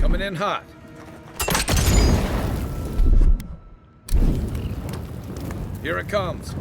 Coming in hot. Here it comes.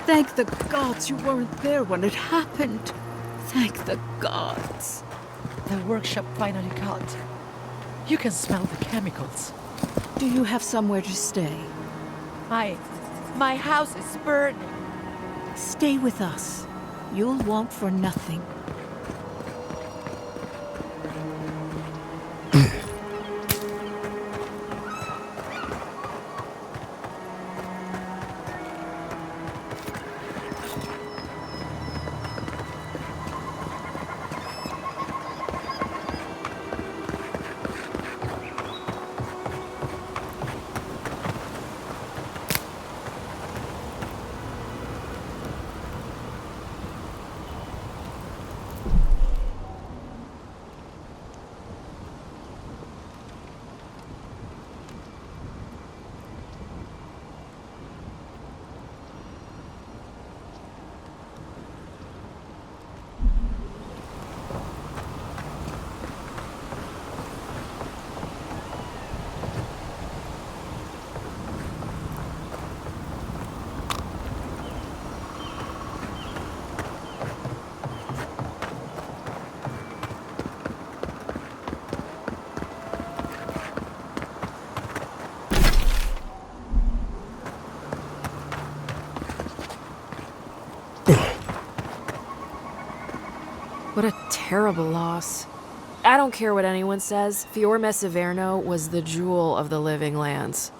Thank the gods you weren't there when it happened. Thank the gods. The workshop finally got. You can smell the chemicals. Do you have somewhere to stay? My house is burning. Stay with us. You'll want for nothing. What a terrible loss. I don't care what anyone says, Fiorme Severno was the jewel of the living lands.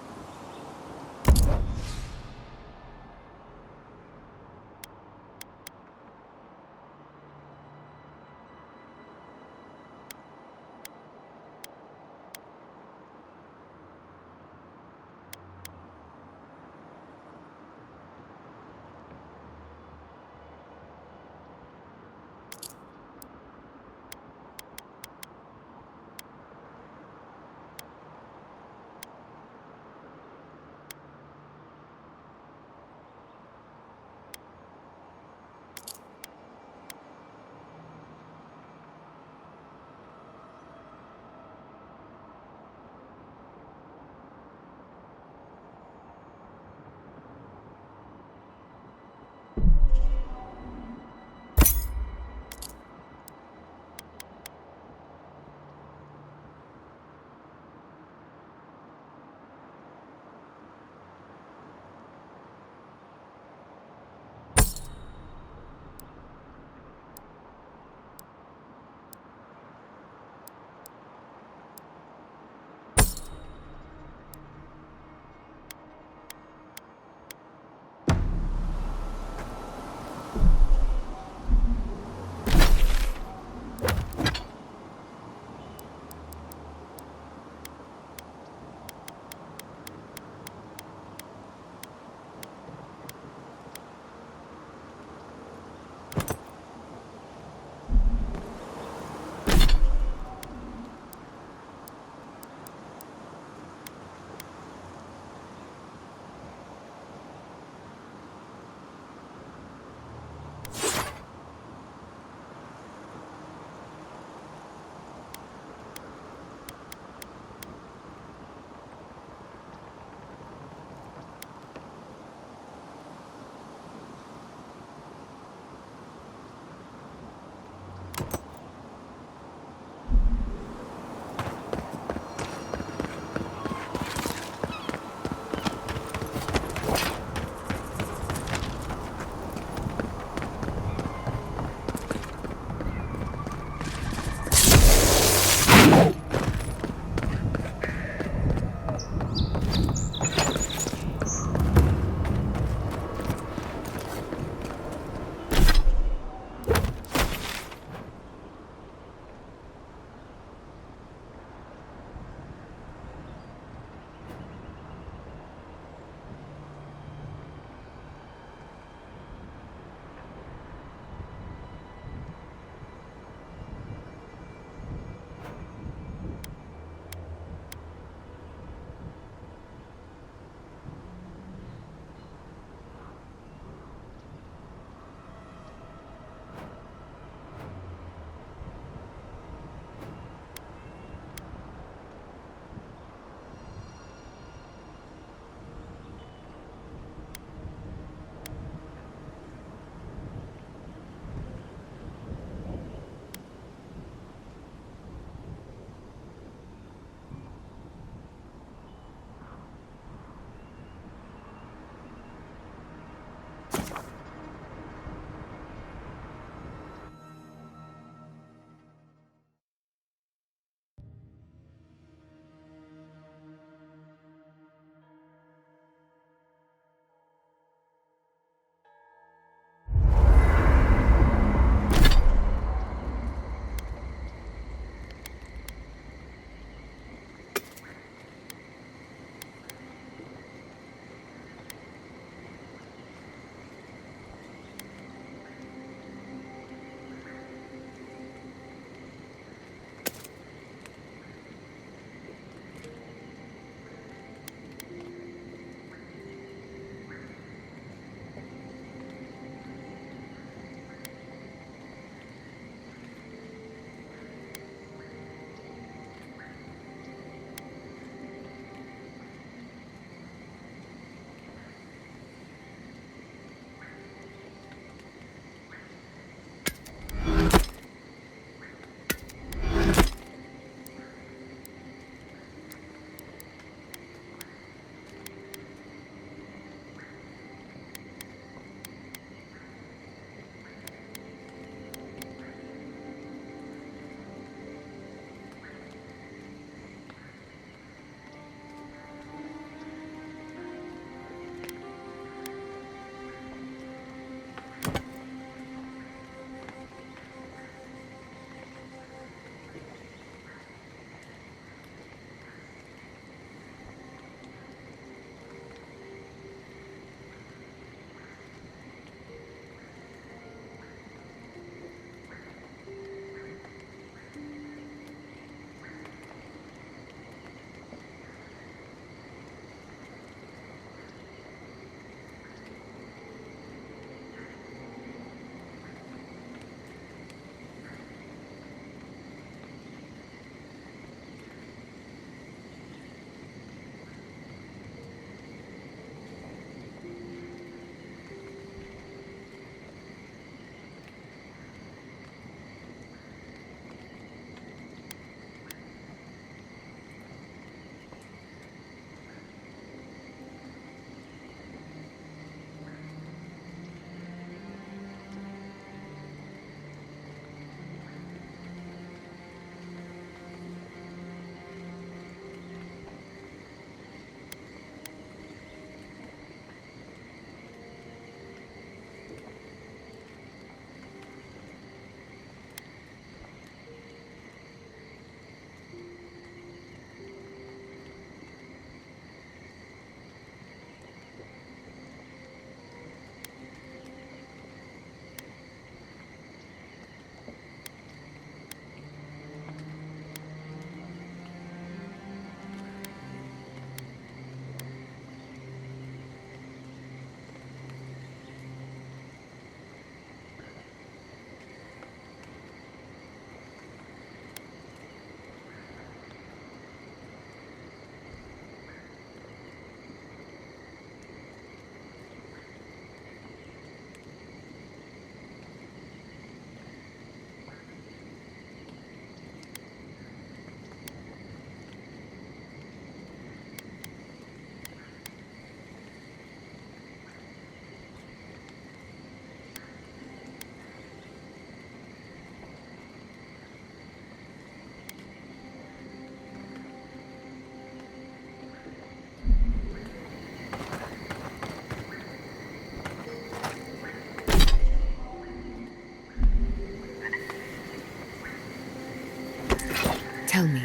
tell me,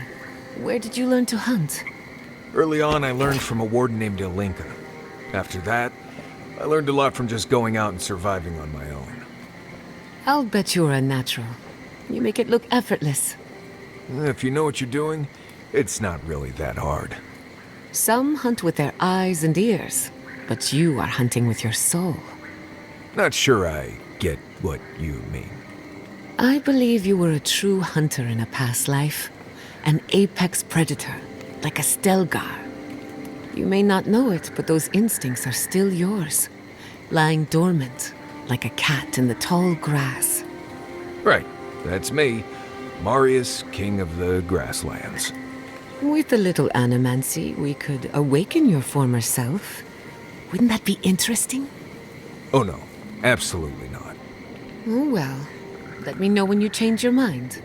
where did you learn to hunt? Early on, I learned from a warden named Ilinka. After that, I learned a lot from just going out and surviving on my own. I'll bet you're a natural. You make it look effortless. If you know what you're doing, it's not really that hard. Some hunt with their eyes and ears, but you are hunting with your soul. Not sure I get what you mean. I believe you were a true hunter in a past life. An apex predator, like a Stelgar. You may not know it, but those instincts are still yours. Lying dormant, like a cat in the tall grass. Right, that's me. Marius, king of the grasslands. With a little animancy, we could awaken your former self. Wouldn't that be interesting? Oh no, absolutely not. Oh well. Let me know when you change your mind.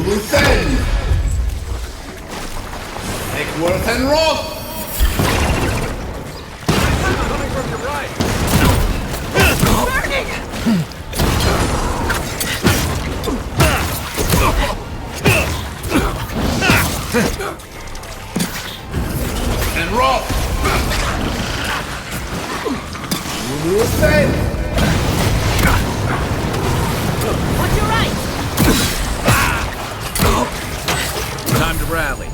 Defend! Eckworth and Roth! Coming from your right! And Roth! Defend! On your right! Time to rally.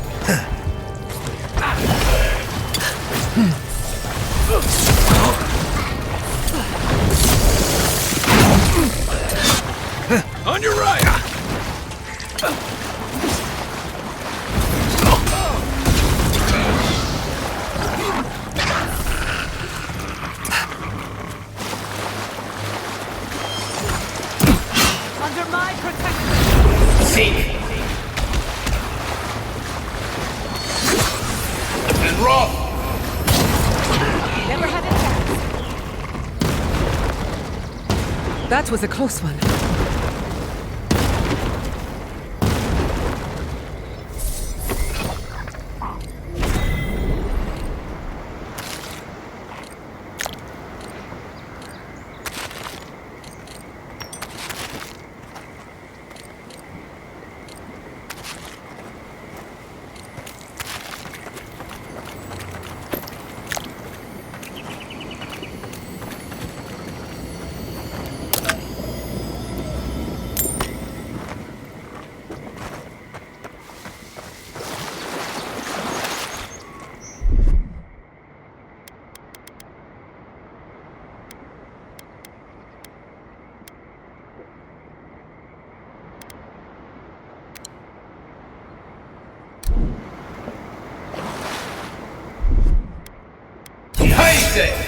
On your right! Under my protection! Seek! And Roth! Never had a chance. That was a close one. Heise!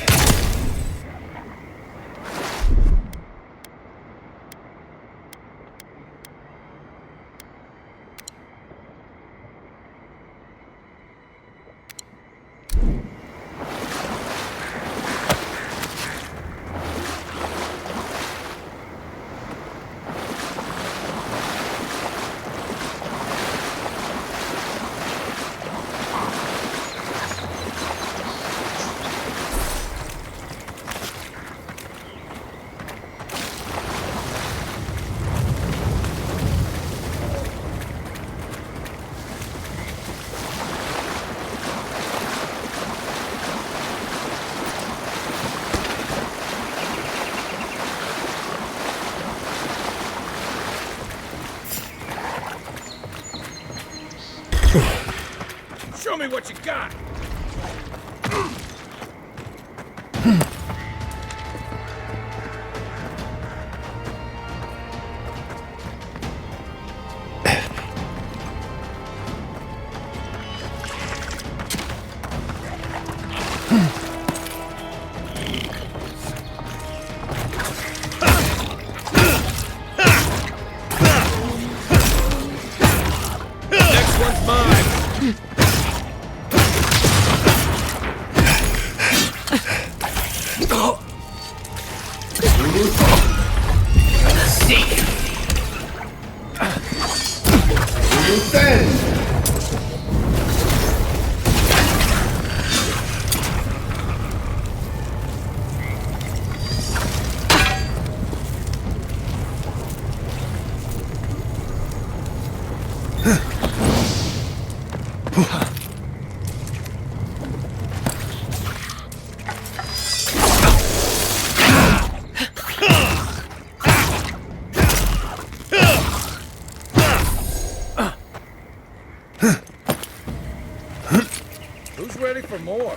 Show me what you got! Next one's mine! Seek! Defend! Who's ready for more?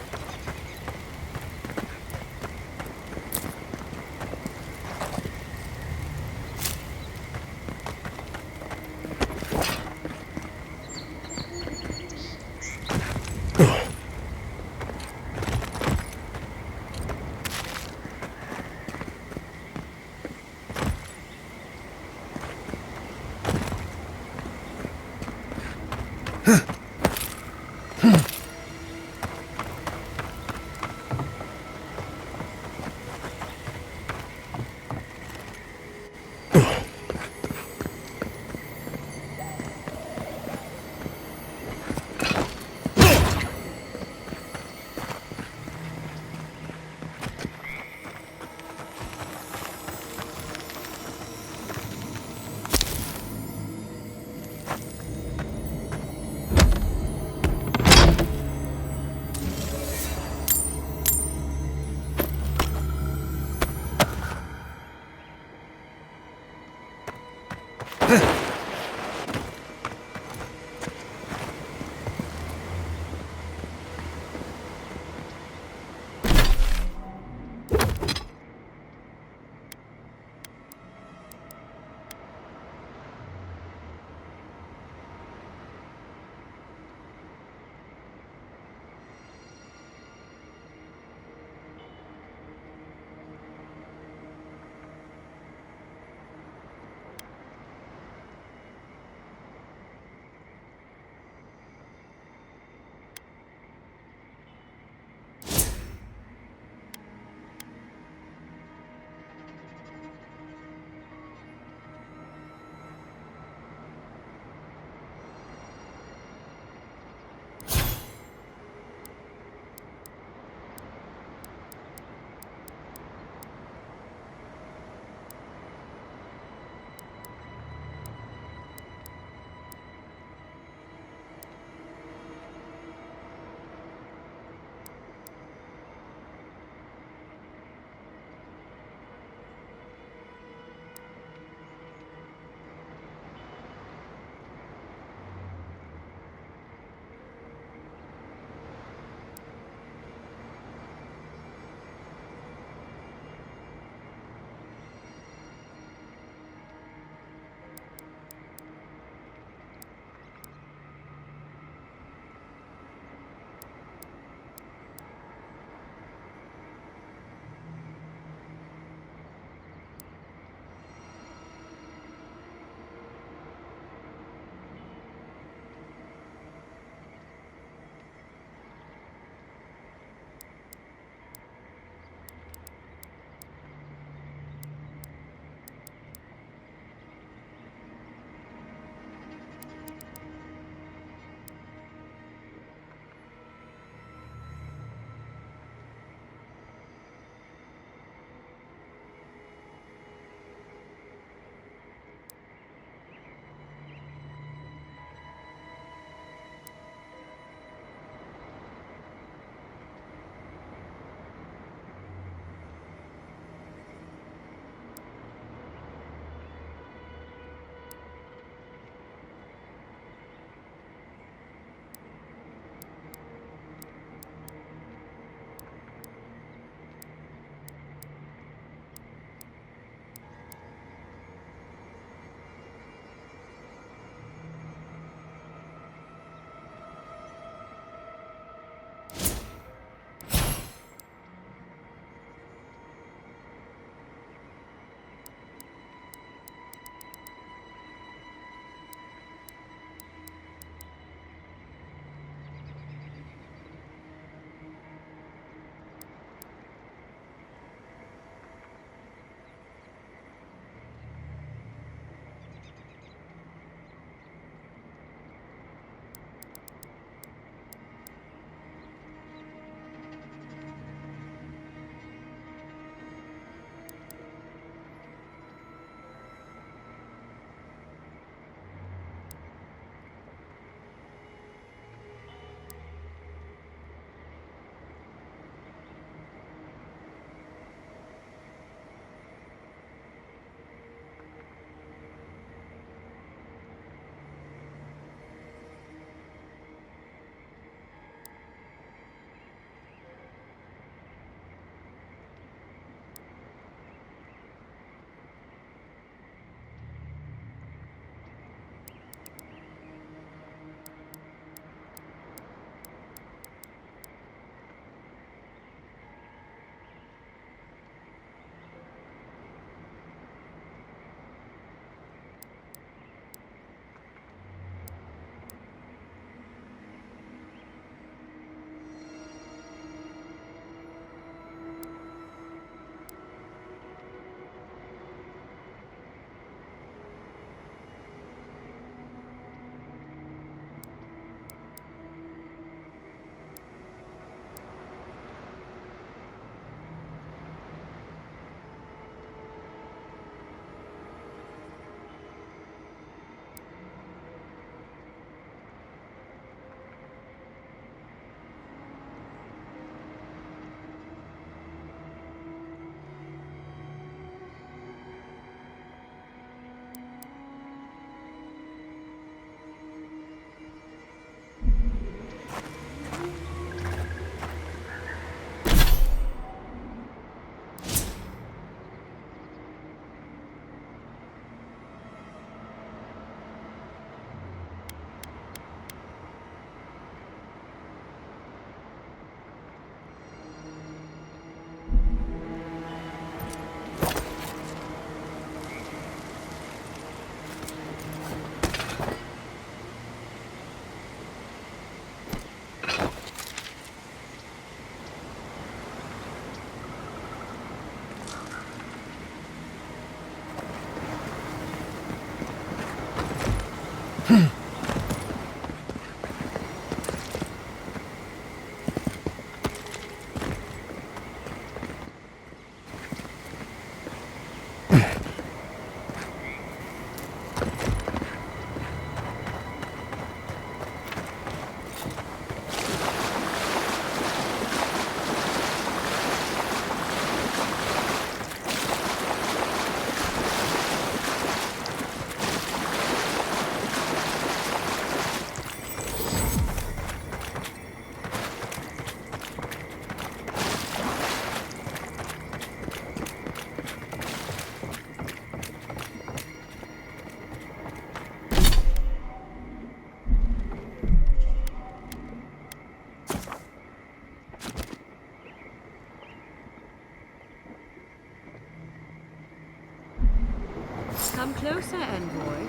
Come closer, envoy.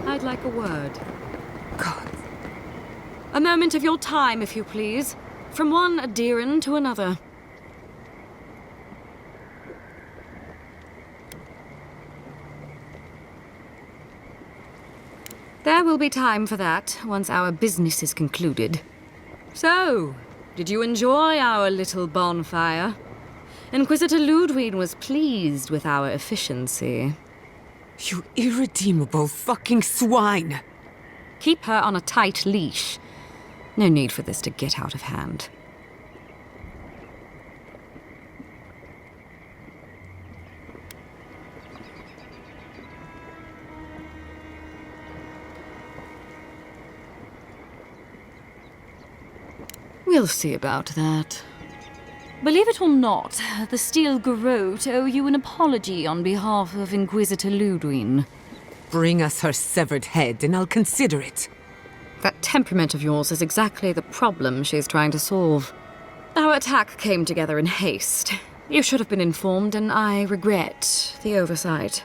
I'd like a word. God. A moment of your time, if you please. From one Adiran to another. There will be time for that once our business is concluded. So, did you enjoy our little bonfire? Inquisitor Ludwig was pleased with our efficiency. You irredeemable fucking swine! Keep her on a tight leash. No need for this to get out of hand. We'll see about that. Believe it or not, the Steel Garrote owe you an apology on behalf of Inquisitor Ludwig. Bring us her severed head and I'll consider it. That temperament of yours is exactly the problem she's trying to solve. Our attack came together in haste. You should have been informed, and I regret the oversight.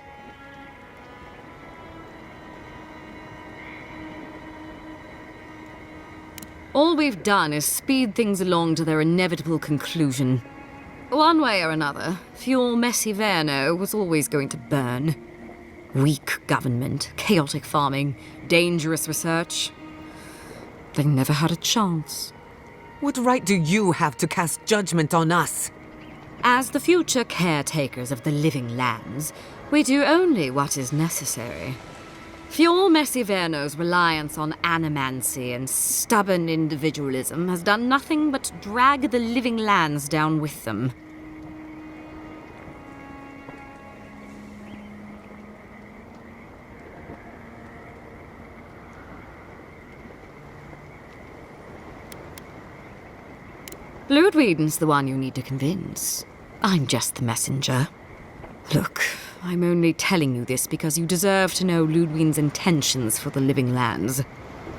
All we've done is speed things along to their inevitable conclusion. One way or another, Fuel Messiverno was always going to burn. Weak government, chaotic farming, dangerous research. They never had a chance. What right do you have to cast judgment on us? As the future caretakers of the living lands, we do only what is necessary. Fuel Messiverno's reliance on animancy and stubborn individualism has done nothing but drag the living lands down with them. Ludwig's the one you need to convince. I'm just the messenger. Look, I'm only telling you this because you deserve to know Ludwig's intentions for the living lands.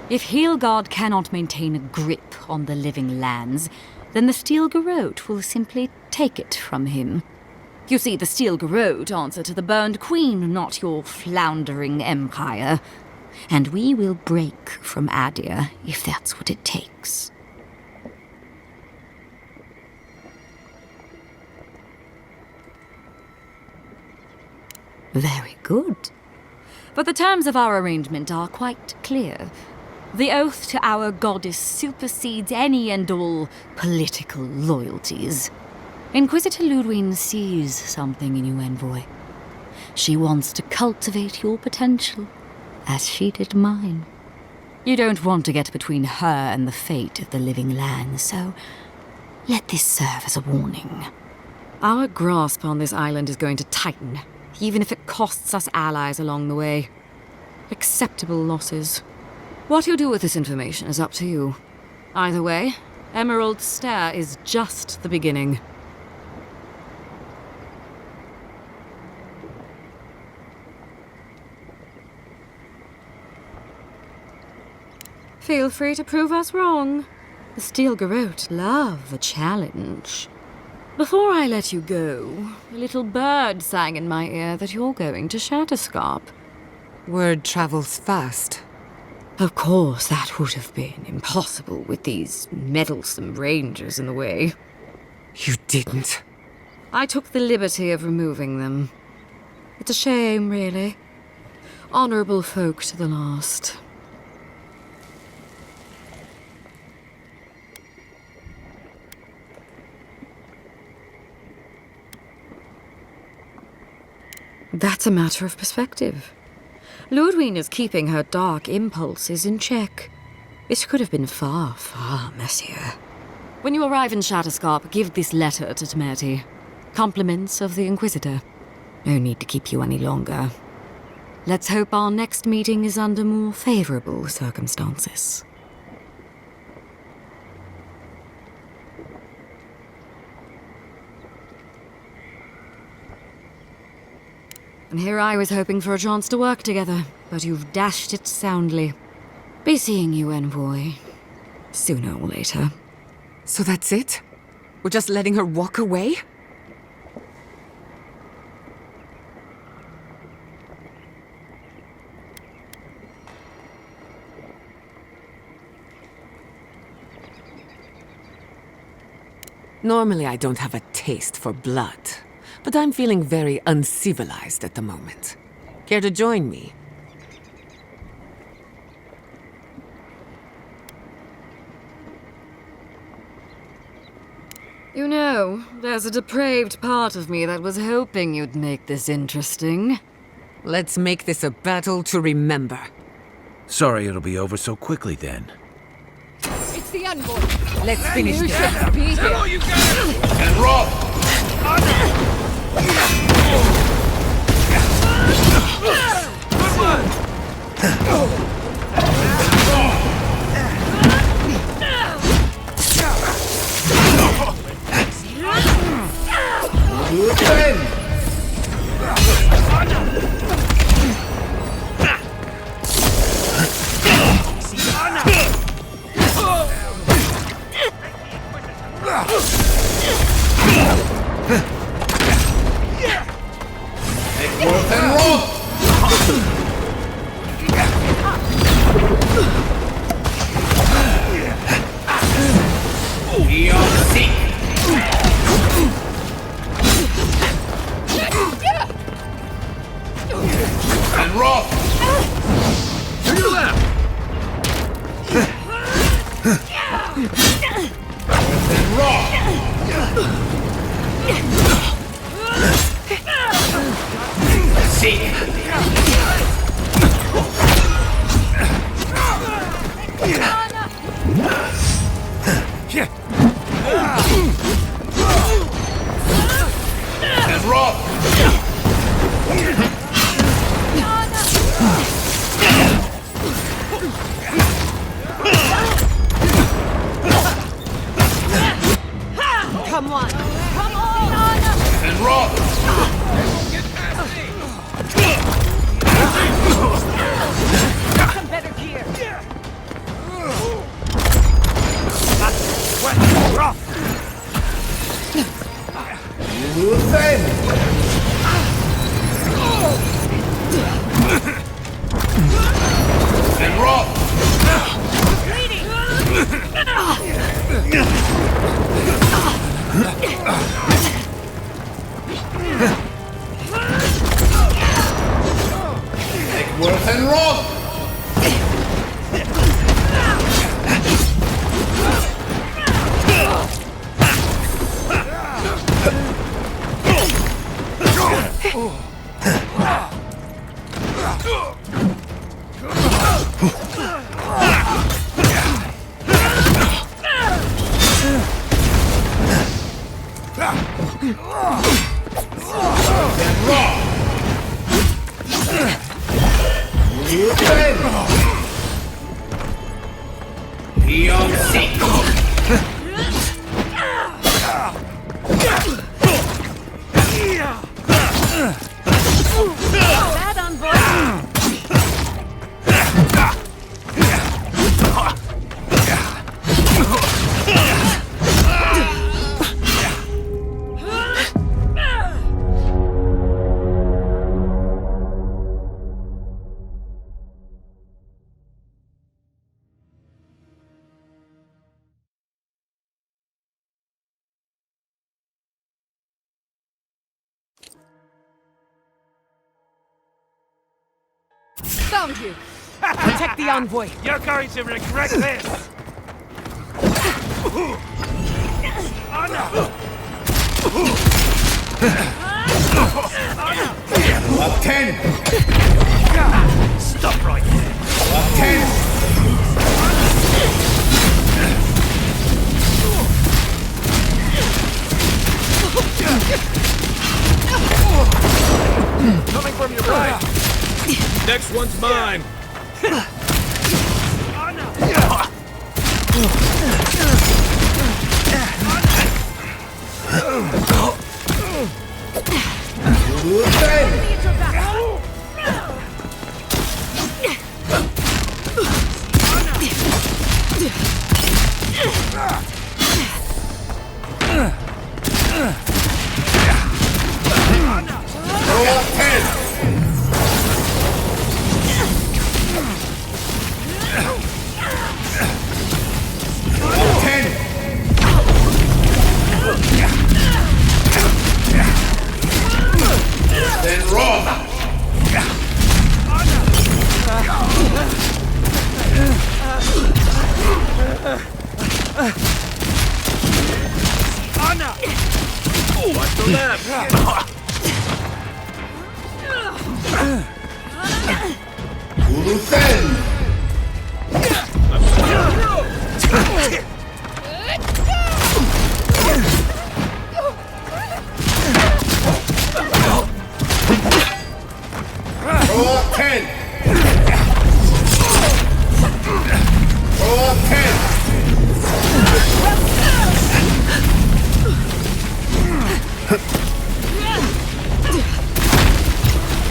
If Heelgard cannot maintain a grip on the living lands, then the Steel Garrote will simply take it from him. You see, the Steel Garrote answer to the Burned Queen, not your floundering empire. And we will break from Adir if that's what it takes. Very good. But the terms of our arrangement are quite clear. The oath to our goddess supersedes any and all political loyalties. Inquisitor Ludwig sees something in you, envoy. She wants to cultivate your potential, as she did mine. You don't want to get between her and the fate of the living land, so let this serve as a warning. Our grasp on this island is going to tighten, even if it costs us allies along the way. Acceptable losses. What you do with this information is up to you. Either way, Emerald Stair is just the beginning. Feel free to prove us wrong. The Steel Garrote love a challenge. Before I let you go, a little bird sang in my ear that you're going to Shatterscarp. Word travels fast. Of course, that would have been impossible with these meddlesome rangers in the way. You didn't. I took the liberty of removing them. It's a shame, really. Honorable folk to the last. That's a matter of perspective. Ludwig is keeping her dark impulses in check. It could have been far, far messier. When you arrive in Shatterscarp, give this letter to Temerity. Compliments of the Inquisitor. No need to keep you any longer. Let's hope our next meeting is under more favorable circumstances. And here I was hoping for a chance to work together, but you've dashed it soundly. Be seeing you, Envoy. Sooner or later. So that's it? We're just letting her walk away? Normally I don't have a taste for blood, but I'm feeling very uncivilized at the moment. Care to join me? You know, there's a depraved part of me that was hoping you'd make this interesting. Let's make this a battle to remember. Sorry it'll be over so quickly then. It's the envoy. Let's finish You this. shouldn't be Tell here. all you got! And rough! Good then! Worth and rough! You're sick! And rough! To your left! And rough! Sick! And rough! Come on! And rough! Get past me! Some better gear! Good then! And rough! Take worth and rough! And rough! Good then! You're sick! Bad envoy. Found you. Protect the envoy! You're going to regret this! Oh no! Up 10! Stop right there. Up 10! Coming from your right. Next one's mine. Blue 10! Go up 10! Up 10! Then roll! Watch the left. Blue 10! Go up 10! Go up 10!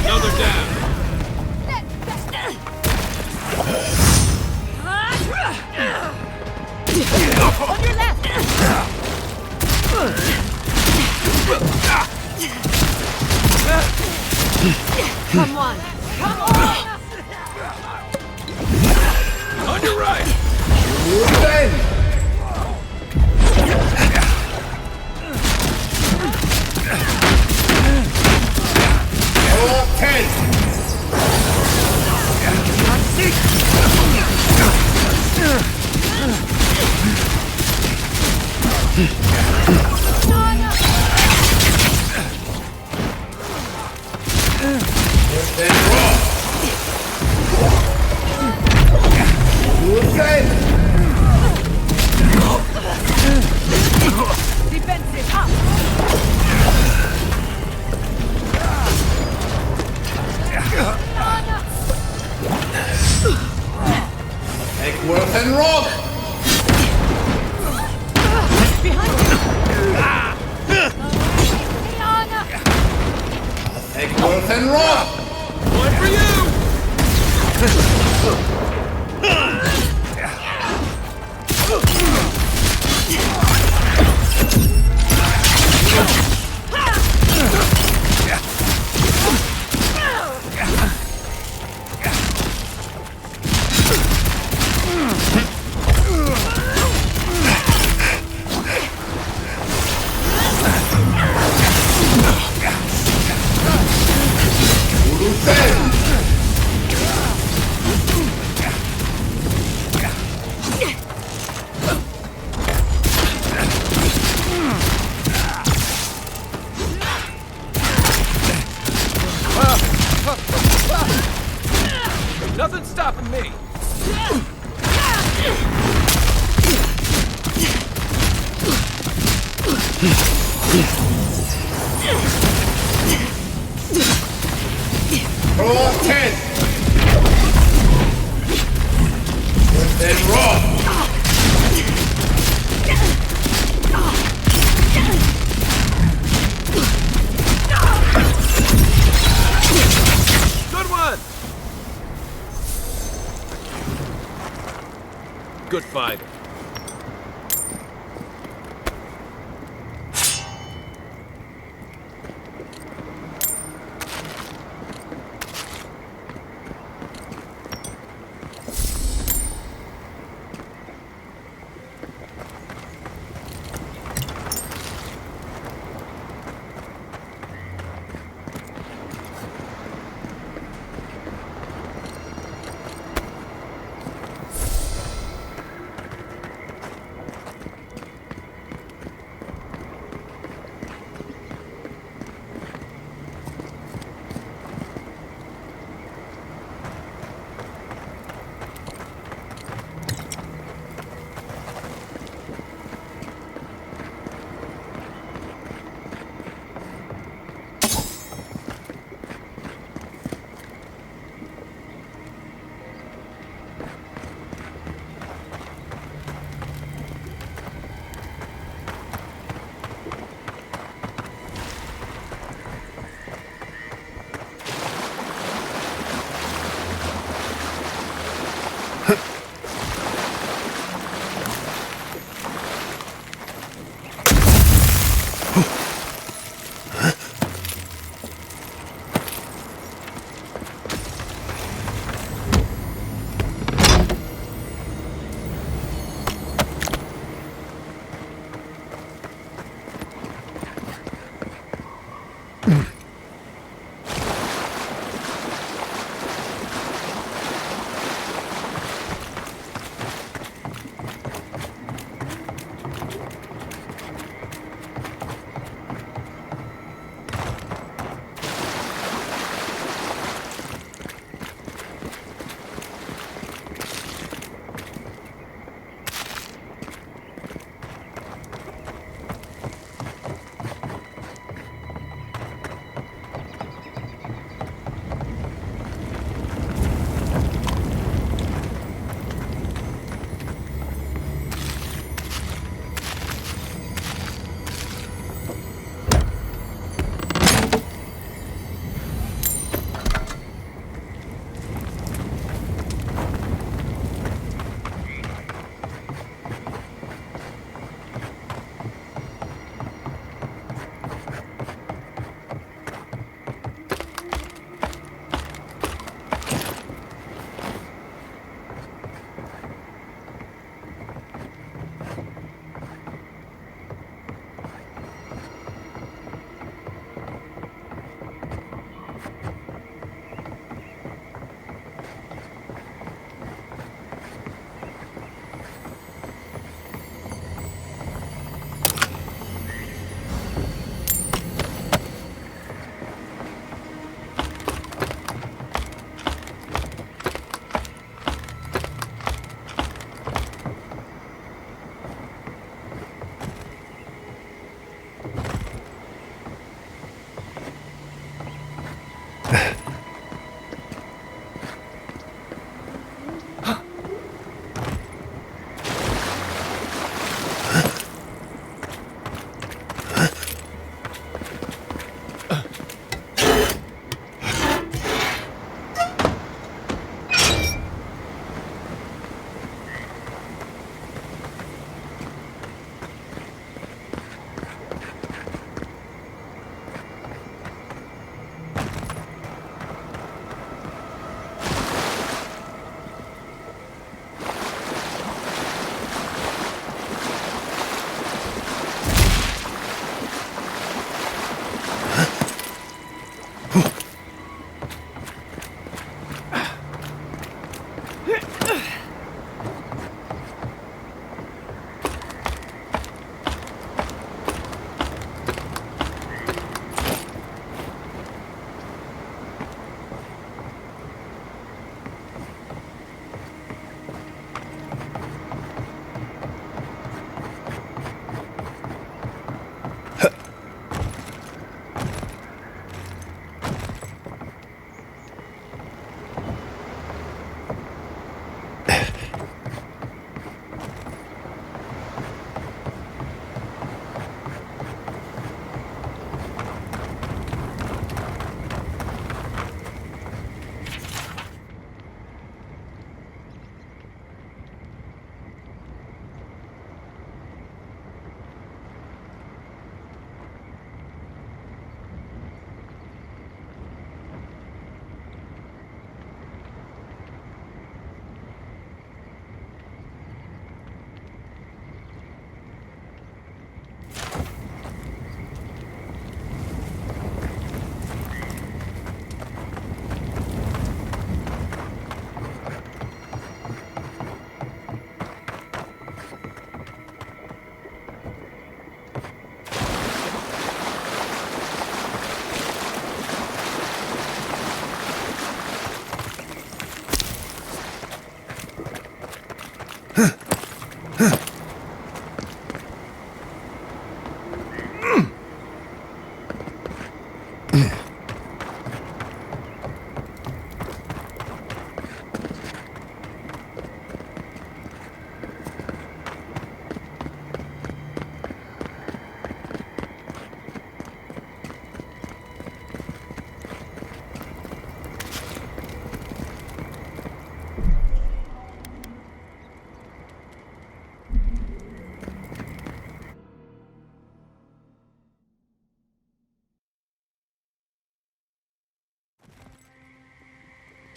Another down. On your left! Come on! Come on! On your right. Blue 10! Go up 10! Then roll! Blue 10! Defensive up! Take worth and roll! Behind you! Take worth and roll! One for you. Blue 10! Nothing's stopping me. Go up 10! Then roll! Good one. Good fight.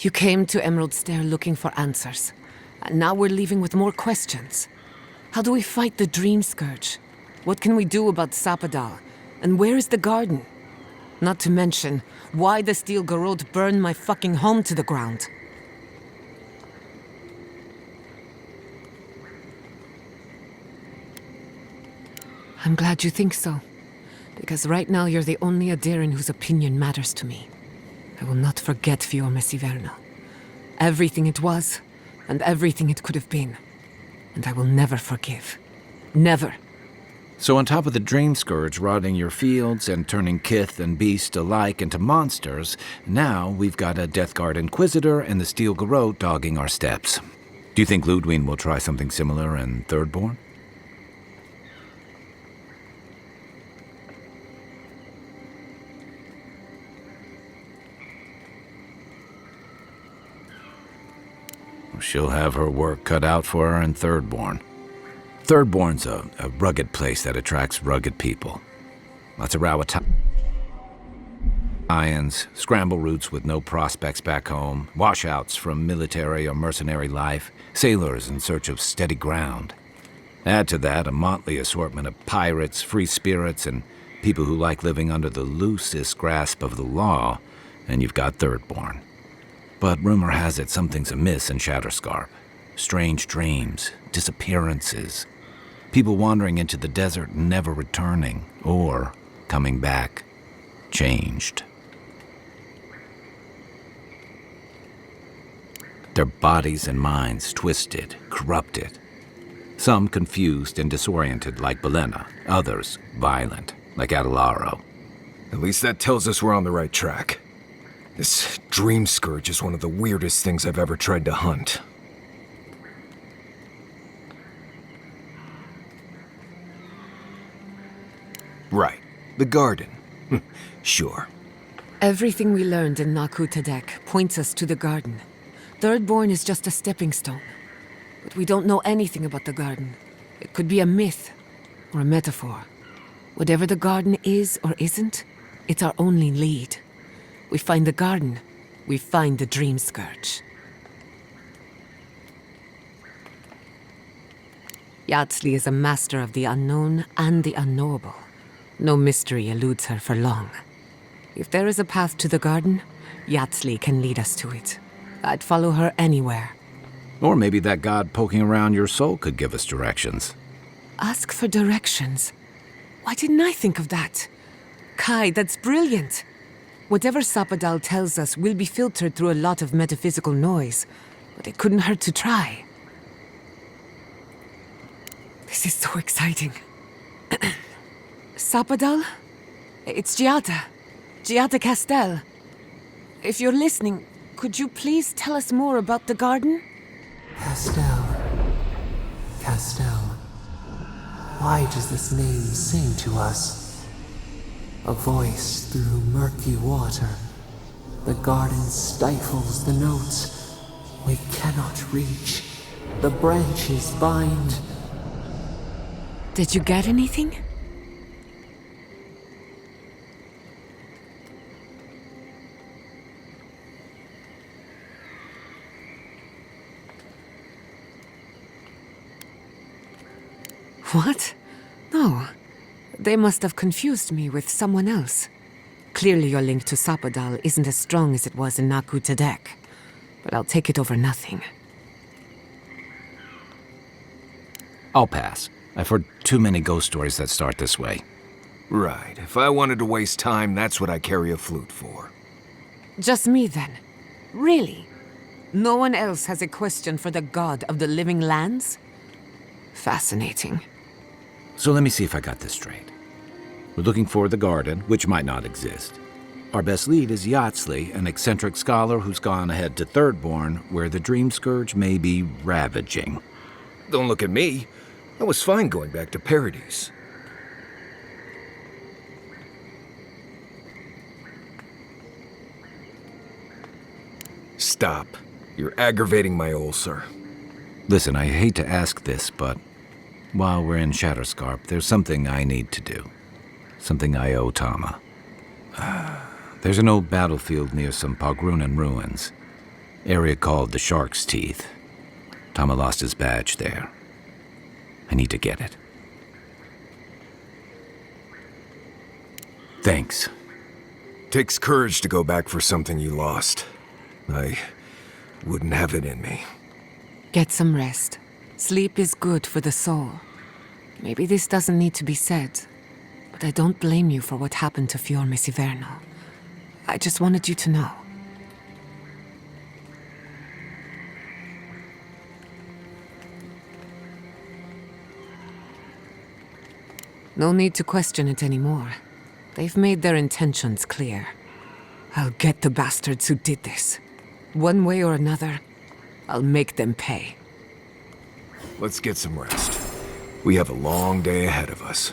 You came to Emerald Stair looking for answers. And now we're leaving with more questions. How do we fight the Dream Scourge? What can we do about Sapadal? And where is the garden? Not to mention, why the Steel Garrote burned my fucking home to the ground. I'm glad you think so. Because right now you're the only Adiran whose opinion matters to me. I will not forget Fior Messiverno. Everything it was, and everything it could have been. And I will never forgive. Never. So on top of the Dream Scourge rotting your fields and turning kith and beast alike into monsters, now we've got a Death Guard Inquisitor and the Steel Garrote dogging our steps. Do you think Ludwig will try something similar in Thirdborn? She'll have her work cut out for her in Thirdborn. Thirdborn's a rugged place that attracts rugged people. Lots of Rawatalians, scramble routes with no prospects back home, washouts from military or mercenary life, sailors in search of steady ground. Add to that a motley assortment of pirates, free spirits, and people who like living under the loosest grasp of the law, and you've got Thirdborn. But rumor has it something's amiss in Shatterscarp. Strange dreams, disappearances, people wandering into the desert and never returning, or coming back, changed. Their bodies and minds twisted, corrupted. Some confused and disoriented like Belena, others violent like Adelaro. At least that tells us we're on the right track. This Dream Scourge is one of the weirdest things I've ever tried to hunt. Right. The garden. Sure. Everything we learned in Naku Tadek points us to the garden. Thirdborn is just a stepping stone. But we don't know anything about the garden. It could be a myth or a metaphor. Whatever the garden is or isn't, it's our only lead. We find the garden, we find the Dream Scourge. Yatsli is a master of the unknown and the unknowable. No mystery eludes her for long. If there is a path to the garden, Yatsli can lead us to it. I'd follow her anywhere. Or maybe that god poking around your soul could give us directions. Ask for directions. Why didn't I think of that? Kai, that's brilliant. Whatever Sapadal tells us will be filtered through a lot of metaphysical noise, but it couldn't hurt to try. This is so exciting. Sapadal? It's Giada. Giada Castel. If you're listening, could you please tell us more about the garden? Castel. Castel. Why does this name sing to us? A voice through murky water. The garden stifles the notes we cannot reach. The branches bind. Did you get anything? What? No. They must have confused me with someone else. Clearly your link to Sapadal isn't as strong as it was in Naku Tadek. But I'll take it over nothing. I'll pass. I've heard too many ghost stories that start this way. Right. If I wanted to waste time, that's what I carry a flute for. Just me then? Really? No one else has a question for the god of the living lands? Fascinating. So let me see if I got this straight. We're looking for the garden, which might not exist. Our best lead is Yatsli, an eccentric scholar who's gone ahead to Thirdborn, where the Dream Scourge may be ravaging. Don't look at me. I was fine going back to Paradise. Stop. You're aggravating my ulcer. Listen, I hate to ask this, but while we're in Shatterscarp, there's something I need to do. Something I owe Tama. There's an old battlefield near some Pogrunan ruins. Area called the Shark's Teeth. Tama lost his badge there. I need to get it. Thanks. Takes courage to go back for something you lost. I wouldn't have it in me. Get some rest. Sleep is good for the soul. Maybe this doesn't need to be said, but I don't blame you for what happened to Fiorme Siverno. I just wanted you to know. No need to question it anymore. They've made their intentions clear. I'll get the bastards who did this. One way or another, I'll make them pay. Let's get some rest. We have a long day ahead of us.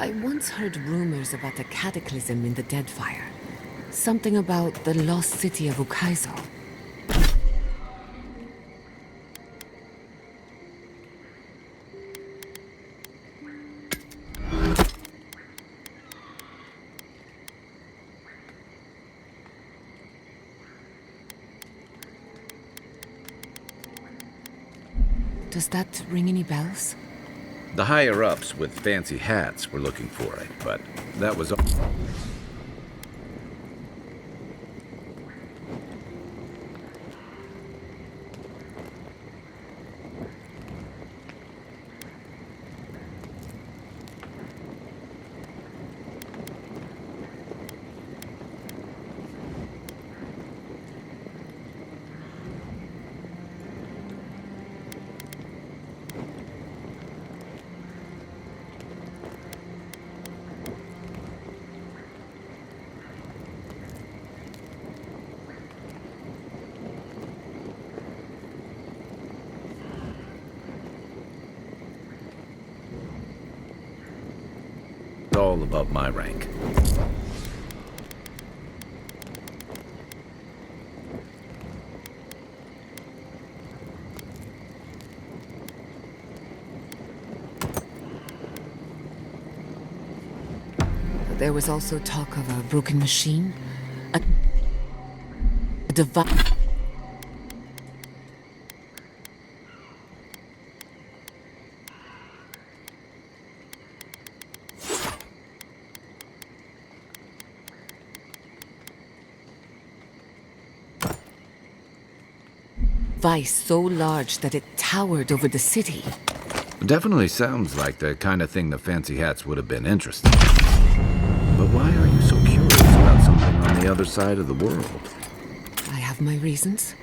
I once heard rumors about a cataclysm in the Deadfire. Something about the lost city of Ukaizo. Does that ring any bells? The higher-ups with fancy hats were looking for it, but that was... all above my rank. There was also talk of a broken machine. A device. Device so large that it towered over the city. Definitely sounds like the kind of thing the fancy hats would have been interested in. But why are you so curious about something on the other side of the world? I have my reasons.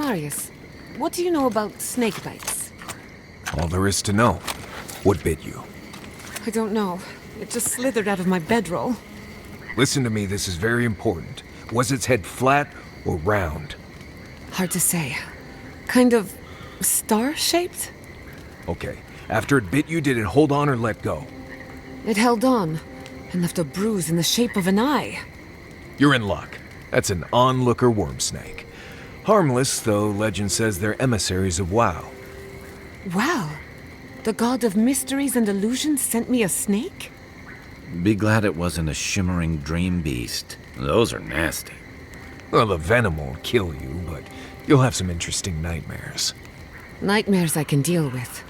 Marius, what do you know about snake bites? All there is to know. What bit you? I don't know. It just slithered out of my bedroll. Listen to me, this is very important. Was its head flat or round? Hard to say. Kind of star-shaped? Okay. After it bit you, did it hold on or let go? It held on and left a bruise in the shape of an eye. You're in luck. That's an onlooker worm snake. Harmless, though legend says they're emissaries of WoW. Wow. The god of mysteries and illusions sent me a snake? Be glad it wasn't a shimmering dream beast. Those are nasty. Well, the venom won't kill you, but you'll have some interesting nightmares. Nightmares I can deal with,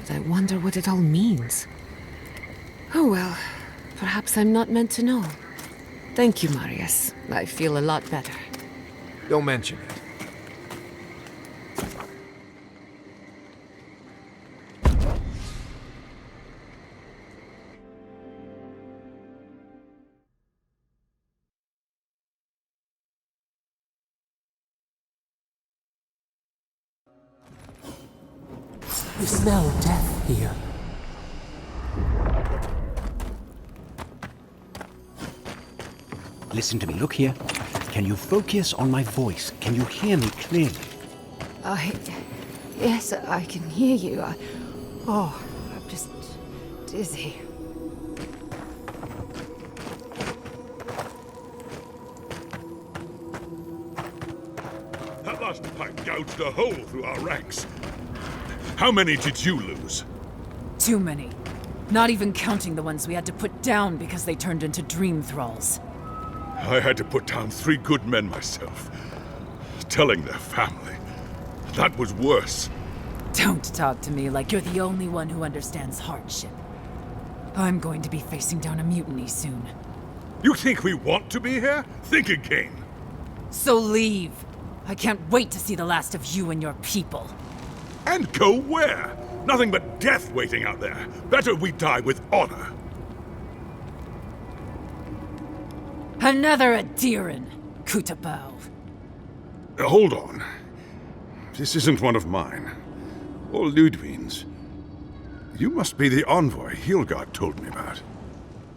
but I wonder what it all means. Oh well, perhaps I'm not meant to know. Thank you, Marius. I feel a lot better. Don't mention it. You smell death here. Listen to me, look here. Can you focus on my voice? Can you hear me clearly? Yes, I can hear you. I'm just dizzy. That last pack gouged a hole through our ranks. How many did you lose? Too many. Not even counting the ones we had to put down because they turned into dream thralls. I had to put down 3 good men myself. Telling their family. That was worse. Don't talk to me like you're the only one who understands hardship. I'm going to be facing down a mutiny soon. You think we want to be here? Think again. So leave. I can't wait to see the last of you and your people. And go where? Nothing but death waiting out there. Better we die with honor. Another Adiran, Kutabao. Hold on. This isn't one of mine. Or Ludwig's. You must be the envoy Hilgard told me about.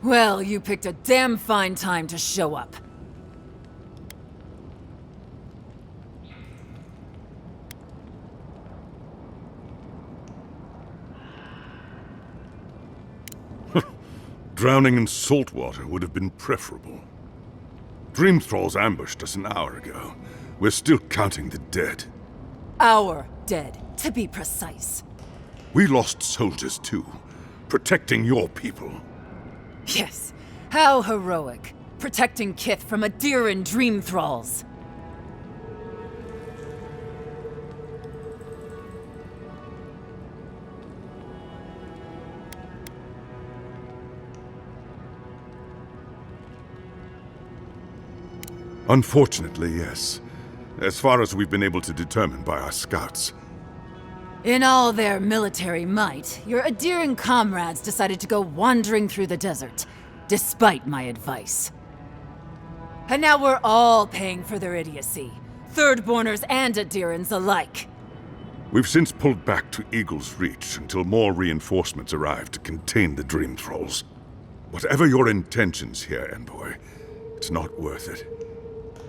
Well, you picked a damn fine time to show up. Drowning in salt water would have been preferable. Dream Thralls ambushed us an hour ago. We're still counting the dead. Our dead, to be precise. We lost soldiers too, protecting your people. Yes, how heroic. Protecting Kith from Adiran dream thralls. Unfortunately, yes. As far as we've been able to determine by our scouts. In all their military might, your Adiran comrades decided to go wandering through the desert, despite my advice. And now we're all paying for their idiocy, Thirdborners and Adirans alike. We've since pulled back to Eagle's Reach until more reinforcements arrive to contain the Dream Thralls. Whatever your intentions here, Envoy, it's not worth it.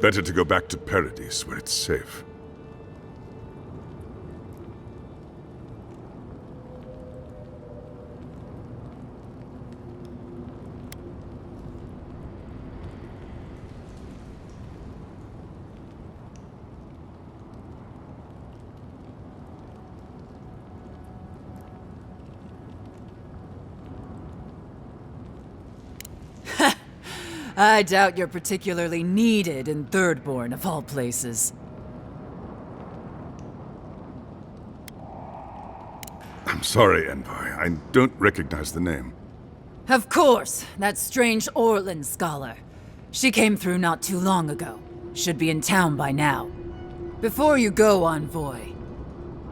Better to go back to Paradise, where it's safe. I doubt you're particularly needed in Thirdborn, of all places. I'm sorry, Envoy. I don't recognize the name. Of course, that strange Orlin scholar. She came through not too long ago. Should be in town by now. Before you go, Envoy,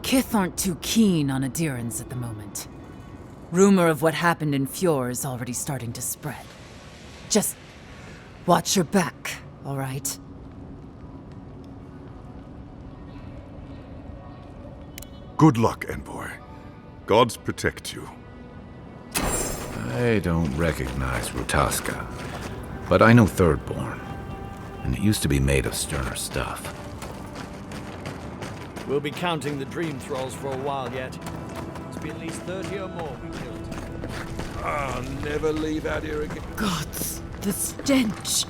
Kith aren't too keen on Adirans at the moment. Rumor of what happened in Fjord is already starting to spread. Just watch your back, all right? Good luck, Envoy. Gods protect you. I don't recognize Rutaska, but I know Thirdborn, and it used to be made of sterner stuff. We'll be counting the dream thralls for a while yet. Must be at least 30 or more we killed. I'll never leave out here again. Gods, the stench.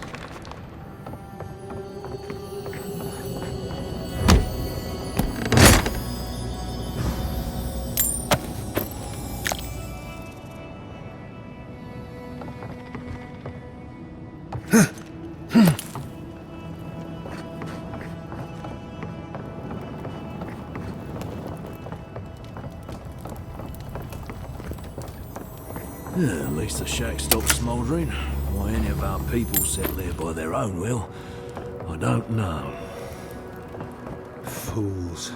Yeah, at least the shack stopped smouldering. Why any of our people settle here by their own will, I don't know. Fools.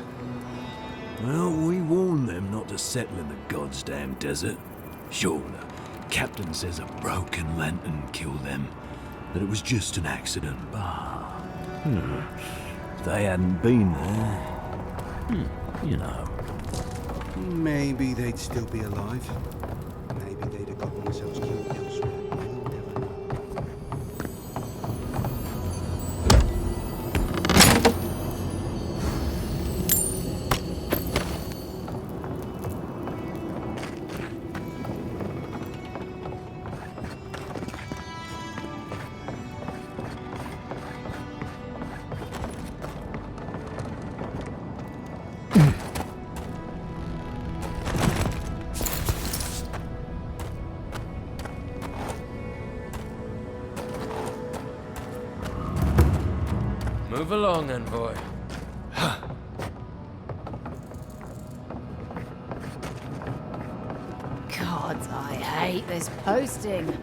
Well, we warned them not to settle in the goddamn desert. Sure, the captain says a broken lantern killed them, that it was just an accident, but... if they hadn't been there... you know. Maybe they'd still be alive. Maybe they'd have gotten themselves killed elsewhere. We'll never know. Move along, Envoy. God, I hate this posting.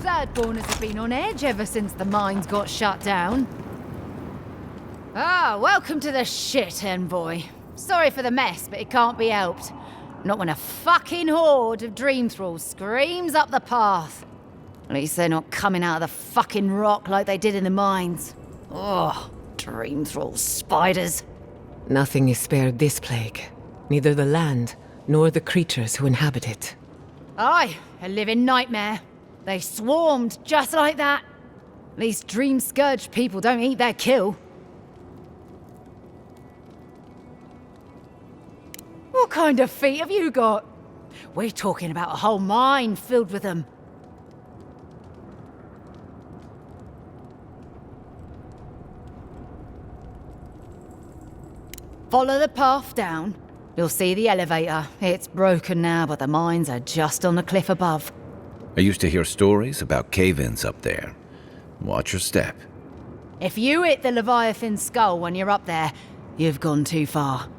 Thirdborners have been on edge ever since the mines got shut down. Ah, welcome to the shit, Envoy. Sorry for the mess, but it can't be helped. Not when a fucking horde of dream thralls screams up the path. At least they're not coming out of the fucking rock like they did in the mines. Oh, dream thrall spiders. Nothing is spared this plague. Neither the land, nor the creatures who inhabit it. Aye, a living nightmare. They swarmed just like that. At least dream scourge people don't eat their kill. What kind of feet have you got? We're talking about a whole mine filled with them. Follow the path down. You'll see the elevator. It's broken now, but the mines are just on the cliff above. I used to hear stories about cave-ins up there. Watch your step. If you hit the Leviathan skull when you're up there, you've gone too far.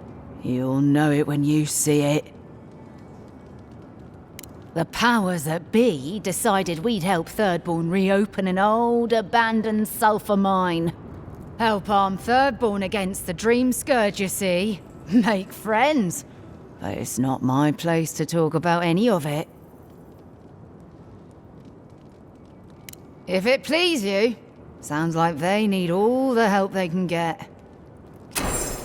You'll know it when you see it. The powers that be decided we'd help Thirdborn reopen an old, abandoned sulfur mine. Help arm Thirdborn against the Dream Scourge, you see. Make friends. But it's not my place to talk about any of it. If it please you, sounds like they need all the help they can get.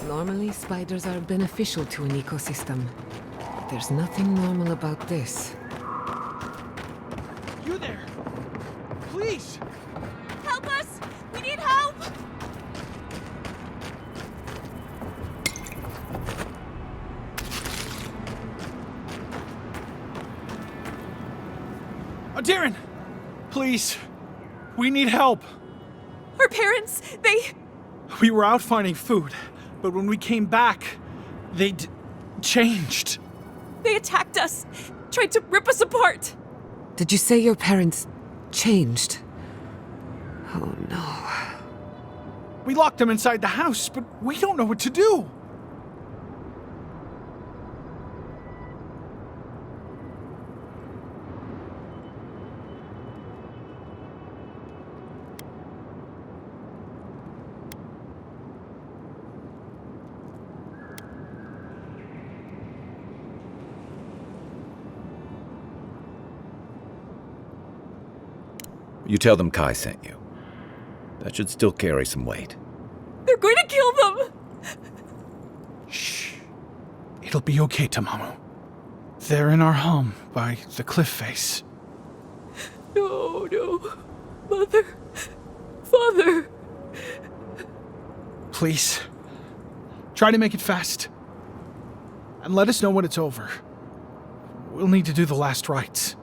Normally, spiders are beneficial to an ecosystem. But there's nothing normal about this. You there! Please! Help us! We need help! Oh, Darren! Please! We need help! Our parents, We were out finding food, but when we came back, they'd changed. They attacked us, tried to rip us apart. Did you say your parents changed? Oh no. We locked them inside the house, but we don't know what to do. You tell them Kai sent you. That should still carry some weight. They're going to kill them! Shh. It'll be okay, Tamamu. They're in our home by the cliff face. No. Mother. Father. Please. Try to make it fast. And let us know when it's over. We'll need to do the last rites.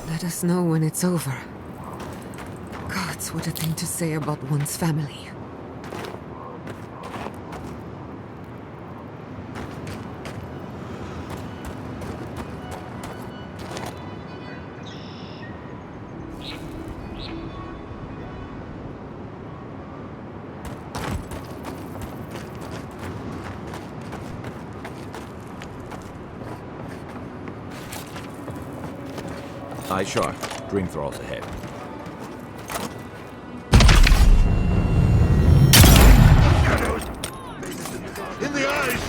Let us know when it's over. Gods, what a thing to say about one's family. Eye sharp. Dream thralls ahead. In the eyes!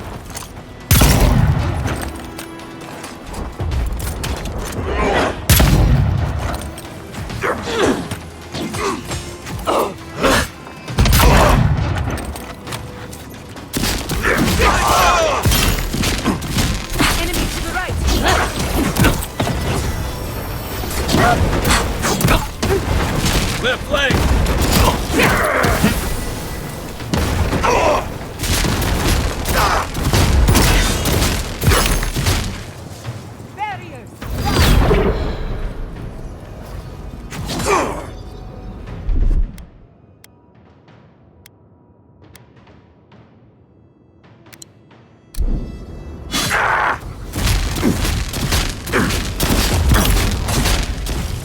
Enemy to the right! Left leg!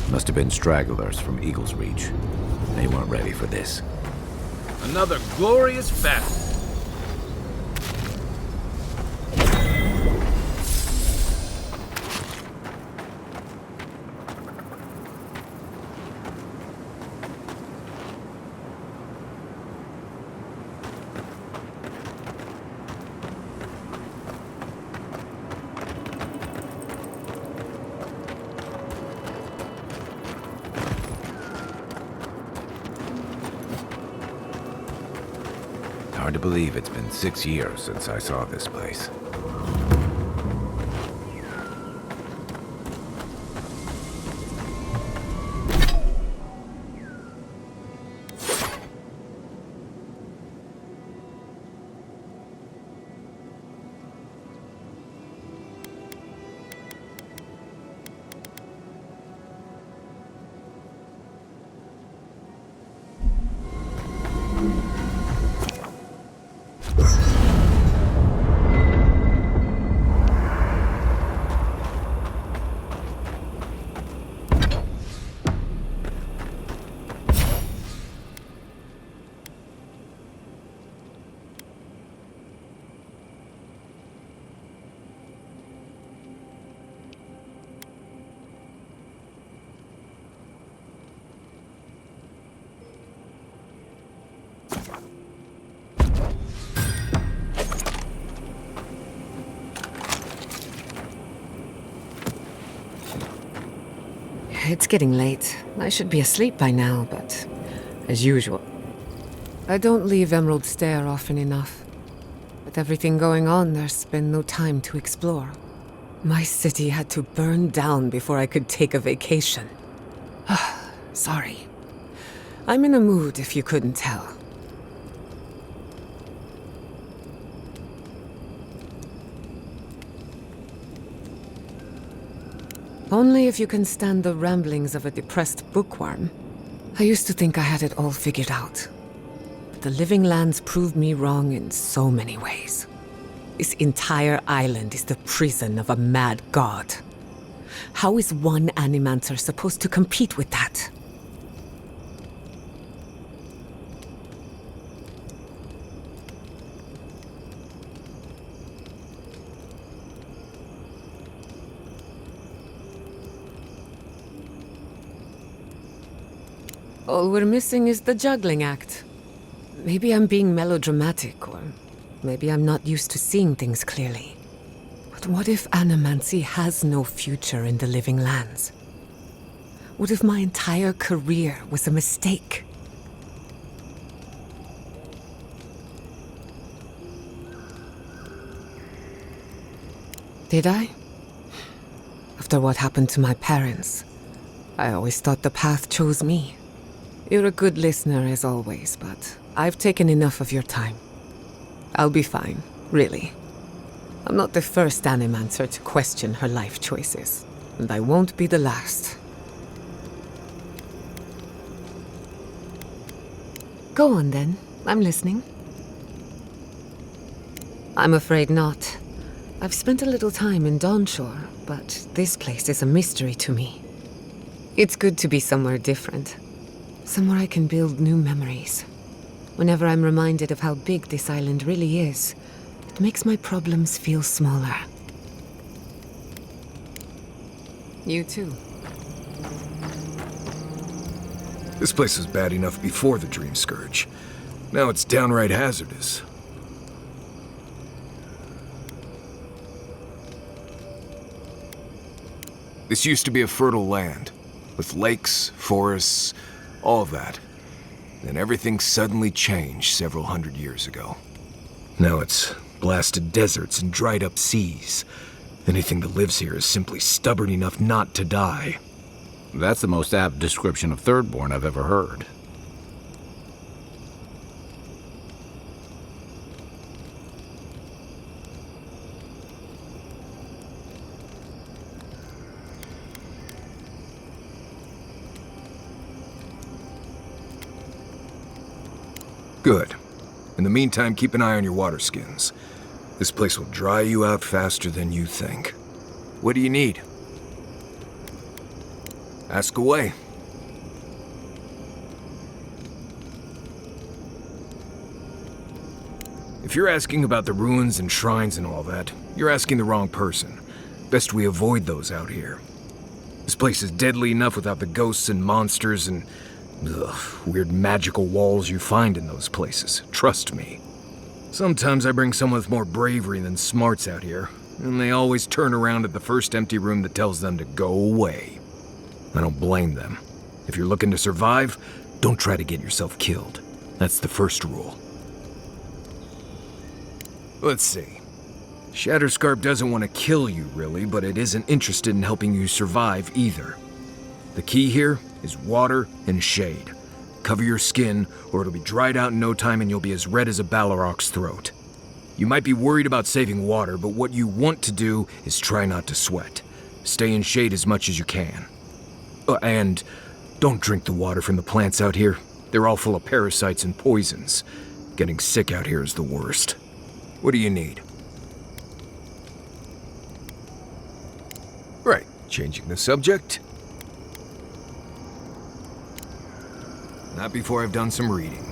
Must have been stragglers from Eagle's Reach. They weren't ready for this. Another glorious battle. Hard to believe it's been 6 years since I saw this place. It's getting late. I should be asleep by now, but as usual, I don't leave Emerald Stair often enough. With everything going on, there's been no time to explore. My city had to burn down before I could take a vacation. Sorry. I'm in a mood, if you couldn't tell. Only if you can stand the ramblings of a depressed bookworm. I used to think I had it all figured out. But the living lands proved me wrong in so many ways. This entire island is the prison of a mad god. How is one Animancer supposed to compete with that? All we're missing is the juggling act. Maybe I'm being melodramatic, or maybe I'm not used to seeing things clearly. But what if animancy has no future in the living lands? What if my entire career was a mistake? Did I? After what happened to my parents, I always thought the path chose me. You're a good listener as always, but I've taken enough of your time. I'll be fine, really. I'm not the first Animancer to question her life choices, and I won't be the last. Go on then, I'm listening. I'm afraid not. I've spent a little time in Dawnshore, but this place is a mystery to me. It's good to be somewhere different. Somewhere I can build new memories. Whenever I'm reminded of how big this island really is, it makes my problems feel smaller. You too. This place was bad enough before the Dream Scourge. Now it's downright hazardous. This used to be a fertile land, with lakes, forests, all of that. Then everything suddenly changed several hundred years ago. Now it's blasted deserts and dried up seas. Anything that lives here is simply stubborn enough not to die. That's the most apt description of Thirdborn I've ever heard. Good. In the meantime, keep an eye on your water skins. This place will dry you out faster than you think. What do you need? Ask away. If you're asking about the ruins and shrines and all that, you're asking the wrong person. Best we avoid those out here. This place is deadly enough without the ghosts and monsters and weird magical walls you find in those places. Trust me. Sometimes I bring someone with more bravery than smarts out here, and they always turn around at the first empty room that tells them to go away. I don't blame them. If you're looking to survive, don't try to get yourself killed. That's the first rule. Let's see. Shatterscarp doesn't want to kill you, really, but it isn't interested in helping you survive either. The key here is water and shade. Cover your skin, or it'll be dried out in no time and you'll be as red as a Balrog's throat. You might be worried about saving water, but what you want to do is try not to sweat. Stay in shade as much as you can. And don't drink the water from the plants out here. They're all full of parasites and poisons. Getting sick out here is the worst. What do you need? Right, changing the subject. Not before I've done some reading.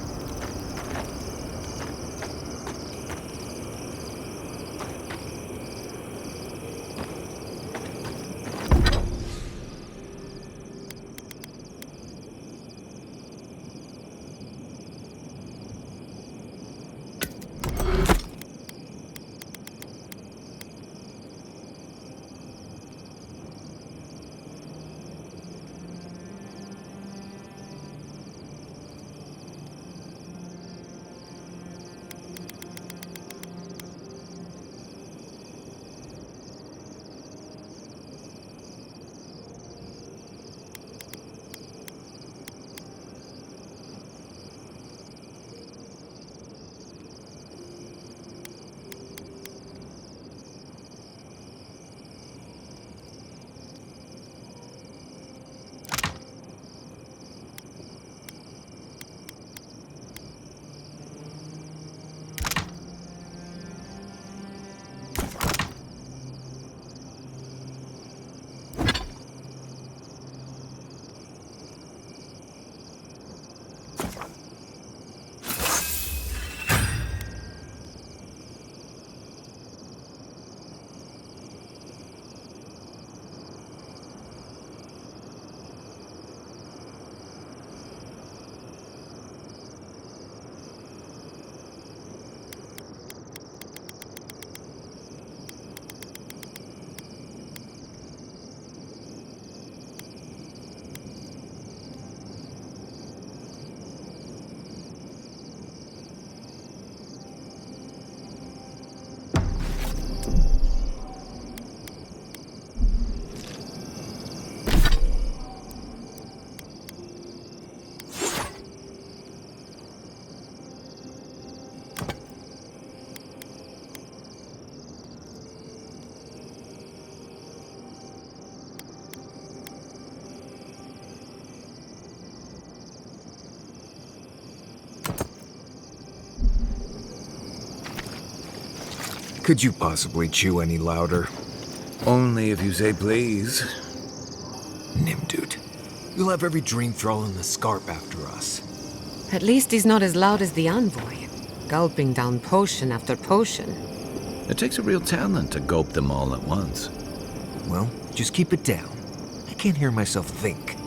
Could you possibly chew any louder? Only if you say please. Nimdude. You'll have every dream thrall in the Scarp after us. At least he's not as loud as the envoy, gulping down potion after potion. It takes a real talent to gulp them all at once. Well, just keep it down. I can't hear myself think.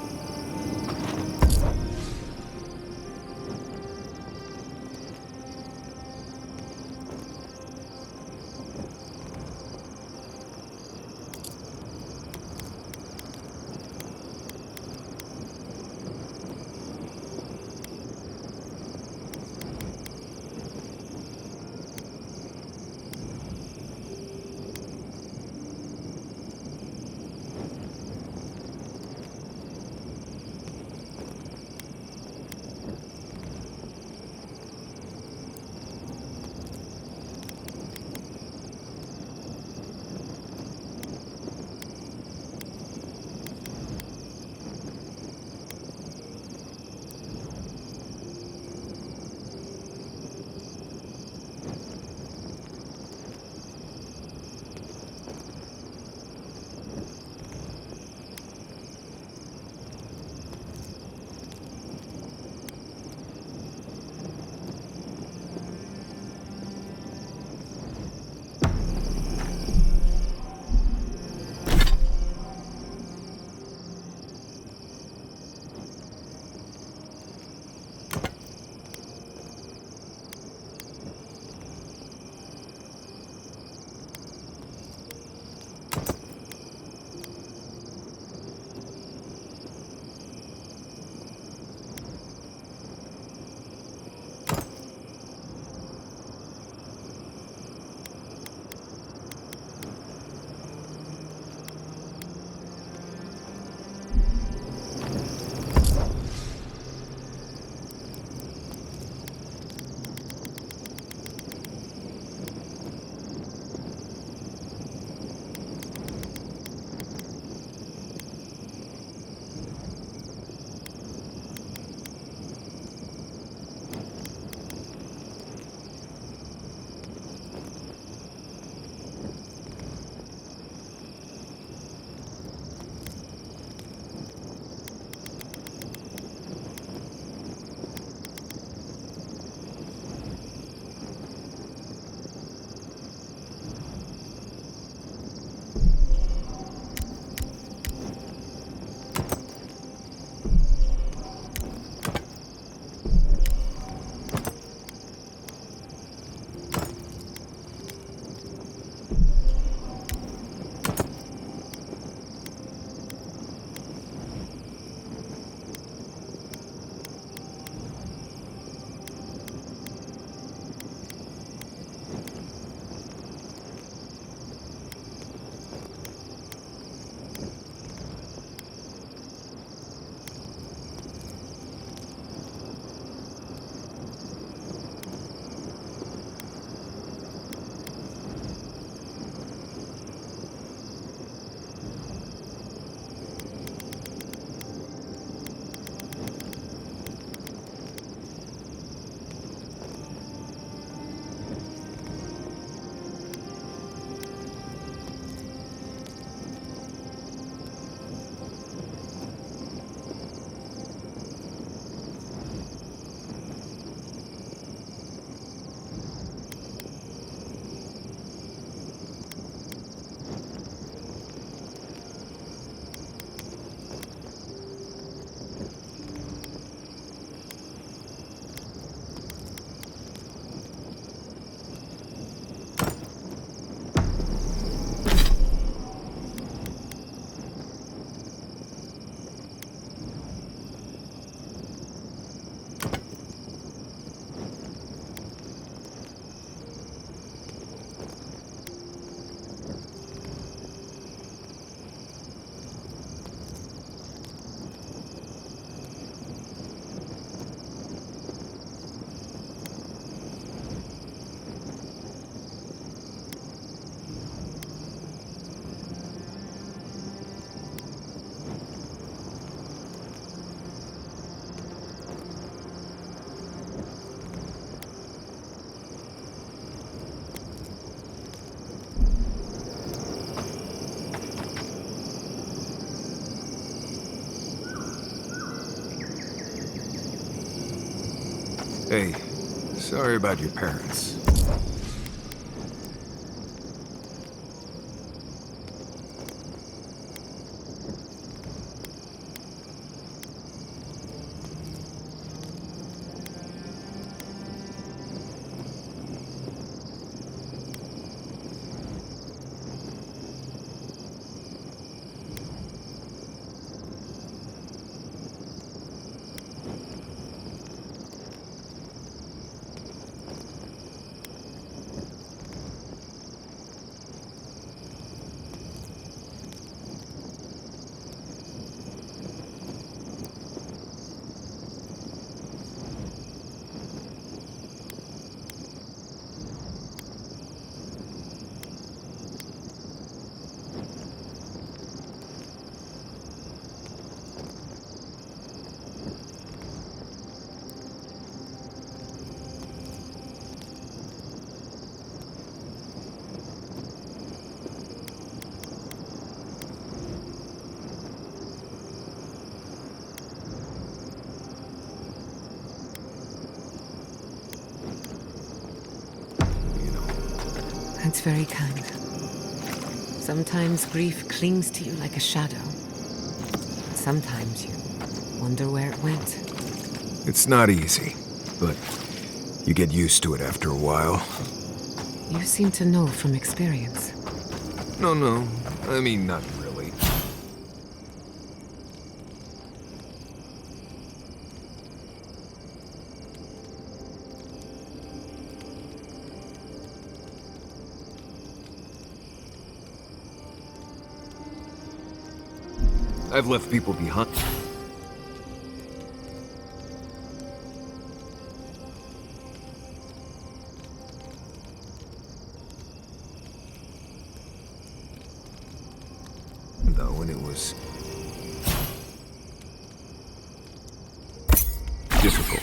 Hey, sorry about your parents. That's very kind. Sometimes grief clings to you like a shadow. Sometimes you wonder where it went. It's not easy, but you get used to it after a while. You seem to know from experience. No, I mean, not really. I've left people behind. Though, and it was difficult.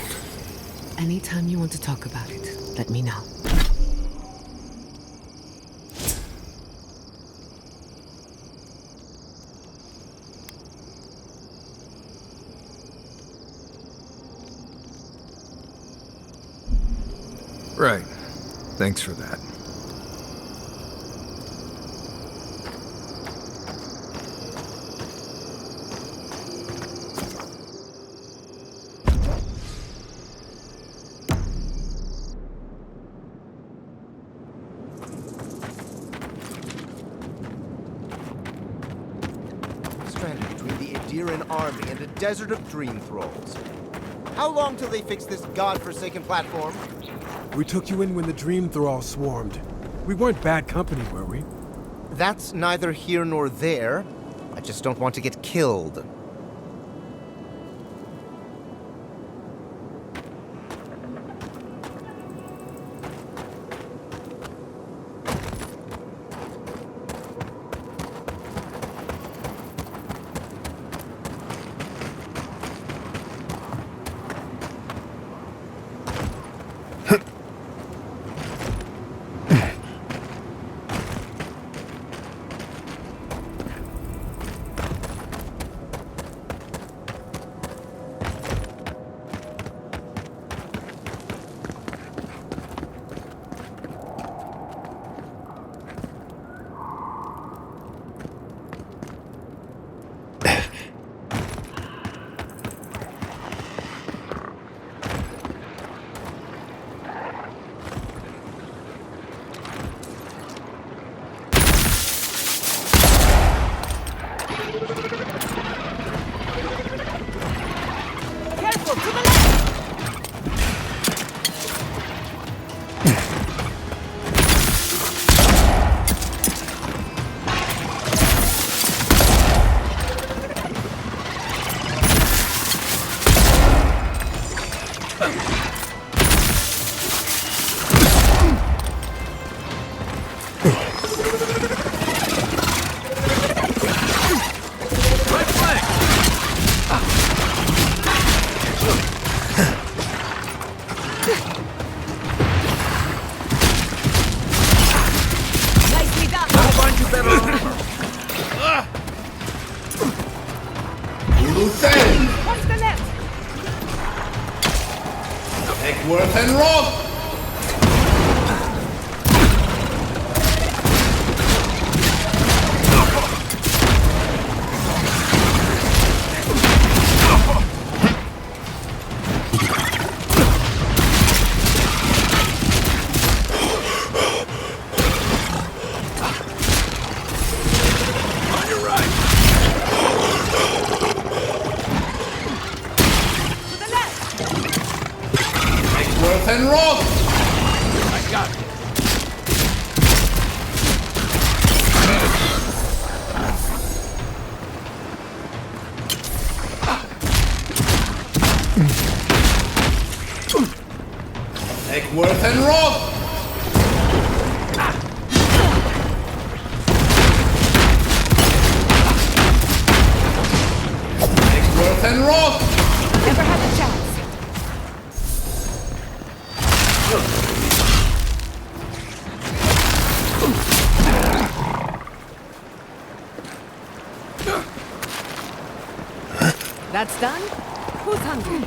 Anytime you want to talk about it, let me know. Right. Thanks for that. Stranded between the Adiran army and a desert of dream thralls. How long till they fix this godforsaken platform? We took you in when the Dream Thrall swarmed. We weren't bad company, were we? That's neither here nor there. I just don't want to get killed. worth and rob! And rob! I got it. Egworth and rob! Egworth and rob! Never had a chance. That's done? Who's hungry?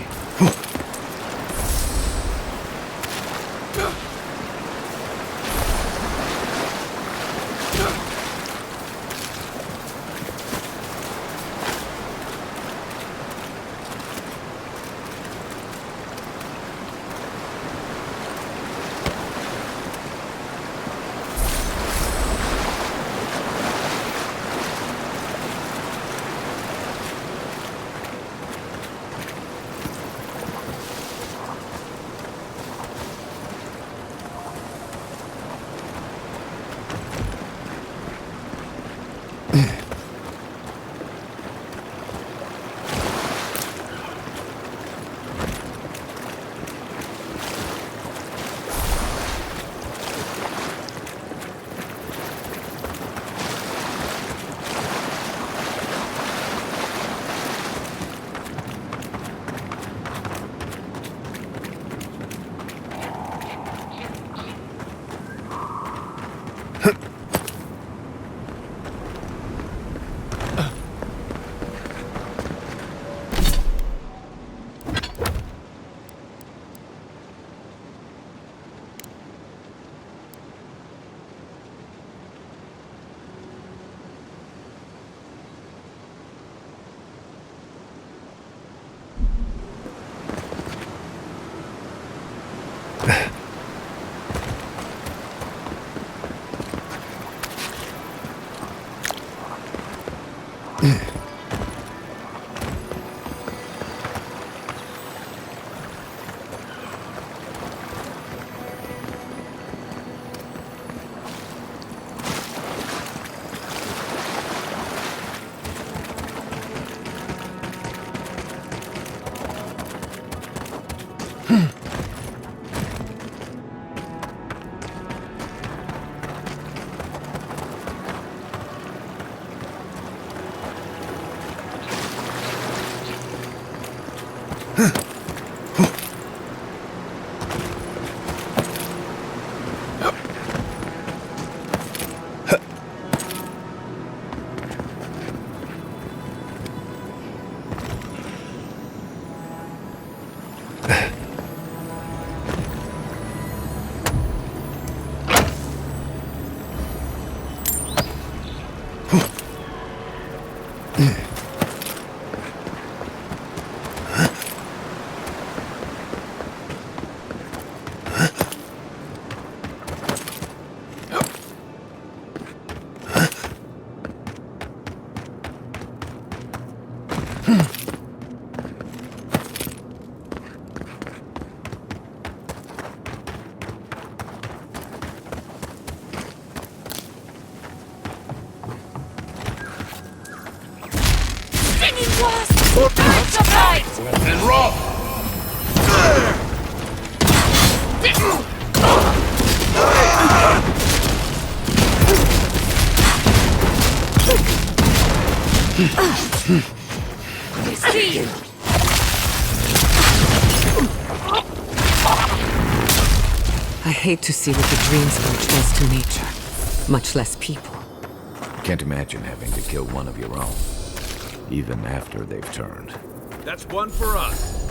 And rob! I hate to see what the Dream Scourge does to nature, much less people. Can't imagine having to kill one of your own, even after they've turned. That's one for us.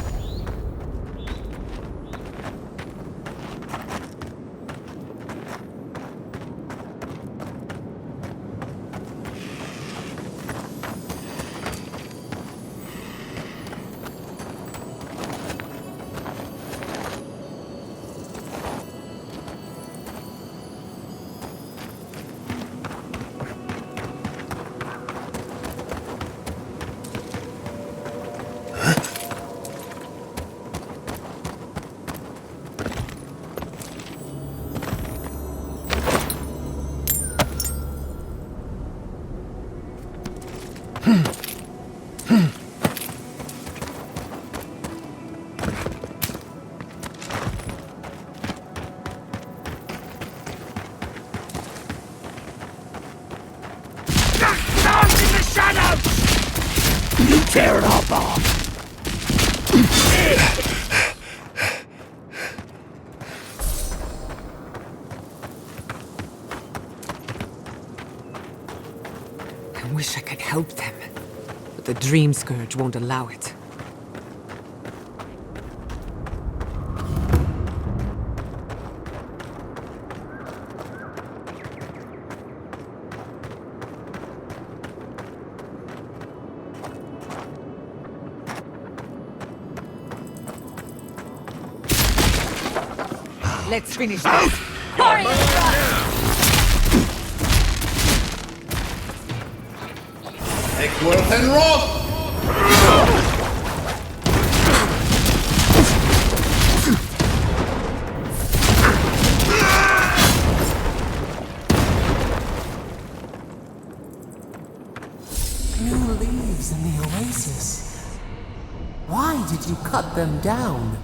Tear it all off! I wish I could help them, but the Dream Scourge won't allow it. Let's finish this. Hurry! Eckworth and Roth! New leaves in the oasis. Why did you cut them down?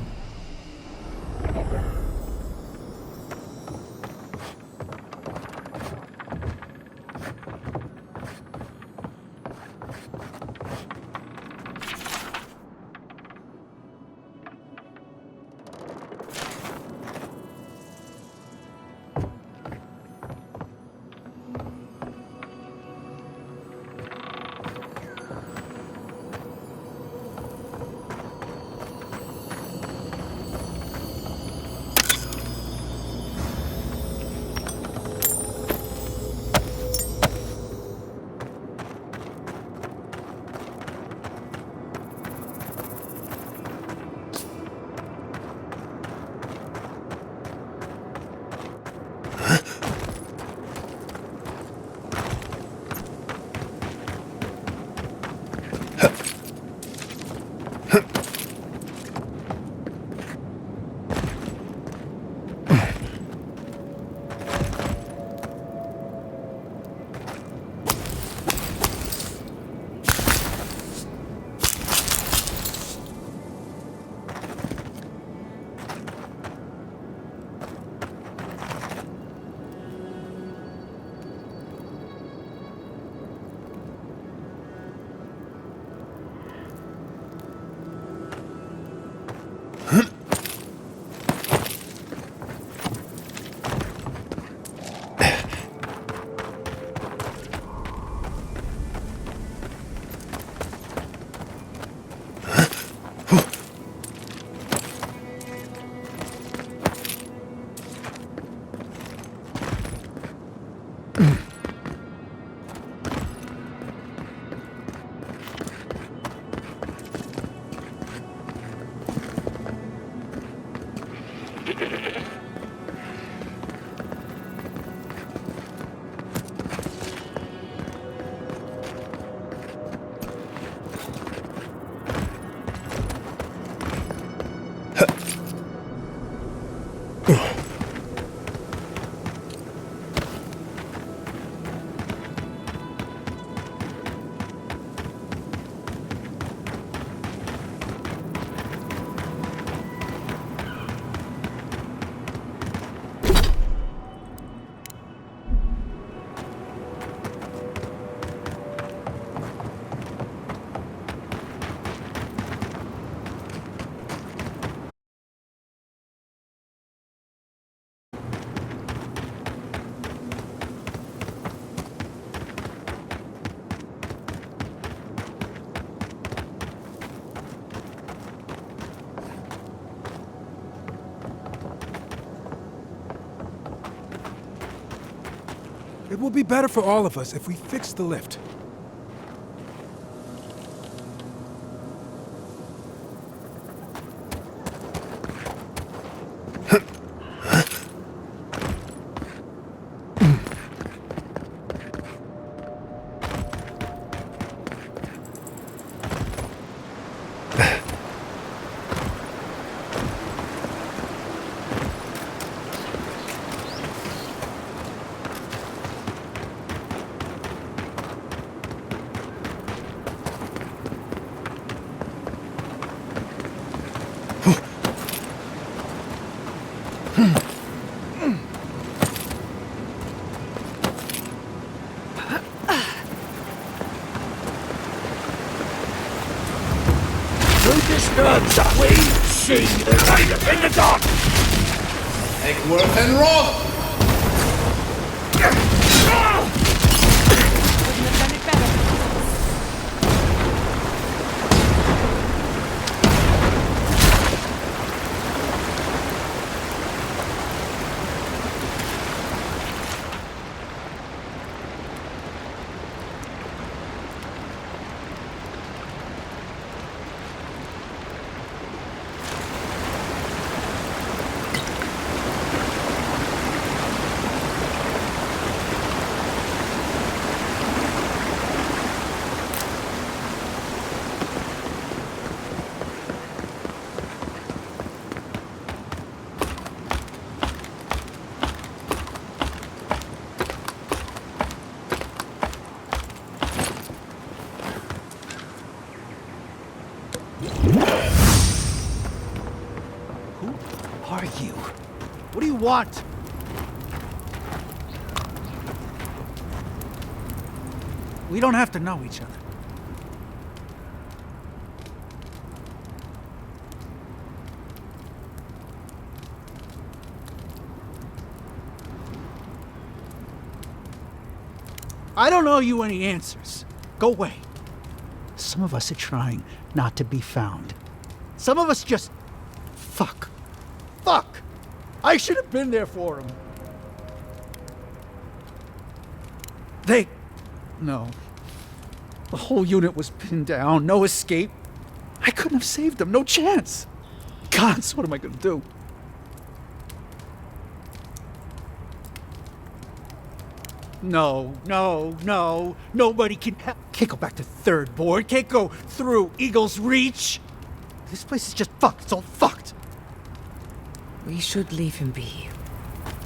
It will be better for all of us if we fix the lift. We see the light in the dark! Eckworth and Roth! Are you? What do you want? We don't have to know each other. I don't owe you any answers. Go away. Some of us are trying not to be found. Some of us just... Fuck. Fuck! I should have been there for him. No. The whole unit was pinned down, no escape. I couldn't have saved them, no chance. Gods, what am I gonna do? No. Nobody can Can't go back to third board. Can't go through Eagle's Reach. This place is just fucked. It's all fucked. We should leave him be.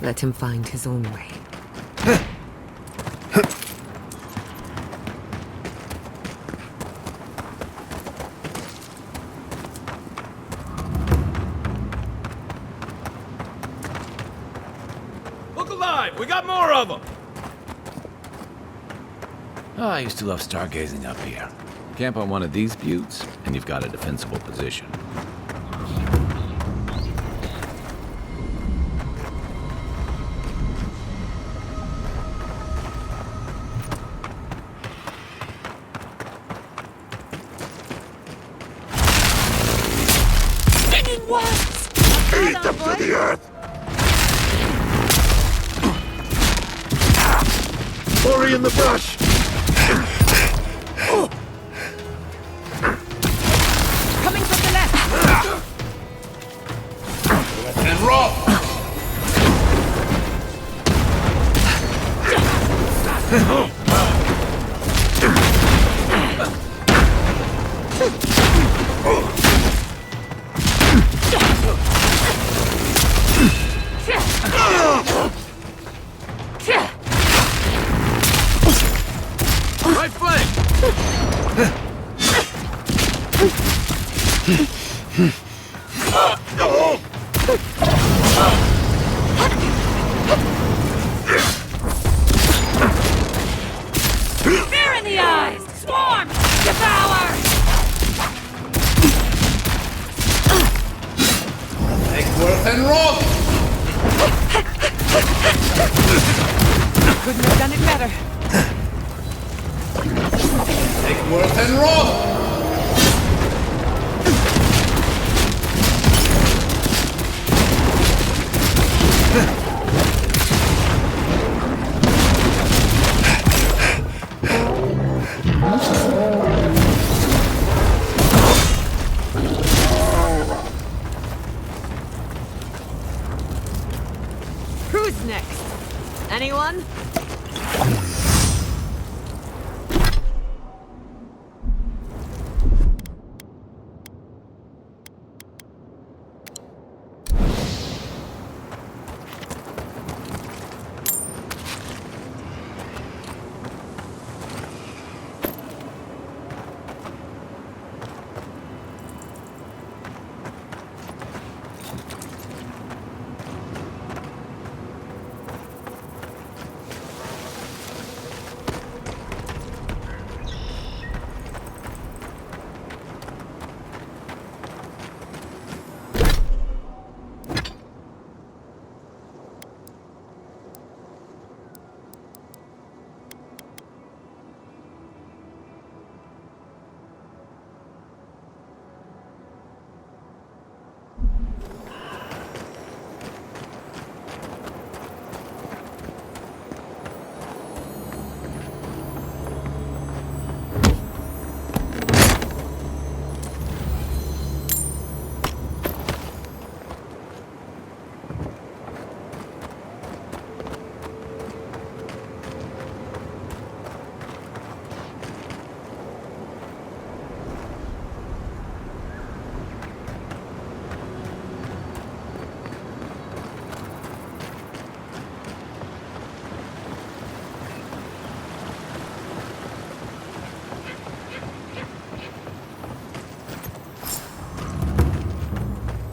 Let him find his own way. Look alive! We got more of them! Oh, I used to love stargazing up here. Camp on one of these buttes, and you've got a defensible position. Eat them to the earth! Hurry in the brush! Coming from the left! And roll! Right flank! Fear in the eyes! Swarm! Devour! Eckworth and Roth! Couldn't have done it better. Eckworth and Roth! Who's next? Anyone?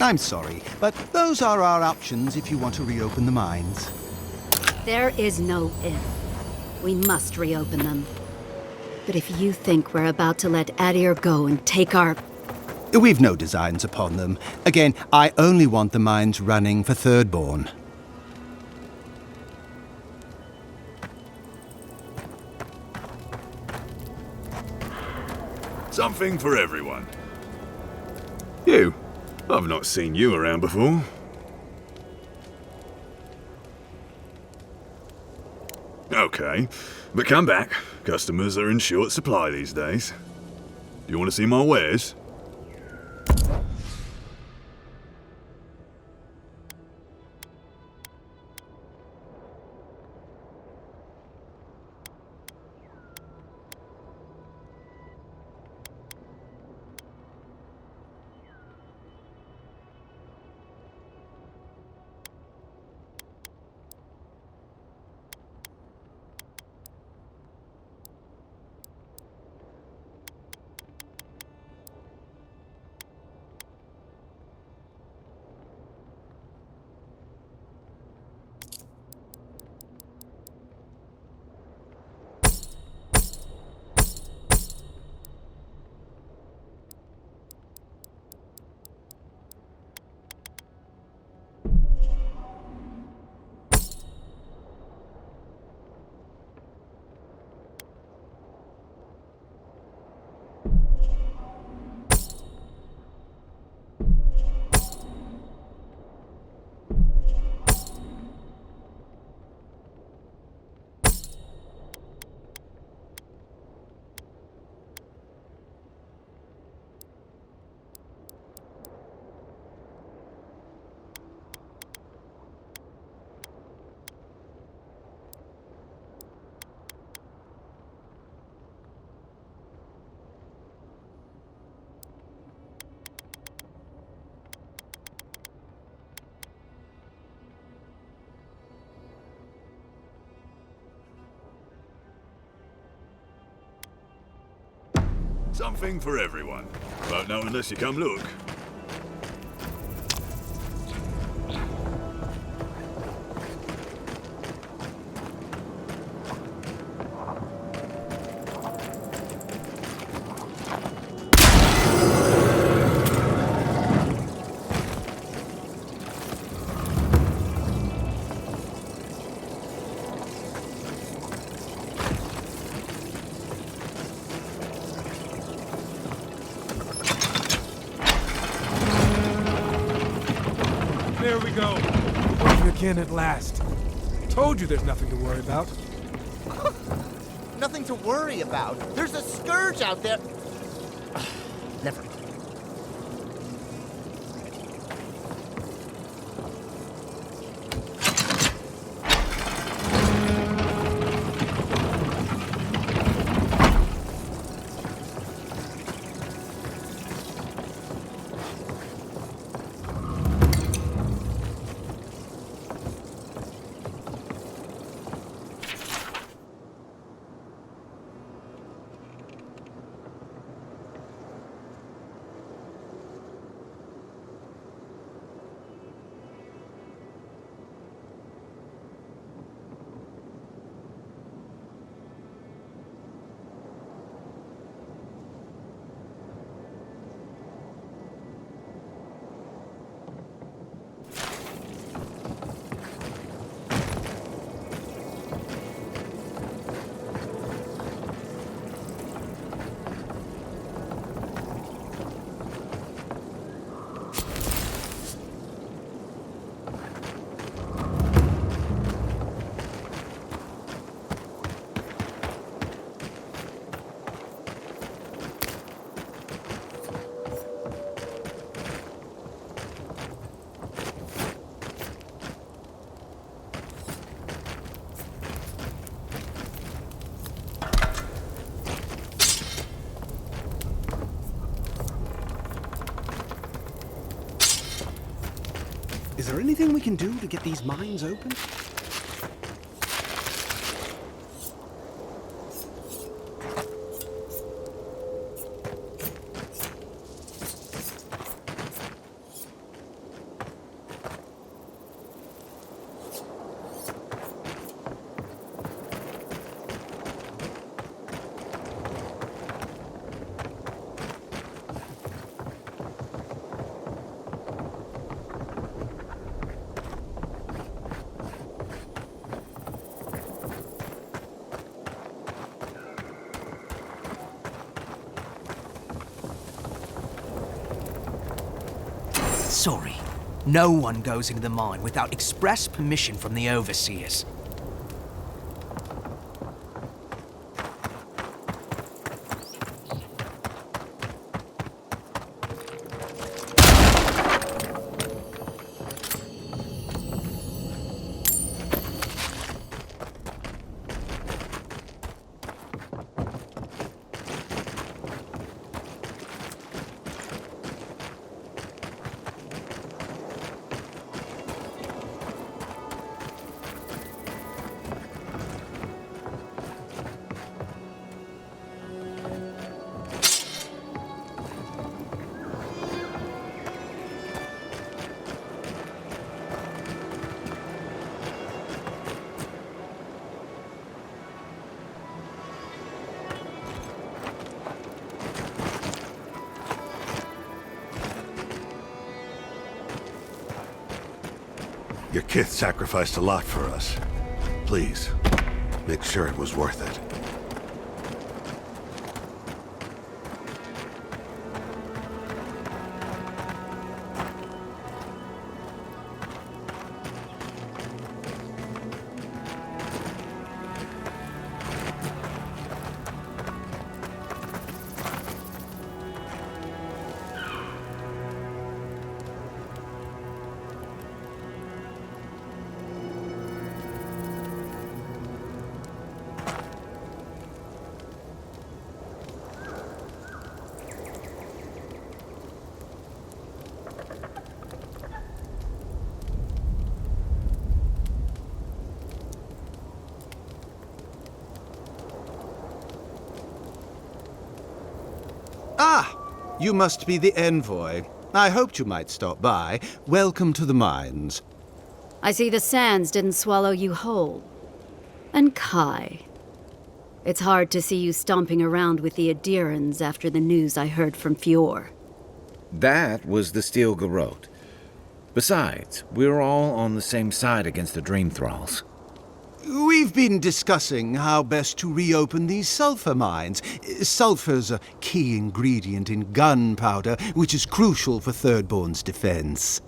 I'm sorry, but those are our options if you want to reopen the mines. There is no if. We must reopen them. But if you think we're about to let Adir go and take our... We've no designs upon them. Again, I only want the mines running for Thirdborn. Something for everyone. You. I've not seen you around before. Okay, but come back. Customers are in short supply these days. Do you want to see my wares? Something for everyone. Won't know unless you come look. There we go. Working again at last. Told you there's nothing to worry about. Nothing to worry about. There's a scourge out there. Never mind. Is there anything we can do to get these mines open? sorry. No one goes into the mine without express permission from the overseers. Your kith sacrificed a lot for us. Please, make sure it was worth it. Ah! You must be the envoy. I hoped you might stop by. Welcome to the mines. I see the sands didn't swallow you whole. And Kai. It's hard to see you stomping around with the Adirans after the news I heard from Fior. That was the Steel Garrote. Besides, we're all on the same side against the Dream Thralls. We've been discussing how best to reopen these sulfur mines. Sulfur's a key ingredient in gunpowder, which is crucial for Thirdborn's defense.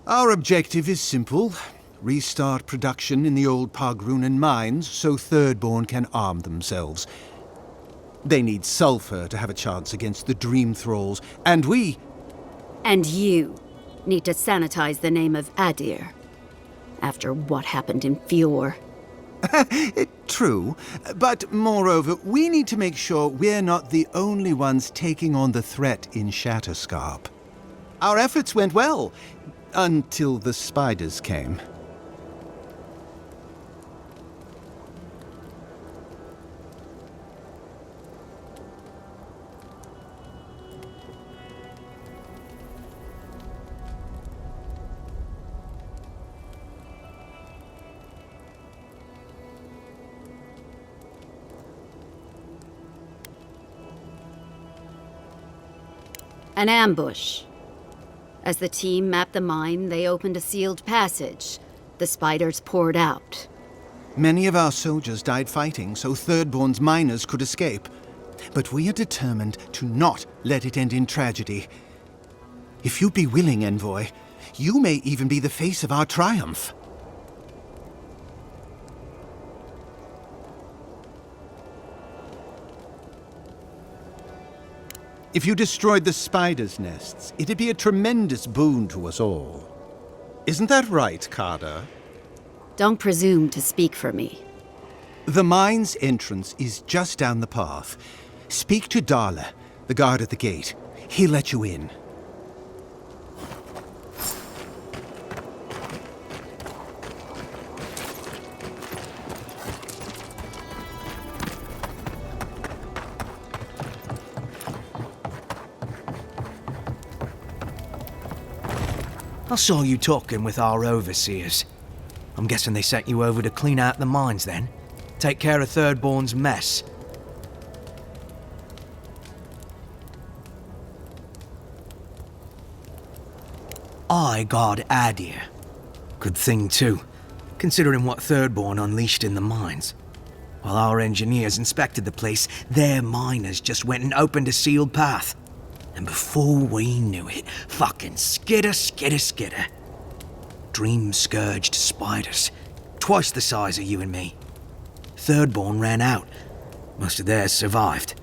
Our objective is simple. Restart production in the old Pogrunan mines so Thirdborn can arm themselves. They need sulfur to have a chance against the Dream Thralls, and we... And you need to sanitize the name of Adir. After what happened in Fior. True, but moreover, we need to make sure we're not the only ones taking on the threat in Shatterscarp. Our efforts went well. Until the spiders came. An ambush. As the team mapped the mine, they opened a sealed passage. The spiders poured out. Many of our soldiers died fighting so Thirdborn's miners could escape. But we are determined to not let it end in tragedy. If you'd be willing, Envoy, you may even be the face of our triumph. If you destroyed the spiders' nests, it'd be a tremendous boon to us all. Isn't that right, Carter? Don't presume to speak for me. The mine's entrance is just down the path. Speak to Darla, the guard at the gate. He'll let you in. I saw you talking with our overseers. I'm guessing they sent you over to clean out the mines then? take care of Thirdborn's mess. I guard Adir. Good thing, too, considering what Thirdborn unleashed in the mines. While our engineers inspected the place, their miners just went and opened a sealed path. And before we knew it, fucking skitter. Dream-scourged spiders. Twice the size of you and me. Thirdborn ran out. Most of theirs survived.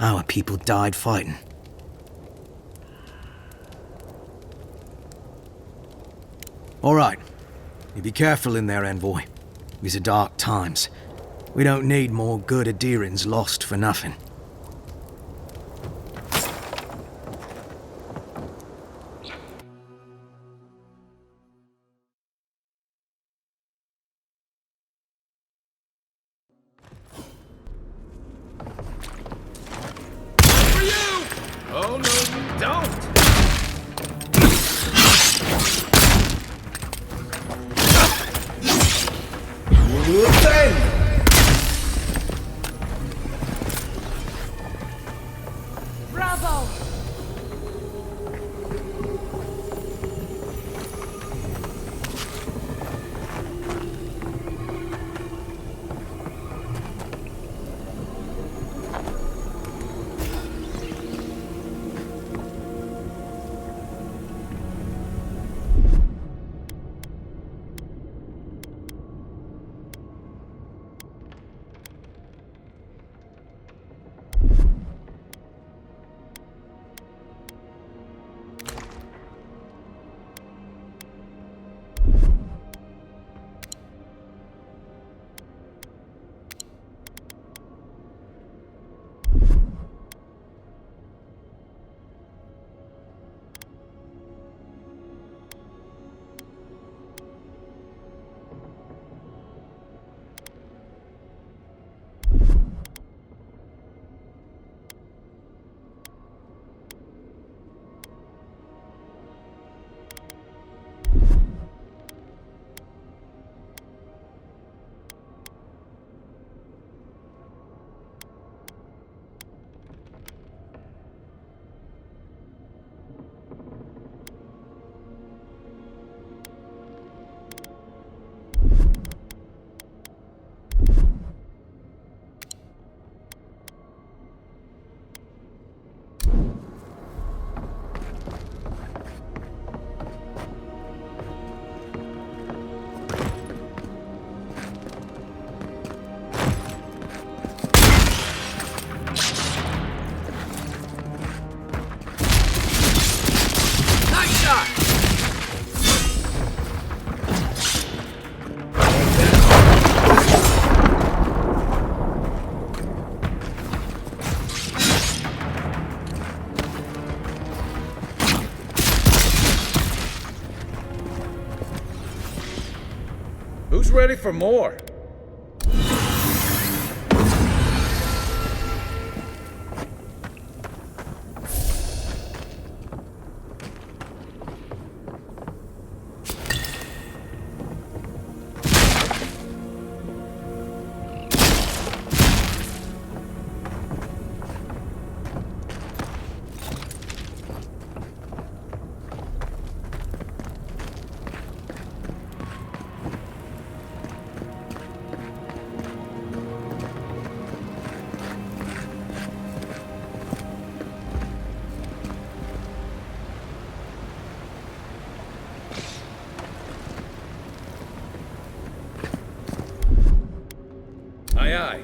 Our people died fighting. All right. You be careful in there, Envoy. These are dark times. We don't need more good Adirans lost for nothing. For you! Oh, no, you don't! Bravo! Who's ready for more? Aye, aye.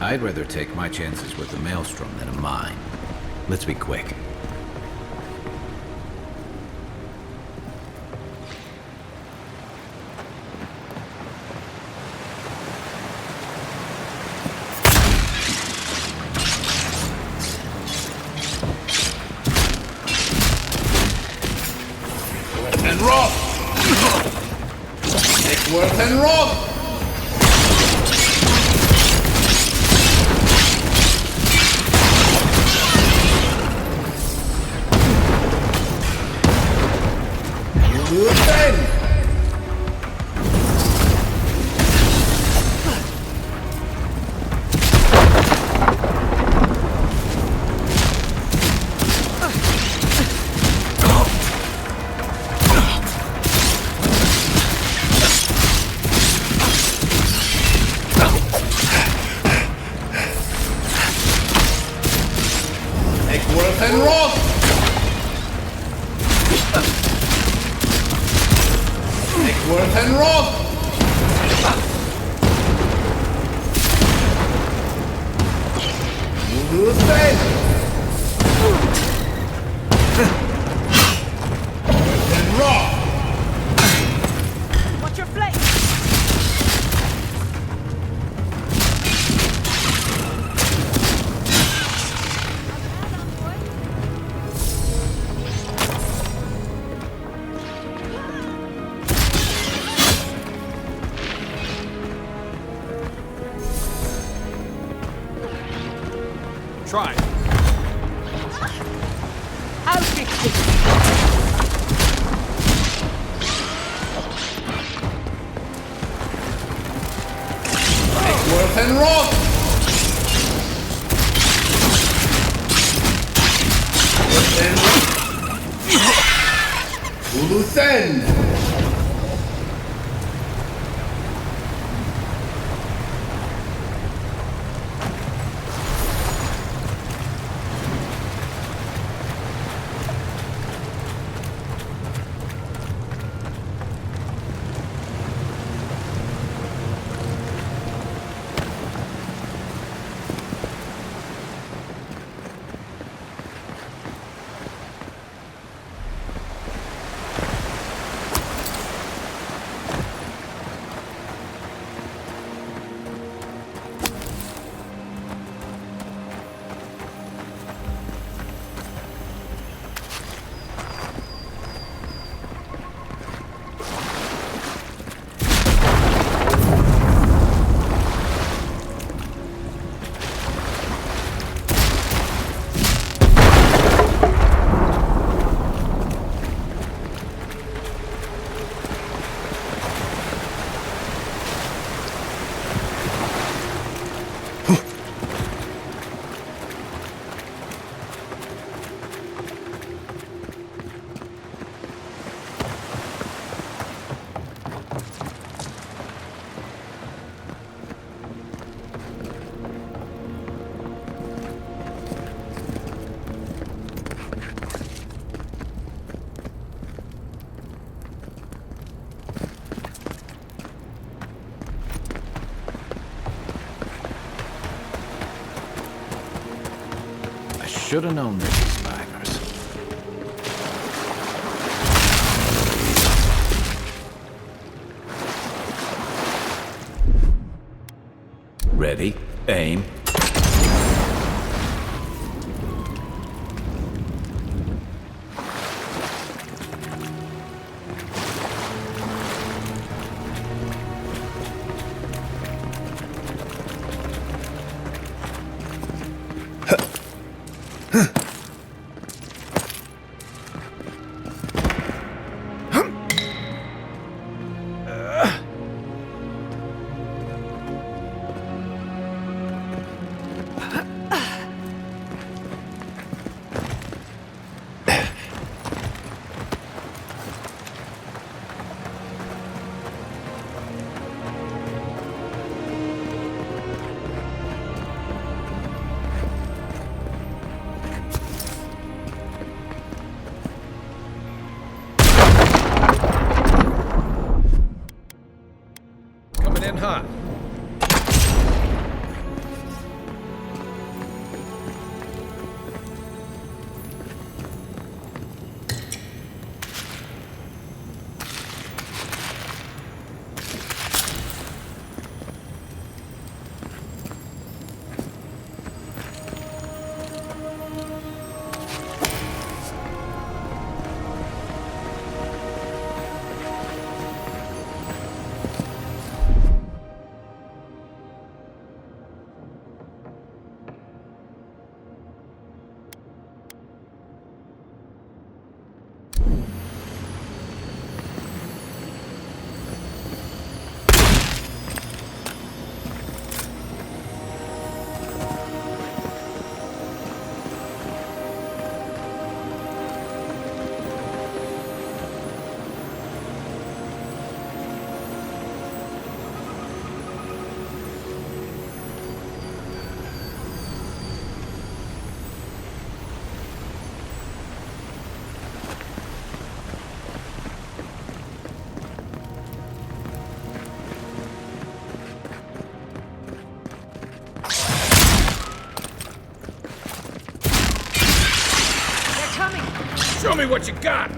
I'd rather take my chances with a maelstrom than a mine. Let's be quick. And rob! Nickworth and rob! Eckworth and Roth! Eckworth and Roth! Uluthen! And Roth! Watch your flank! Try. I'll fix it! Eckworth and Roth! Uluthen! Should have known these miners. Ready, aim. me what you got!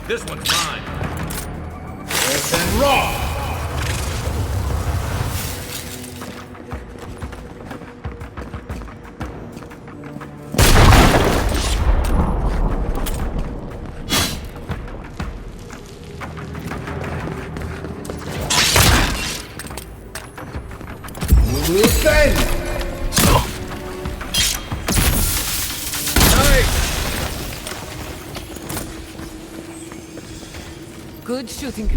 This one's mine. Earth and raw! Good shooting.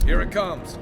Here it comes.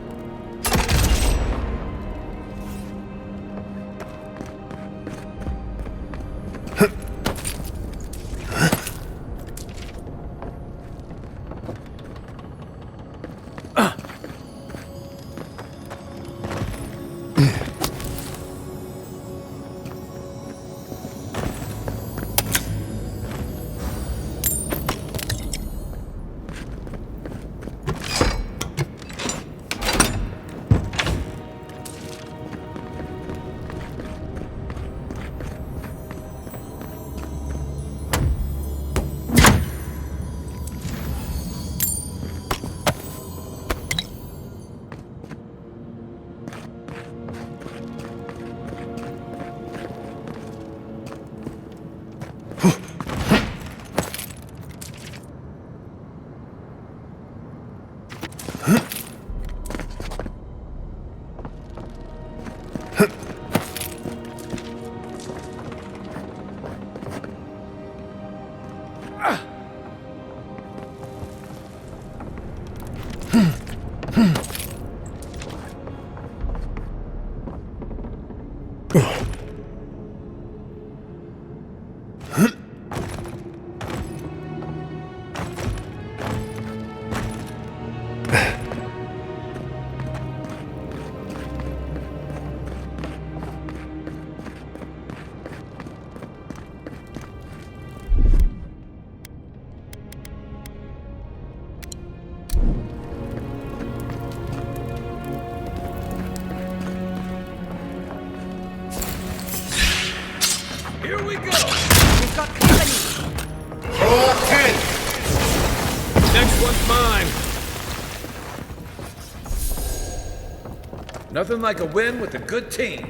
Here we go! We've got company! Throw a tent! Next one's mine! Nothing like a win with a good team.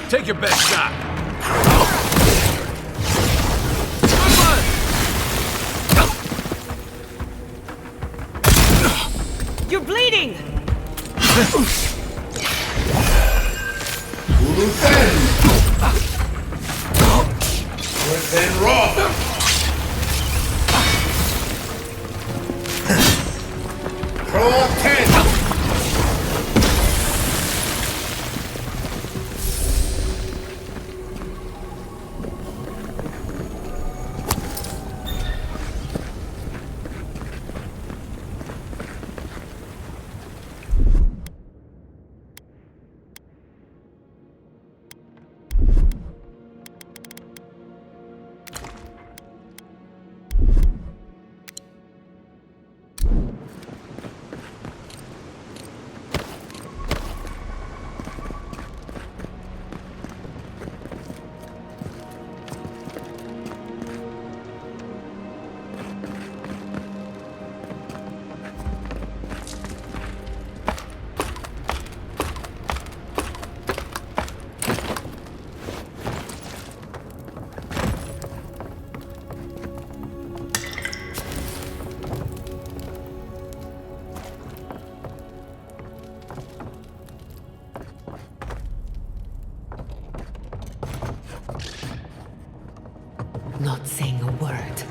Take your best shot. You're bleeding! Within Roth! Pro 10! Not saying a word.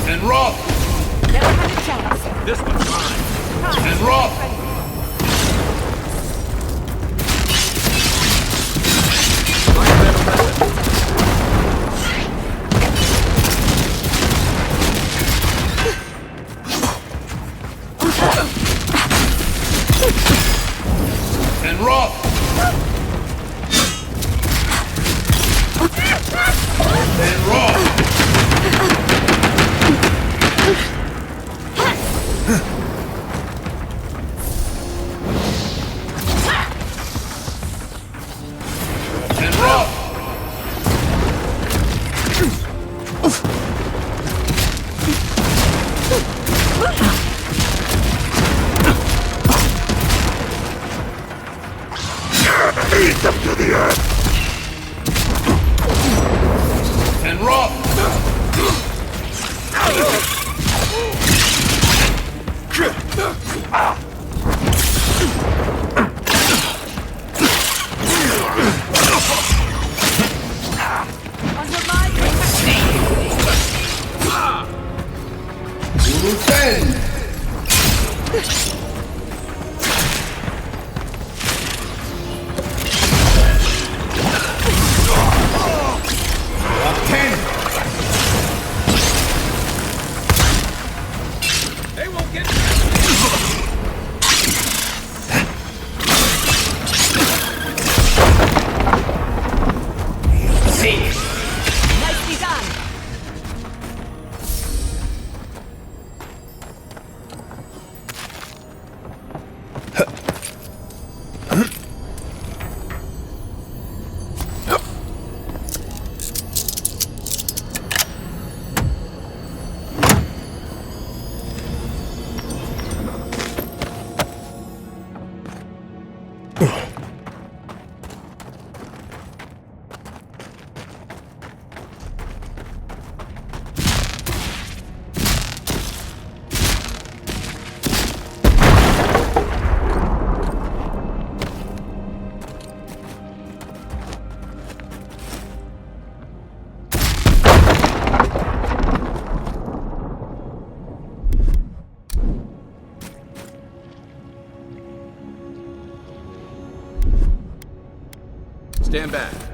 And Roth! Never had a chance. This one's mine! And Roth! And Roth! And Roth! And Roth! Eat them to the earth! And Roth! Stand back.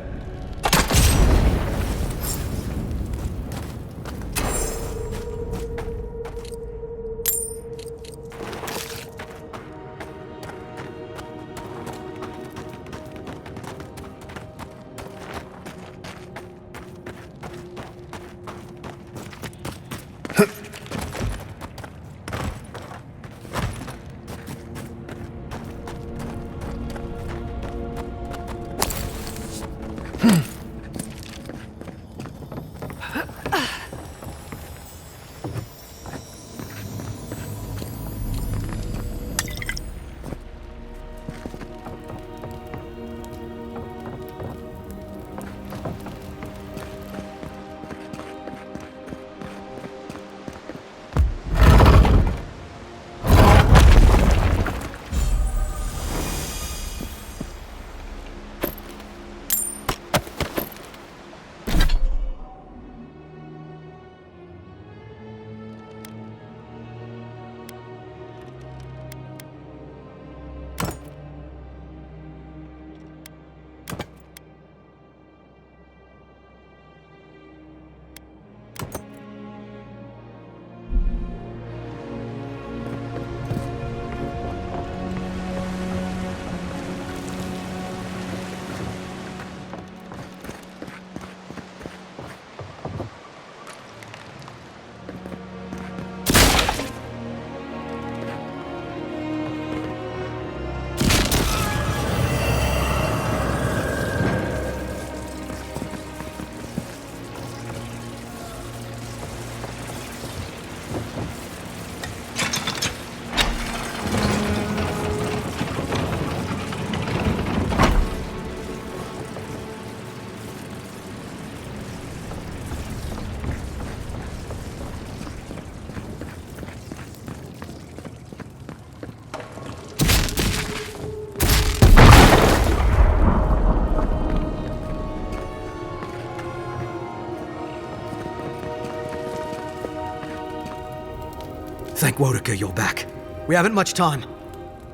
Thank Wodeker you're back. We haven't much time.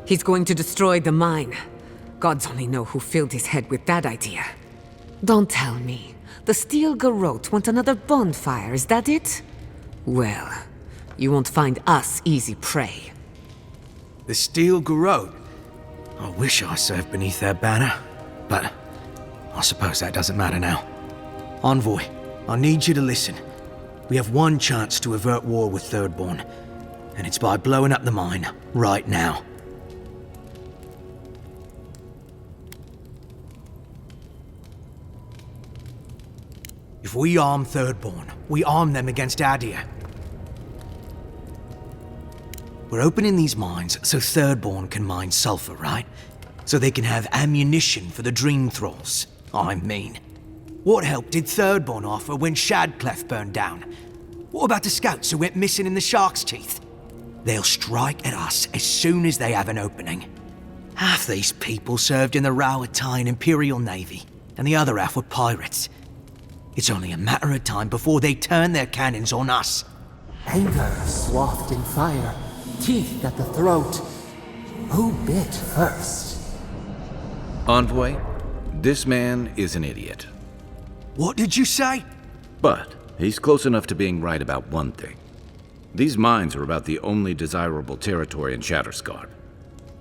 He's going to destroy the mine. Gods only know who filled his head with that idea. Don't tell me. The Steel Garrote want another bonfire, is that it? Well, you won't find us easy prey. The Steel Garrote? I wish I served beneath their banner, but I suppose that doesn't matter now. Envoy, I need you to listen. We have one chance to avert war with Thirdborn, and it's by blowing up the mine right now. If we arm Thirdborn, we arm them against Adir. We're opening these mines so Thirdborn can mine sulfur, right? So they can have ammunition for the Dream Thralls. I mean, what help did Thirdborn offer when Shadclef burned down? What about the scouts who went missing in the Shark's Teeth? They'll strike at us as soon as they have an opening. Half these people served in the Rowatine Imperial Navy, and the other half were pirates. It's only a matter of time before they turn their cannons on us. Anger swathed in fire, teeth at the throat. Who bit first? Envoy, this man is an idiot. What did you say? But he's close enough to being right about one thing. These mines are about the only desirable territory in Shatterscarp.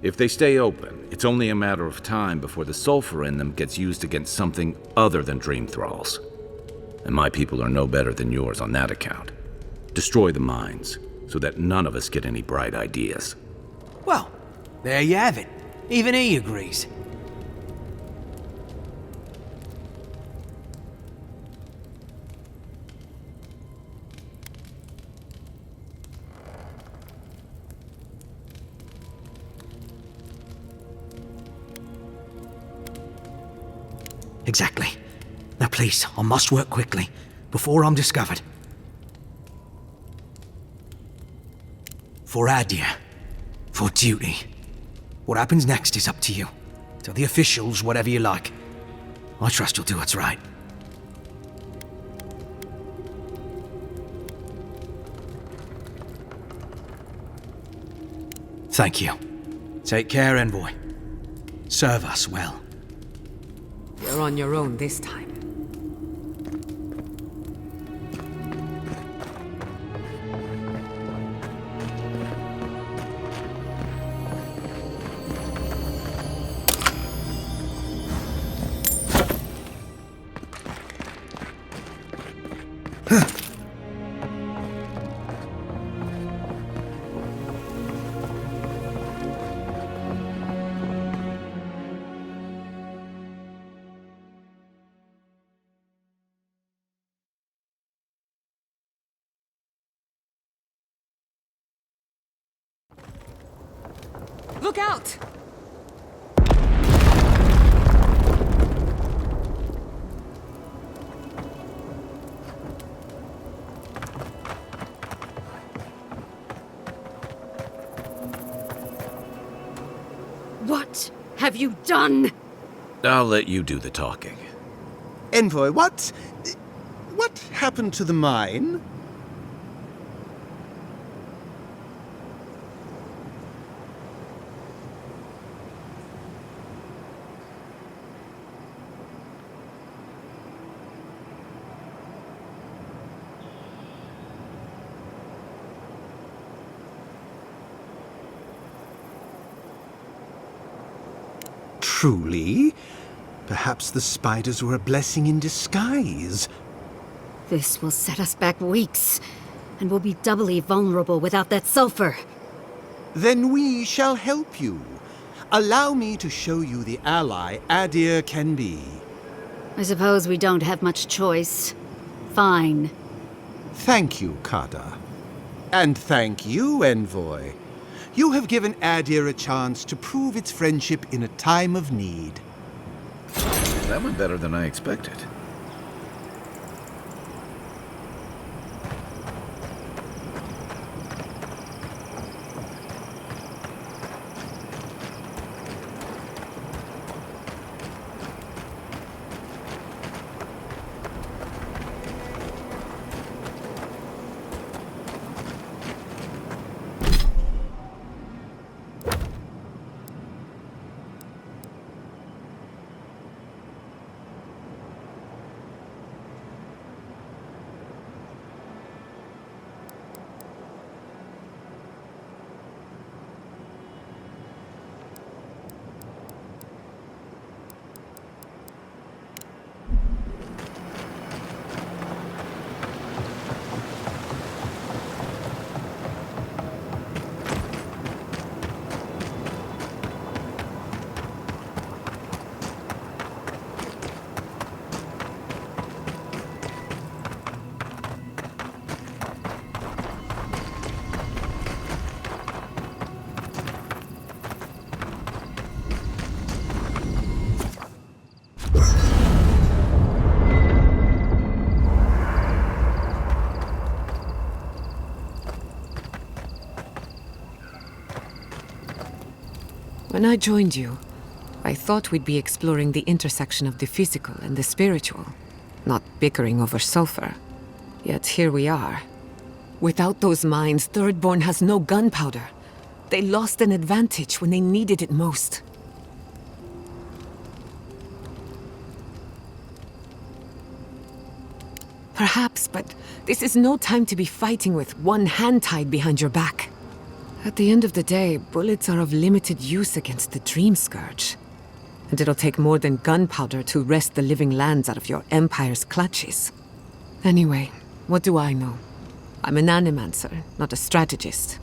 If they stay open, it's only a matter of time before the sulfur in them gets used against something other than Dream Thralls. And my people are no better than yours on that account. Destroy the mines, so that none of us get any bright ideas. Well, there you have it. Even he agrees. Exactly. Now please, I must work quickly, before I'm discovered. For Adir. For duty. What happens next is up to you. Tell the officials whatever you like. I trust you'll do what's right. Thank you. Take care, Envoy. Serve us well. You're on your own this time. Look out! What have you done? I'll let you do the talking. Envoy, what happened to the mine? Truly? Perhaps the spiders were a blessing in disguise. This will set us back weeks, and we'll be doubly vulnerable without that sulfur. Then we shall help you. Allow me to show you the ally Adir can be. I suppose we don't have much choice. Fine. Thank you, Kada. And thank you, Envoy. You have given Adir a chance to prove its friendship in a time of need. That went better than I expected. When I joined you, I thought we'd be exploring the intersection of the physical and the spiritual, not bickering over sulfur. Yet here we are. Without those mines, Thirdborn has no gunpowder. They lost an advantage when they needed it most. Perhaps, but this is no time to be fighting with one hand tied behind your back. At the end of the day, bullets are of limited use against the Dream Scourge. And it'll take more than gunpowder to wrest the living lands out of your Empire's clutches. Anyway, what do I know? I'm an animancer, not a strategist.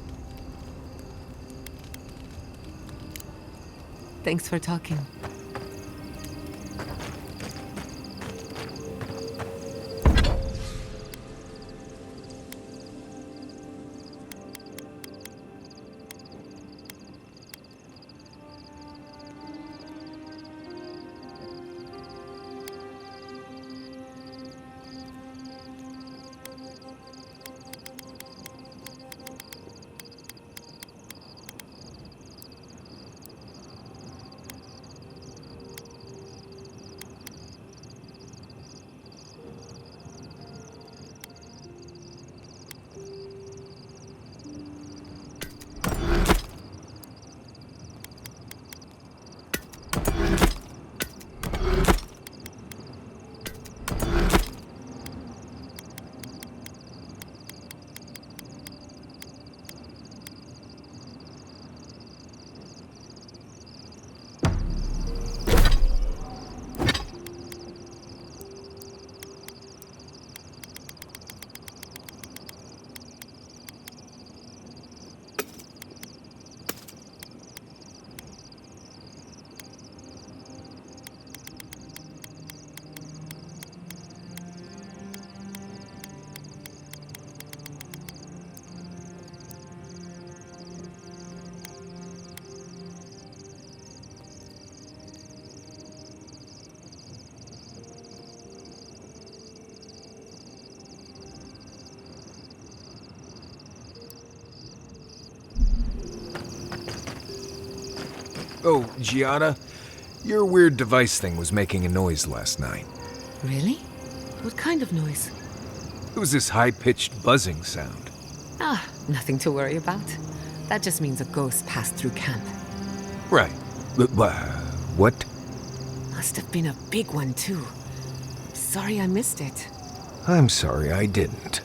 Thanks for talking. Oh, Giada, your weird device thing was making a noise last night. Really? What kind of noise? It was this high-pitched buzzing sound. Ah, nothing to worry about. That just means a ghost passed through camp. Right. What? Must have been a big one, too. Sorry I missed it. I'm sorry I didn't.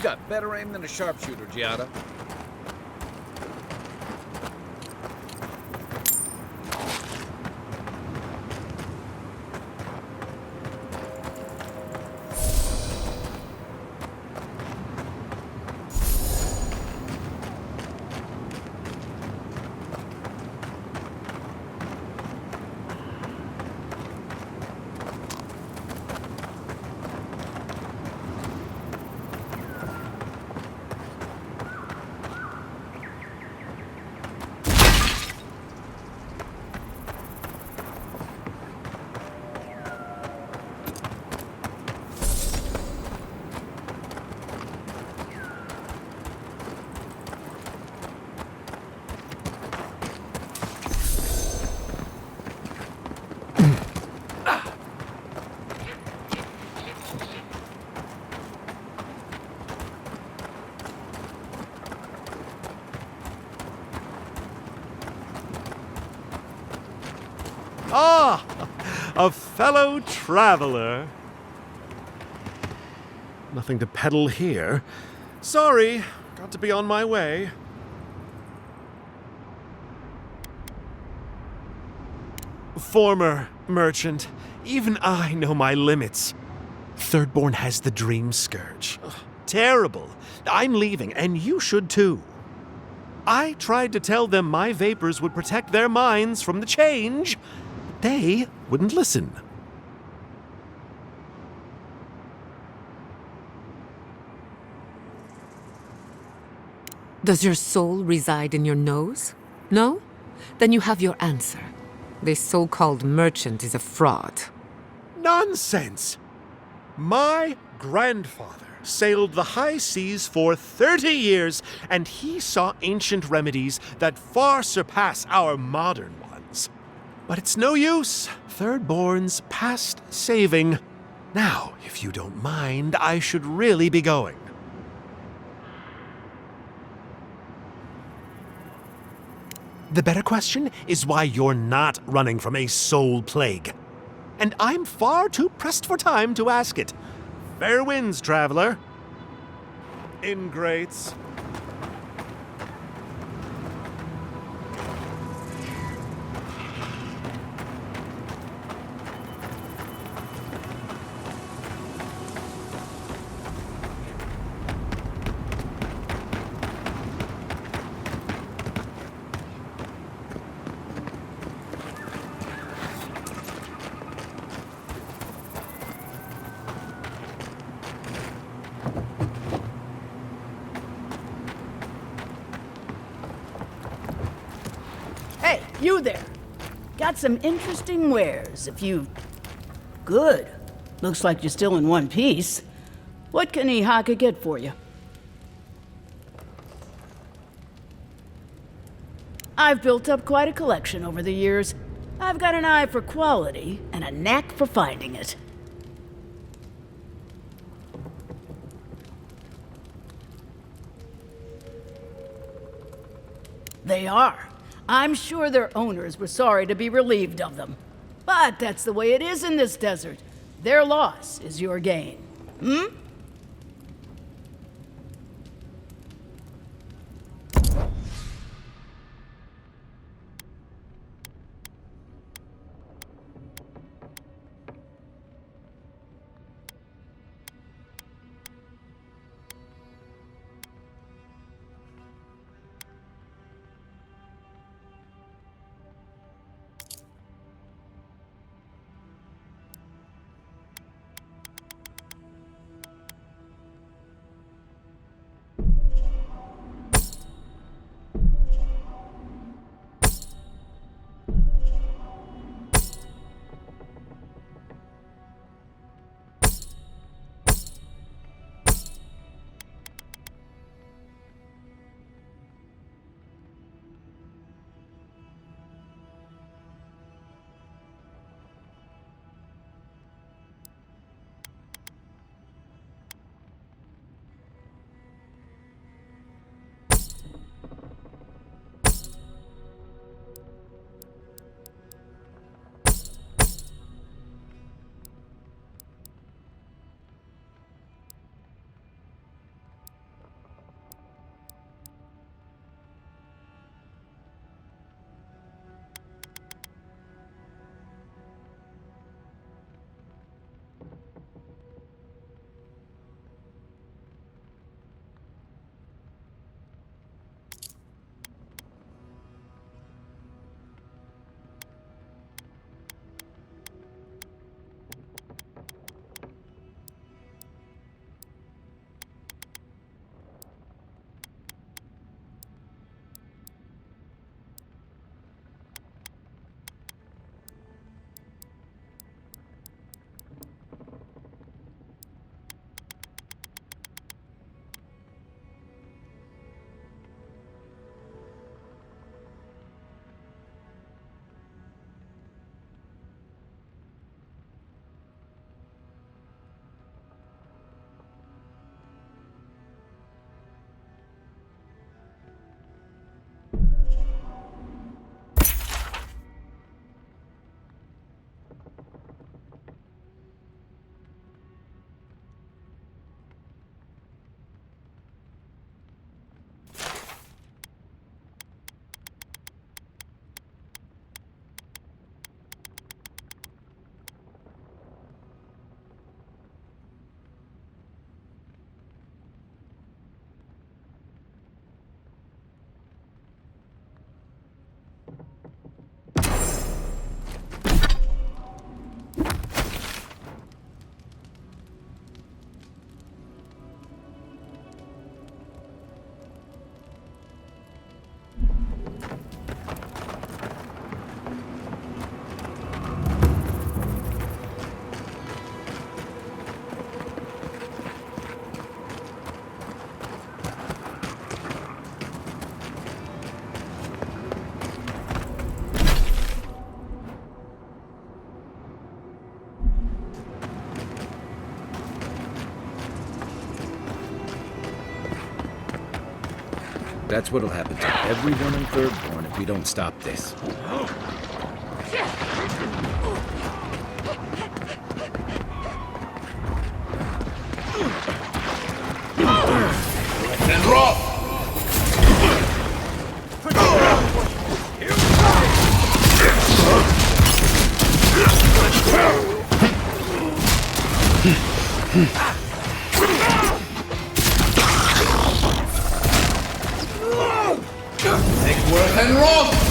got better aim than a sharpshooter, Giada. a fellow traveler. Nothing to peddle here. Sorry, got to be on my way. Former merchant, even I know my limits. Thirdborn has the Dream Scourge. Ugh, terrible. I'm leaving, and you should too. I tried to tell them my vapors would protect their minds from the change. They wouldn't listen. Does your soul reside in your nose? No? Then you have your answer. This so-called merchant is a fraud. Nonsense! My grandfather sailed the high seas for 30 years, and he saw ancient remedies that far surpass our modern ones. But it's no use. Thirdborn's past saving. Now, if you don't mind, I should really be going. The better question is why you're not running from a soul plague. And I'm far too pressed for time to ask it. Fair winds, traveler. Ingrates. Hey, you there. Got some interesting wares if you... Good. Looks like you're still in one piece. What can Ihaka get for you? I've built up quite a collection over the years. I've got an eye for quality and a knack for finding it. They are. I'm sure their owners were sorry to be relieved of them. But that's the way it is in this desert. Their loss is your gain. Hmm? That's what'll happen to everyone in Thirdborn if we don't stop this. And rough! Egworth and Roth!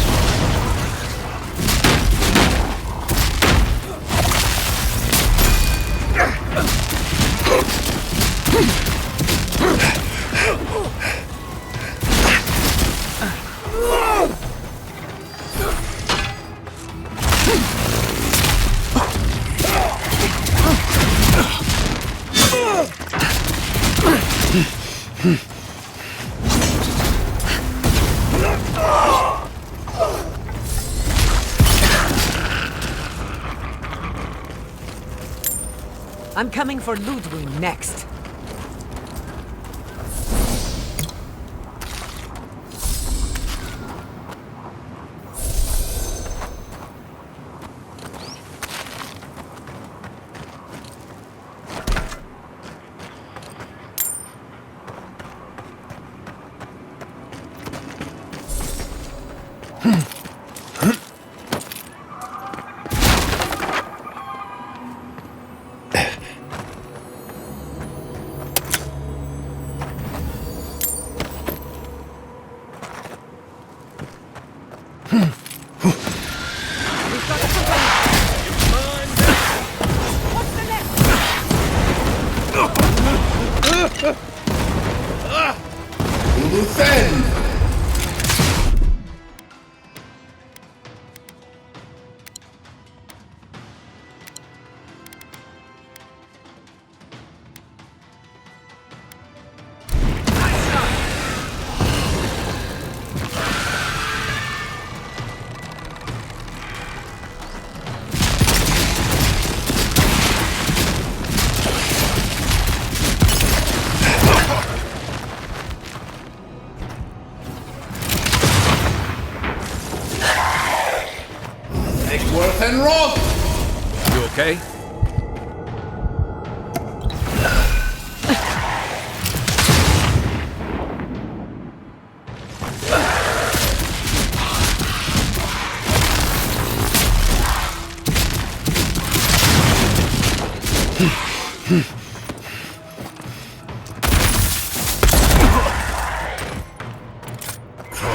I'm coming for Ludwig next. Luthen! Egworth and Roth! You okay?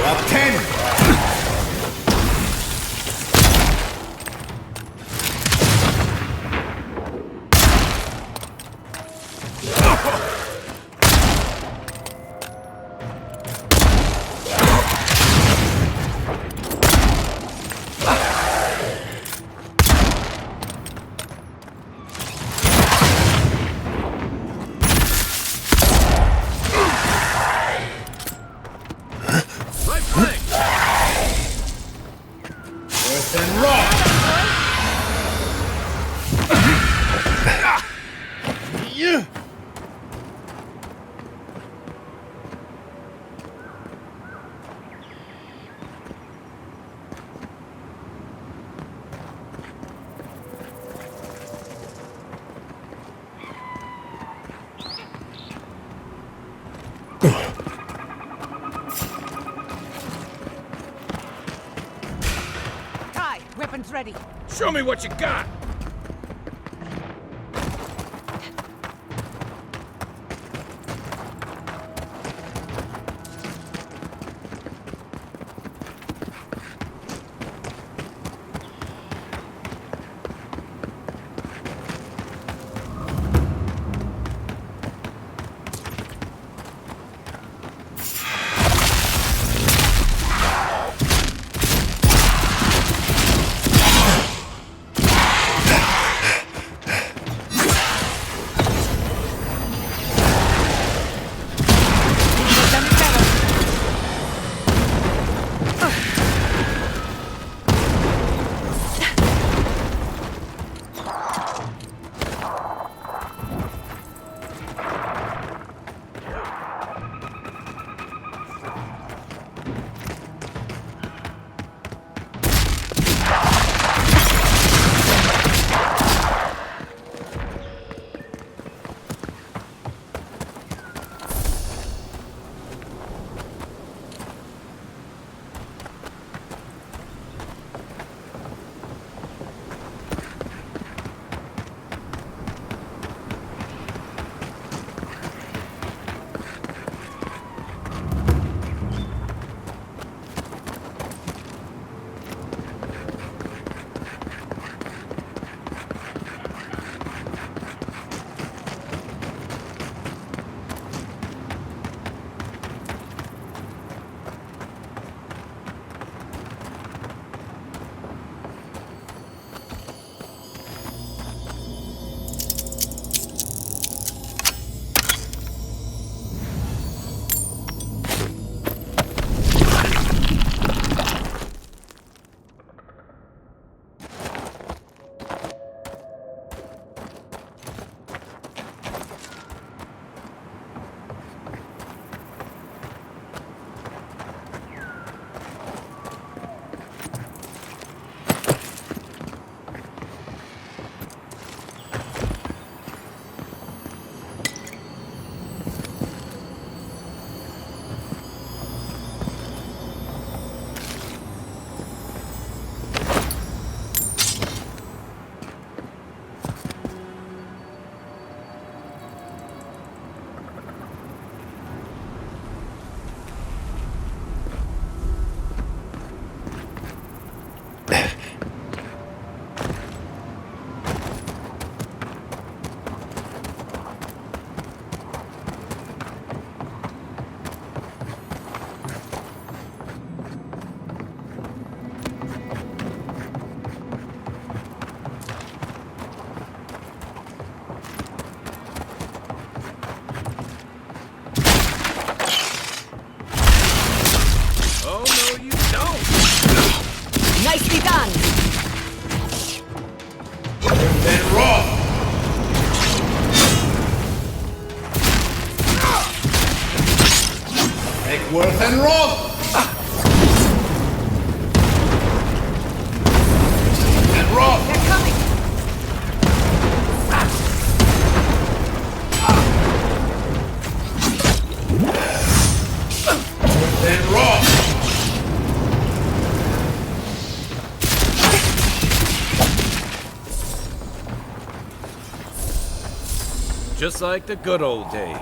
Up 10! And rock! Weapons ready. Show me what you got! Take worth and roll! And roll! They're coming! And roll! Just like the good old days.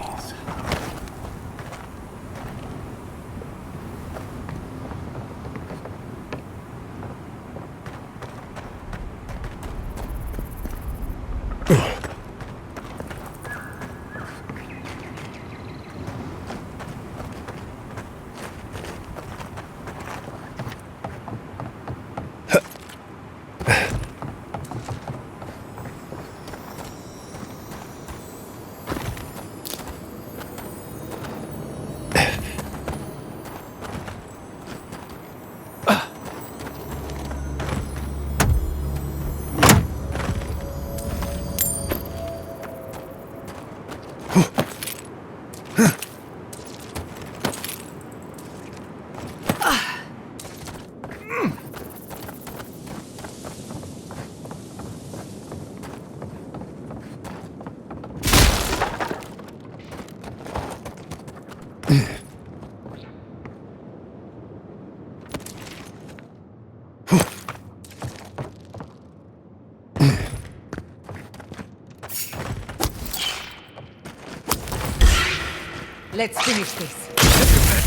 Let's finish this.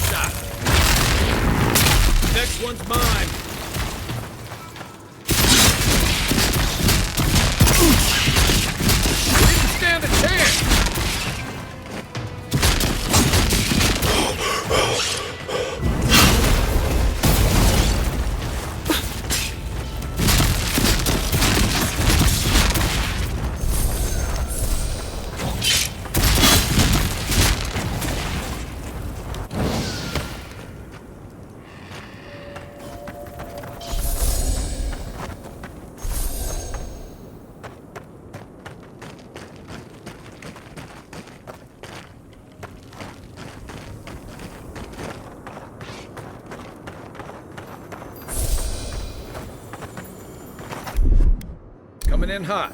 Shot. Next one's mine. Didn't stand a chance. Coming in hot.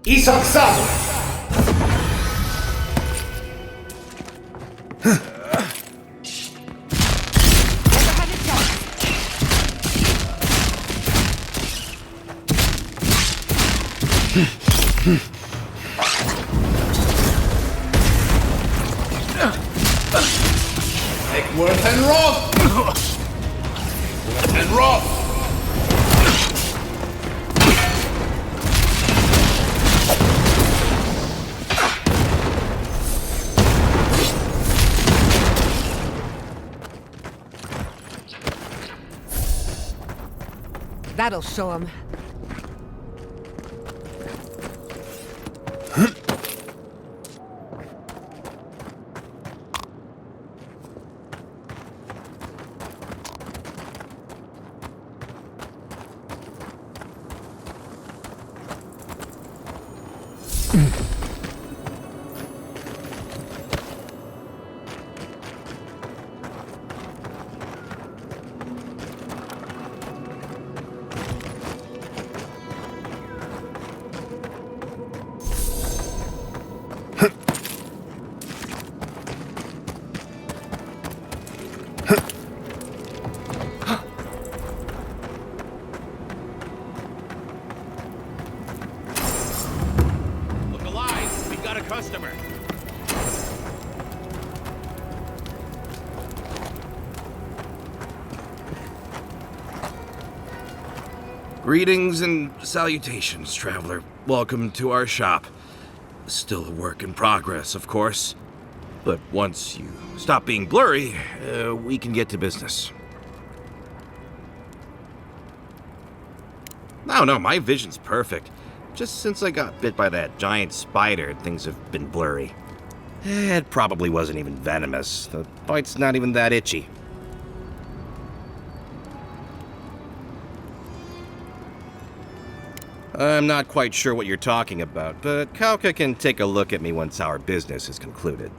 Isaksato! Take worth and roll! Worth and roll! That'll show him. Look alive. We got a customer. Greetings and salutations, traveler. Welcome to our shop. Still a work in progress, of course. But once you stop being blurry, we can get to business. No, my vision's perfect. Just since I got bit by that giant spider, things have been blurry. It probably wasn't even venomous. The bite's not even that itchy. I'm not quite sure what you're talking about, but Kauka can take a look at me once our business is concluded.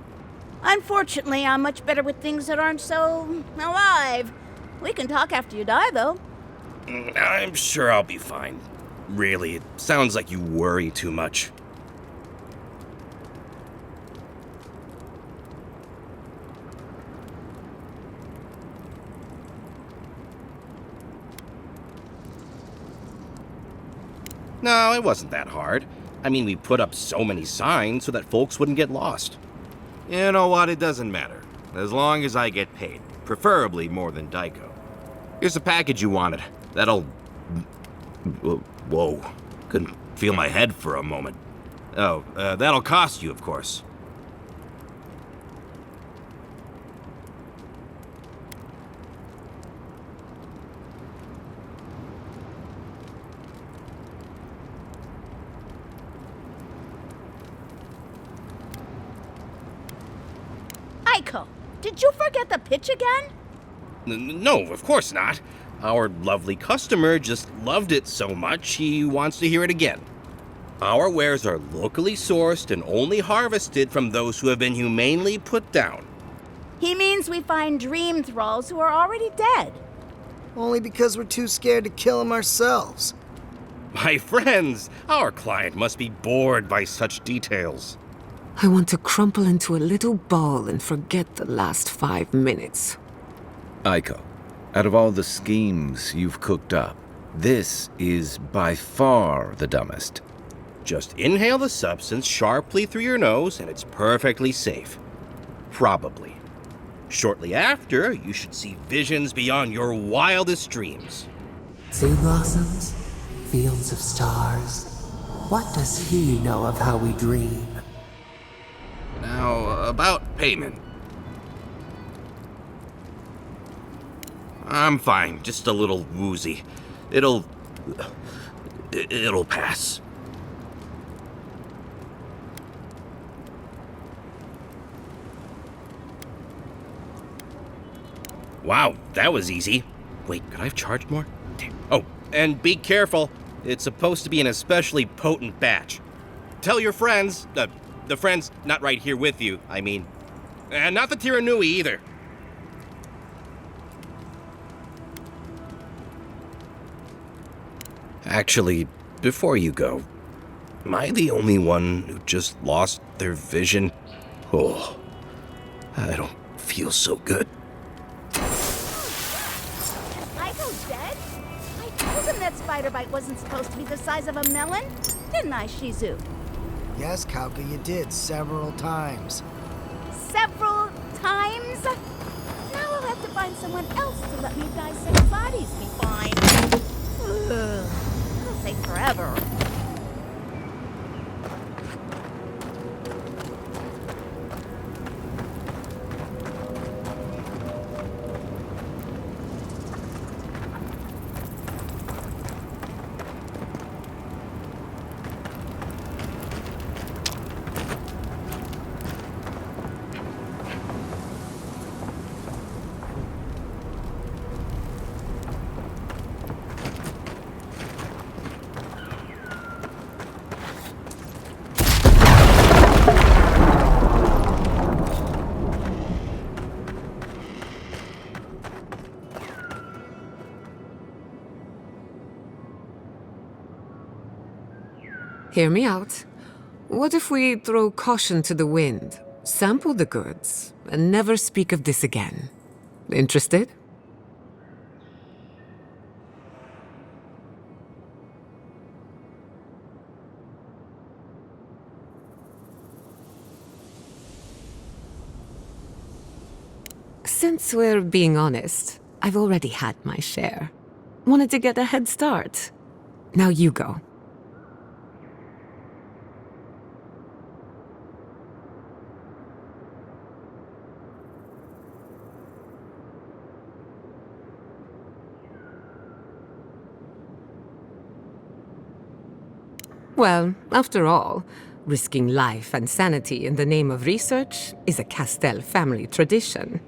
Unfortunately, I'm much better with things that aren't so alive. We can talk after you die, though. I'm sure I'll be fine. Really, it sounds like you worry too much. No, it wasn't that hard. I mean, we put up so many signs so that folks wouldn't get lost. You know what? It doesn't matter. As long as I get paid. Preferably more than Daiko. Here's the package you wanted. That'll... Whoa. Couldn't feel my head for a moment. Oh, that'll cost you, of course. Aiko, did you forget the pitch again? No, of course not. Our lovely customer just loved it so much he wants to hear it again. Our wares are locally sourced and only harvested from those who have been humanely put down. He means we find dream thralls who are already dead. Only because we're too scared to kill them ourselves. My friends, our client must be bored by such details. I want to crumple into a little ball and forget the last 5 minutes. Aiko, out of all the schemes you've cooked up, this is by far the dumbest. Just inhale the substance sharply through your nose and it's perfectly safe. Probably. Shortly after, you should see visions beyond your wildest dreams. Sea blossoms, fields of stars. What does he know of how we dream? Now, about payment. I'm fine, just a little woozy. It'll pass. Wow, that was easy. Wait, could I have charged more? Damn. Oh, and be careful. It's supposed to be an especially potent batch. Tell your friends, the friends not right here with you, I mean. And not the Tiranui either. Actually, before you go, am I the only one who just lost their vision? Oh, I don't feel so good. Aiko's dead? I told him that spider bite wasn't supposed to be the size of a melon. Didn't I, Shizu? Yes, Kauka, you did several times. Several times? Now I'll have to find someone else to let me dissect bodies be fine. Ugh. It'll take forever. Hear me out. What if we throw caution to the wind, sample the goods, and never speak of this again? Interested? Since we're being honest, I've already had my share. Wanted to get a head start. Now you go. Well, after all, risking life and sanity in the name of research is a Castell family tradition.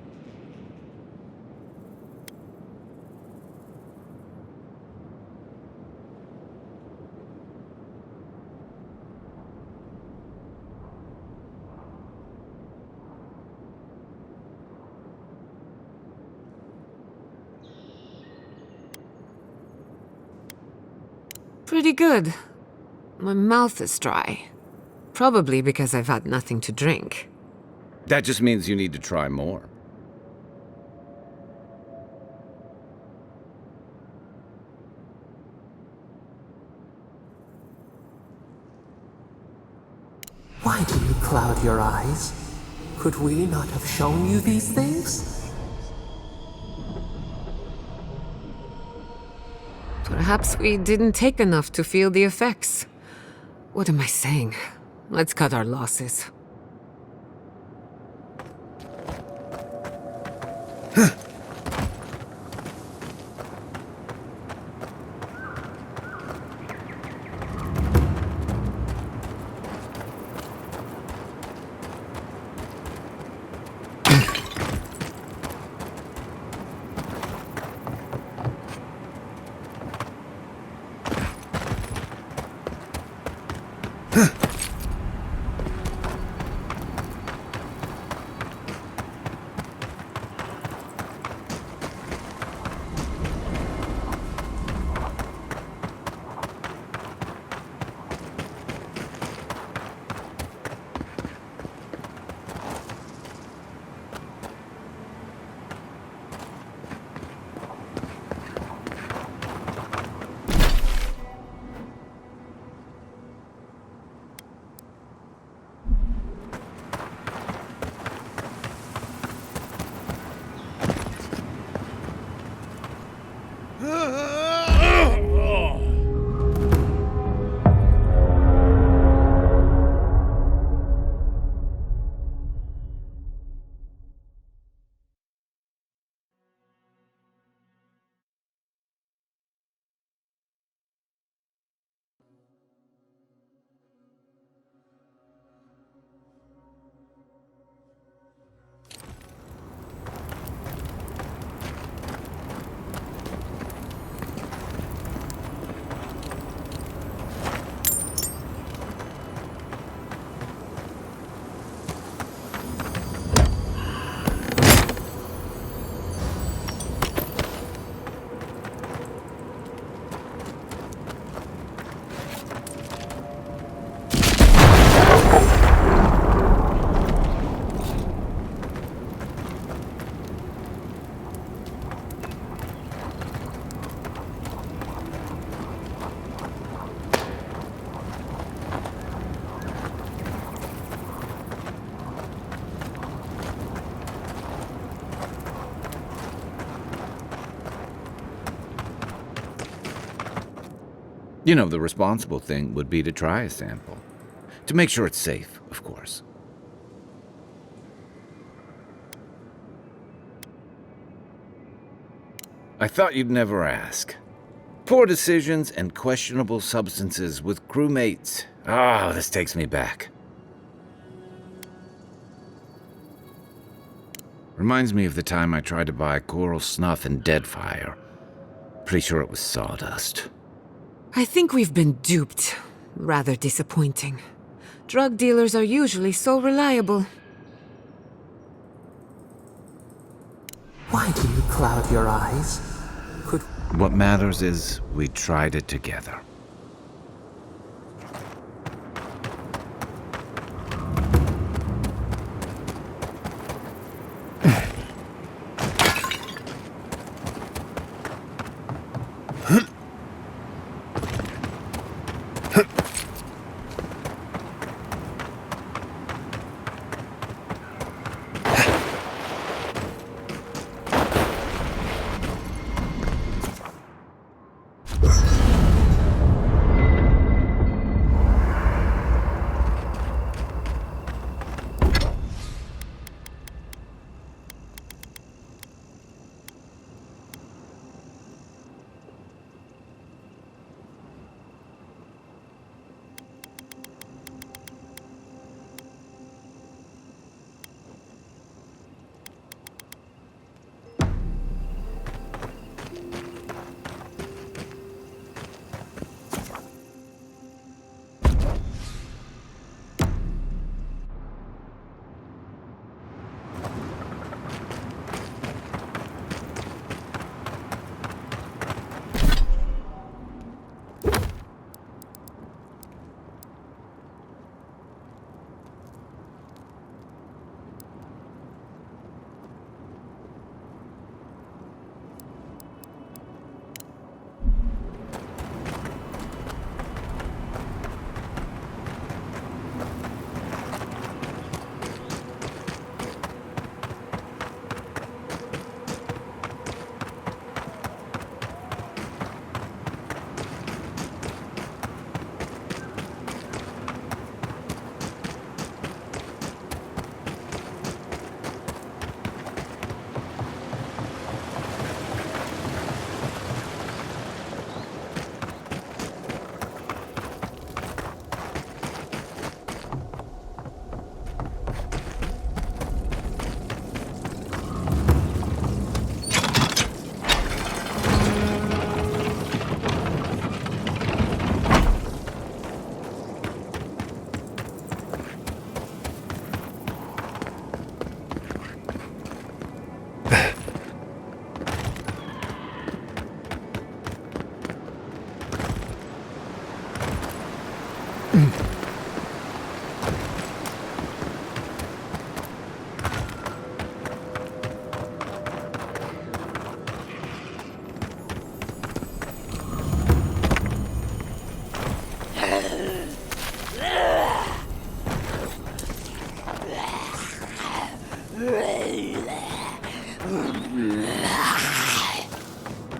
Pretty good. My mouth is dry. Probably because I've had nothing to drink. That just means you need to try more. Why do you cloud your eyes? Could we not have shown you these things? Perhaps we didn't take enough to feel the effects. What am I saying? Let's cut our losses. You know, the responsible thing would be to try a sample. To make sure it's safe, of course. I thought you'd never ask. Poor decisions and questionable substances with crewmates. Ah, this takes me back. Reminds me of the time I tried to buy coral snuff and Deadfire. Pretty sure it was sawdust. I think we've been duped. Rather disappointing. Drug dealers are usually so reliable. Why do you cloud your eyes? What matters is we tried it together.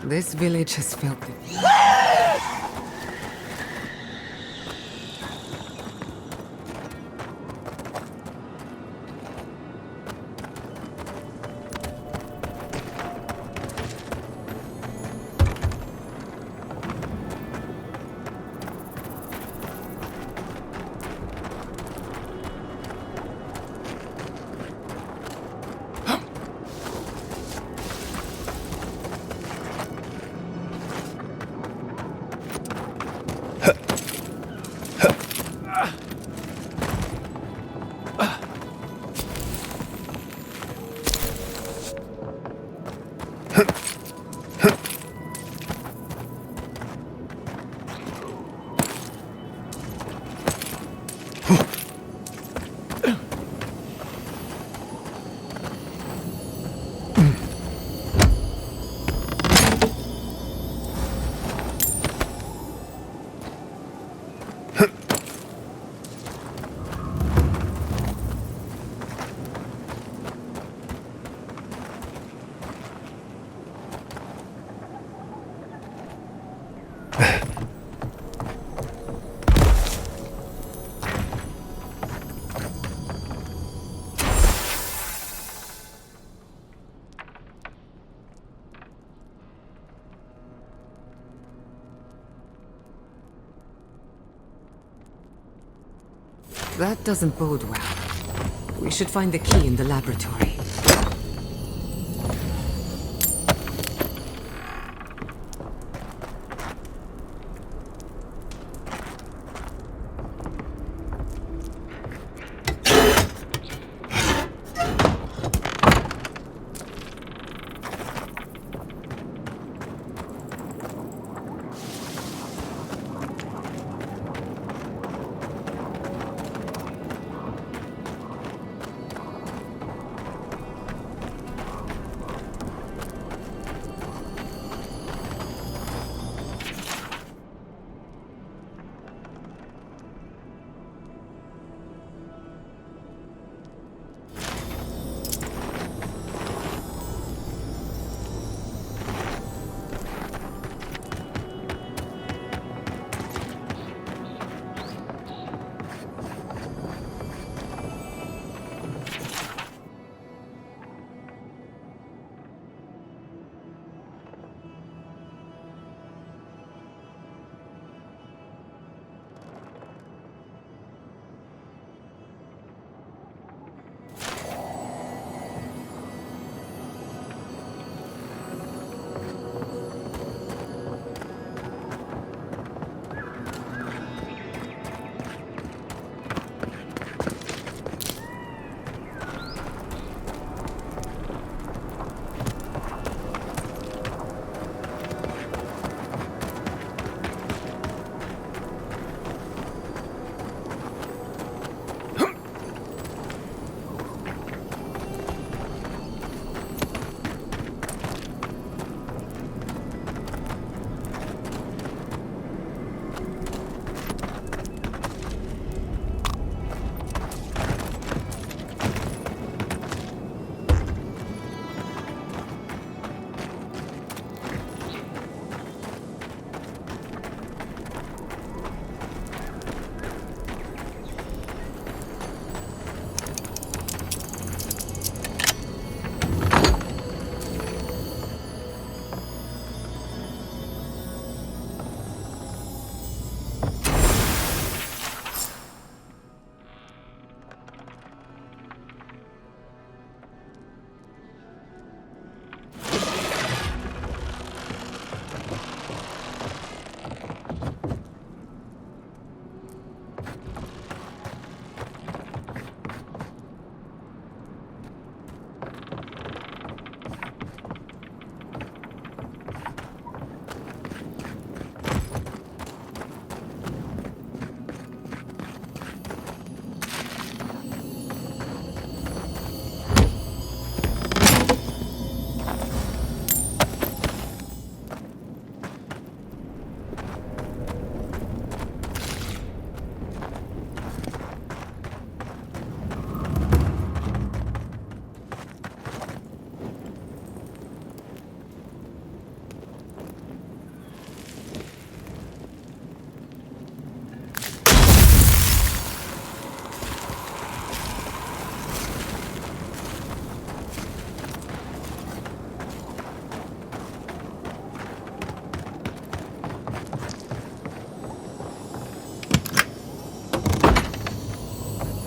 This village has felt it. That doesn't bode well. We should find the key in the laboratory.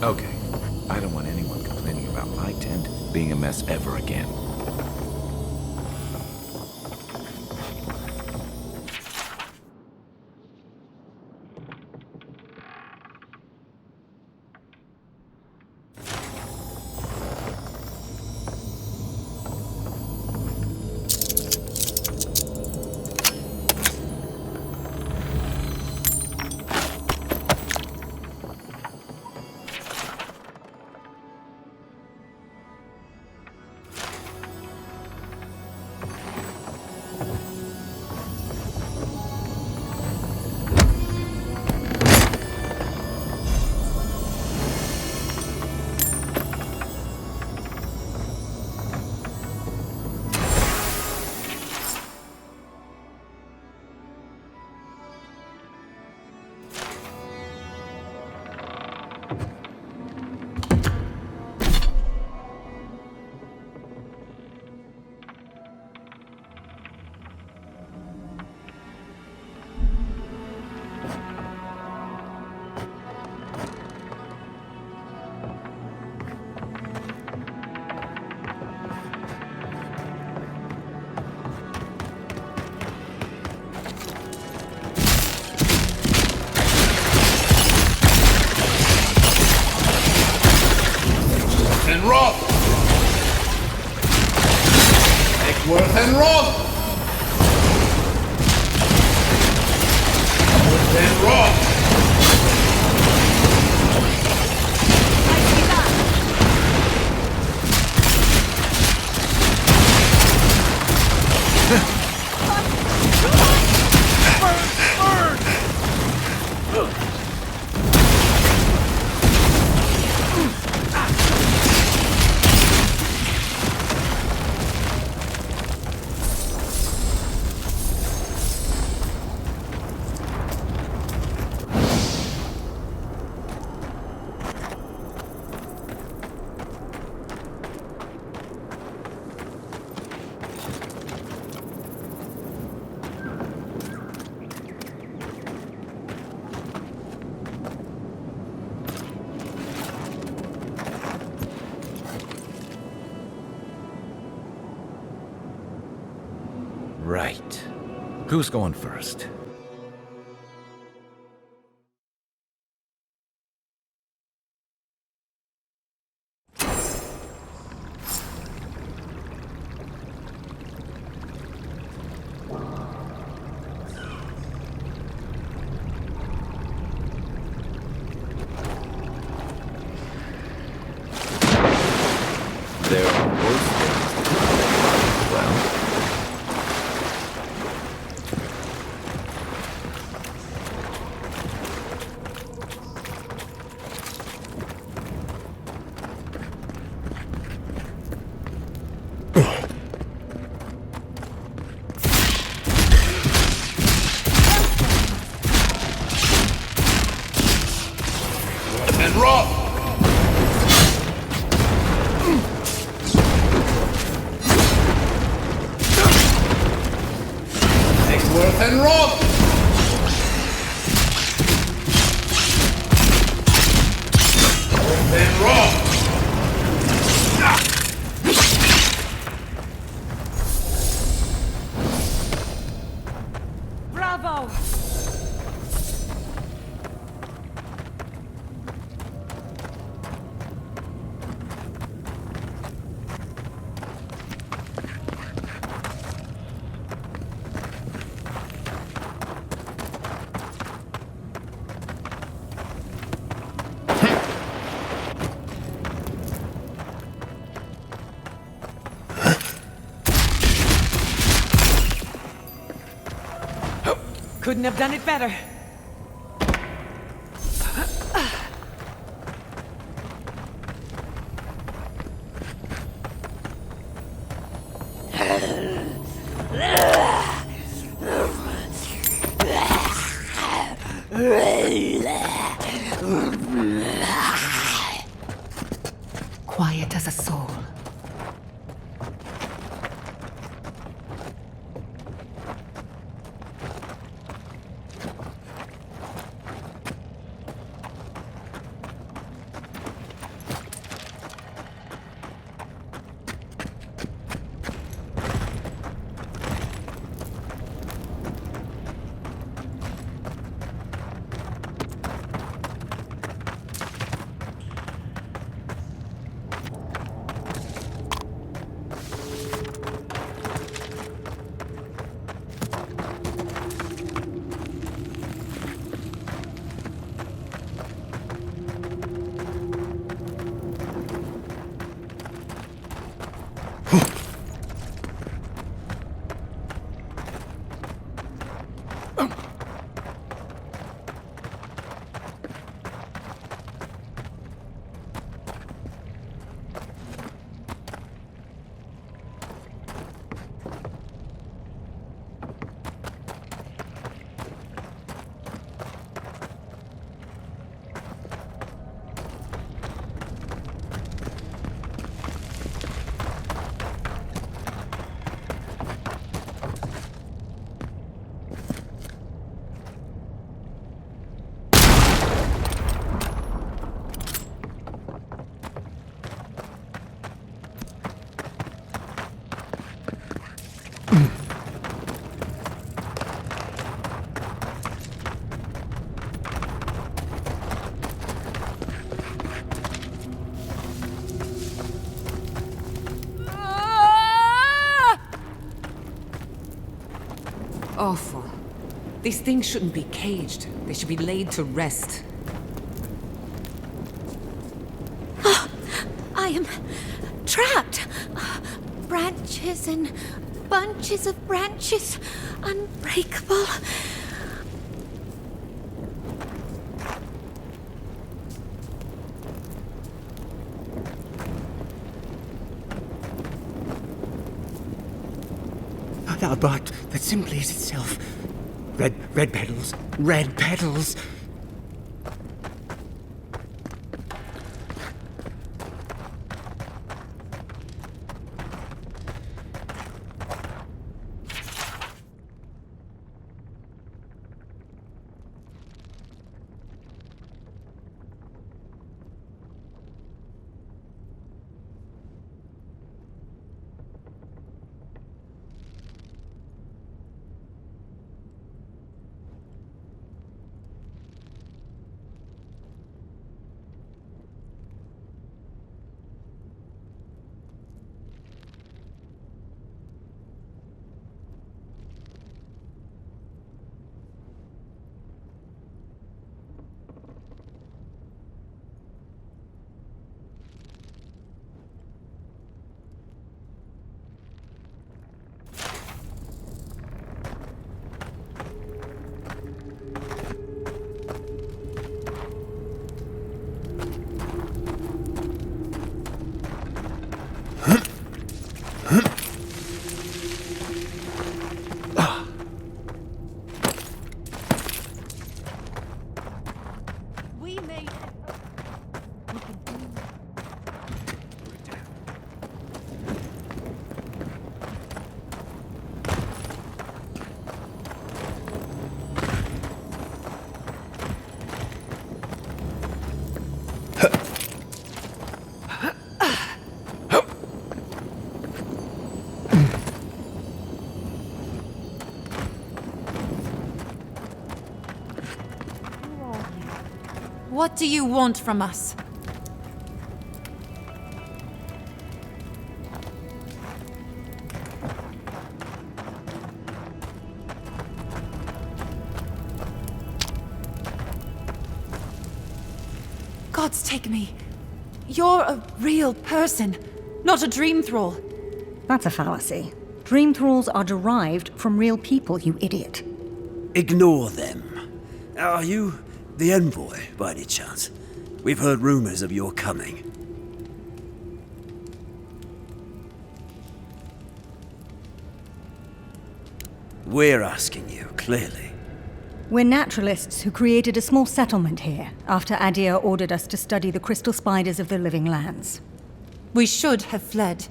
Okay. I don't want anyone complaining about my tent being a mess ever again. And Roth! Eckworth and Roth! Eckworth and Roth! Right. Who's going first? There are worse things to do than well. And Roth! Eckworth and Roth! Eckworth and Roth! Bravo! Couldn't have done it better. Quiet as a soul. awful. These things shouldn't be caged. They should be laid to rest. I am trapped. Branches and bunches of branches, unbreakable. A bud that simply is itself. Red petals. Red petals. What do you want from us? Gods take me. You're a real person, not a dream thrall. That's a fallacy. Dream thralls are derived from real people, you idiot. Ignore them. Are you the envoy, by any chance? We've heard rumors of your coming. We're asking you, clearly. We're naturalists who created a small settlement here after Adir ordered us to study the crystal spiders of the living lands. We should have fled.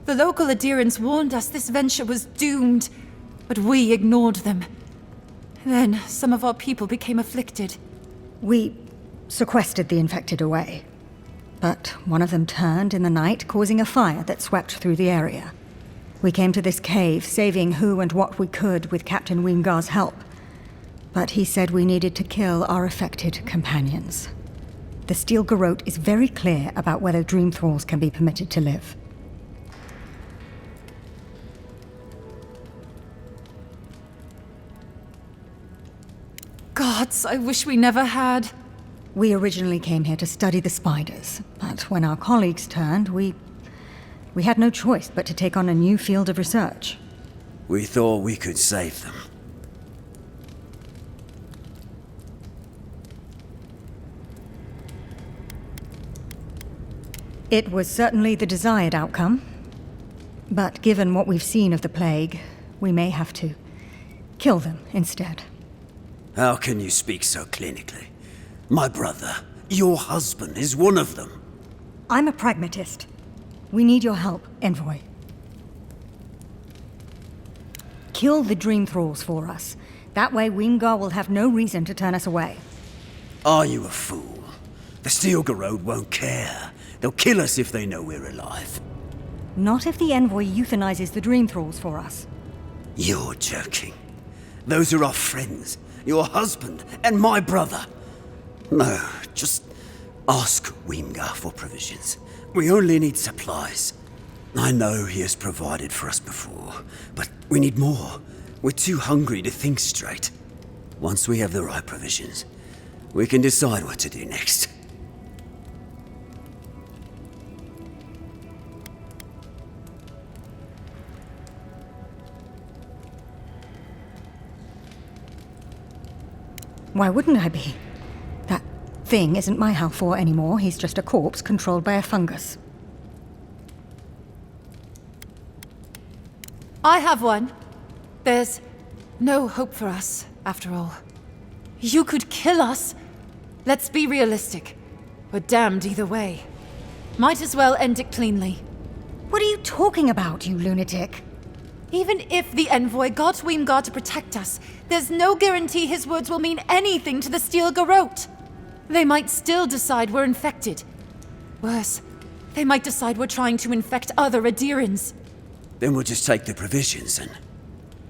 The local Adirans warned us this venture was doomed, but we ignored them. Then some of our people became afflicted. We sequestered the infected away. But one of them turned in the night, causing a fire that swept through the area. We came to this cave, saving who and what we could with Captain Wingar's help. But he said we needed to kill our affected companions. The Steel Garrote is very clear about whether dream thralls can be permitted to live. Gods, I wish we never had. We originally came here to study the spiders, but when our colleagues turned, we had no choice but to take on a new field of research. We thought we could save them. It was certainly the desired outcome. But given what we've seen of the plague, we may have to kill them instead. How can you speak so clinically? My brother, your husband, is one of them. I'm a pragmatist. We need your help, Envoy. Kill the Dream Thralls for us. That way Wingar will have no reason to turn us away. Are you a fool? The Steel Garrote won't care. They'll kill us if they know we're alive. Not if the Envoy euthanizes the Dream Thralls for us. You're joking. Those are our friends. Your husband and my brother. No, just ask Wingar for provisions. We only need supplies. I know he has provided for us before, but we need more. We're too hungry to think straight. Once we have the right provisions, we can decide what to do next. Why wouldn't I be? That thing isn't my Halfor anymore. He's just a corpse controlled by a fungus. I have one. There's no hope for us, after all. You could kill us. Let's be realistic. We're damned either way. Might as well end it cleanly. What are you talking about, you lunatic? Even if the envoy got Weimgar to protect us, there's no guarantee his words will mean anything to the Steel Garrote. They might still decide we're infected. Worse, they might decide we're trying to infect other Adirans. Then we'll just take the provisions and...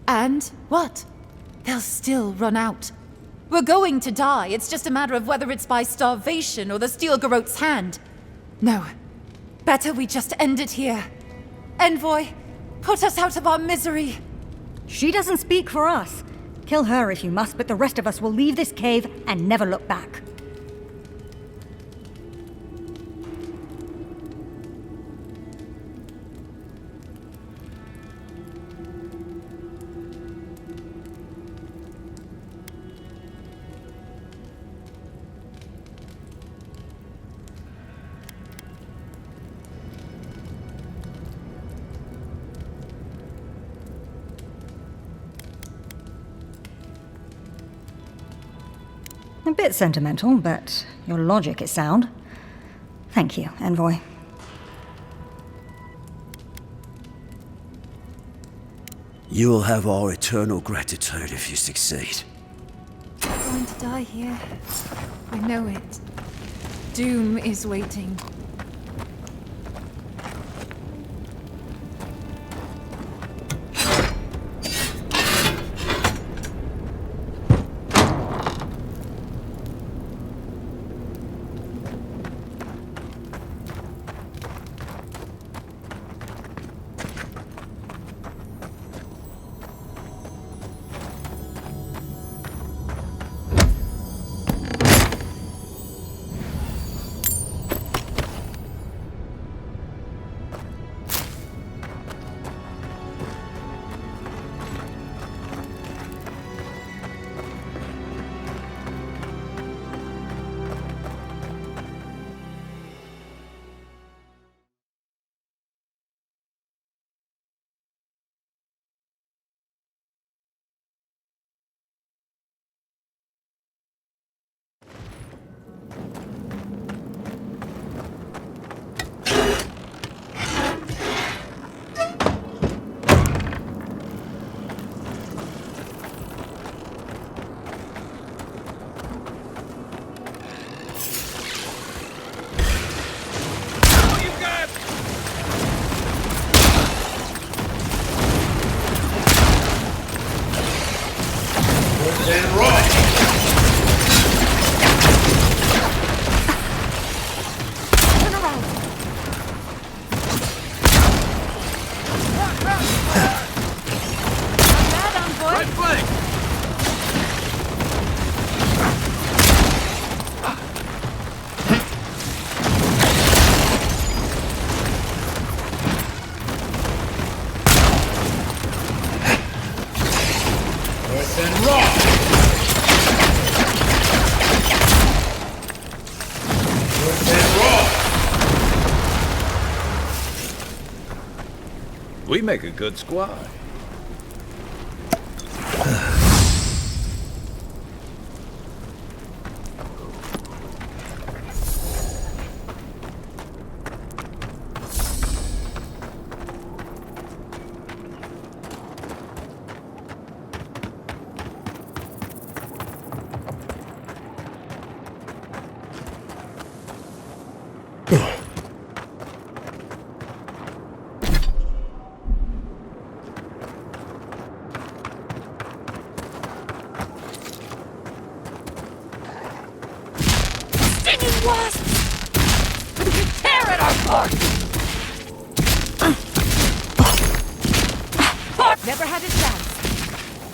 And what? They'll still run out. We're going to die. It's just a matter of whether it's by starvation or the Steel Garrote's hand. No. Better we just end it here. Envoy, put us out of our misery. She doesn't speak for us. Kill her if you must, but the rest of us will leave this cave and never look back. A bit sentimental, but your logic is sound. Thank you, Envoy. You will have our eternal gratitude if you succeed. We're going to die here. I know it. Doom is waiting. We make a good squad. Never had a chance.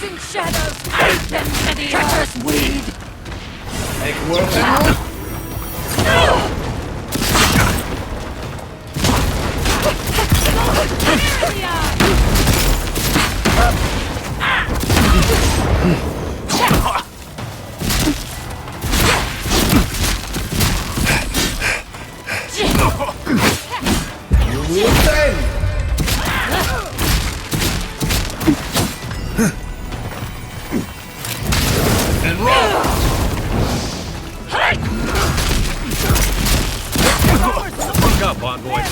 Crimson shadows take them to the earth weed! Make work and you will send! And roll! Look up, envoy.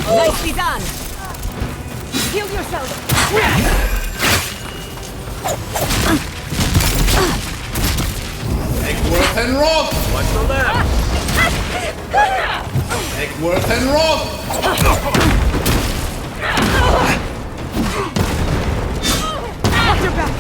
Nicely done! Heal yourself! Make work and roll! Watch the left. Make work and roll! Watch your back!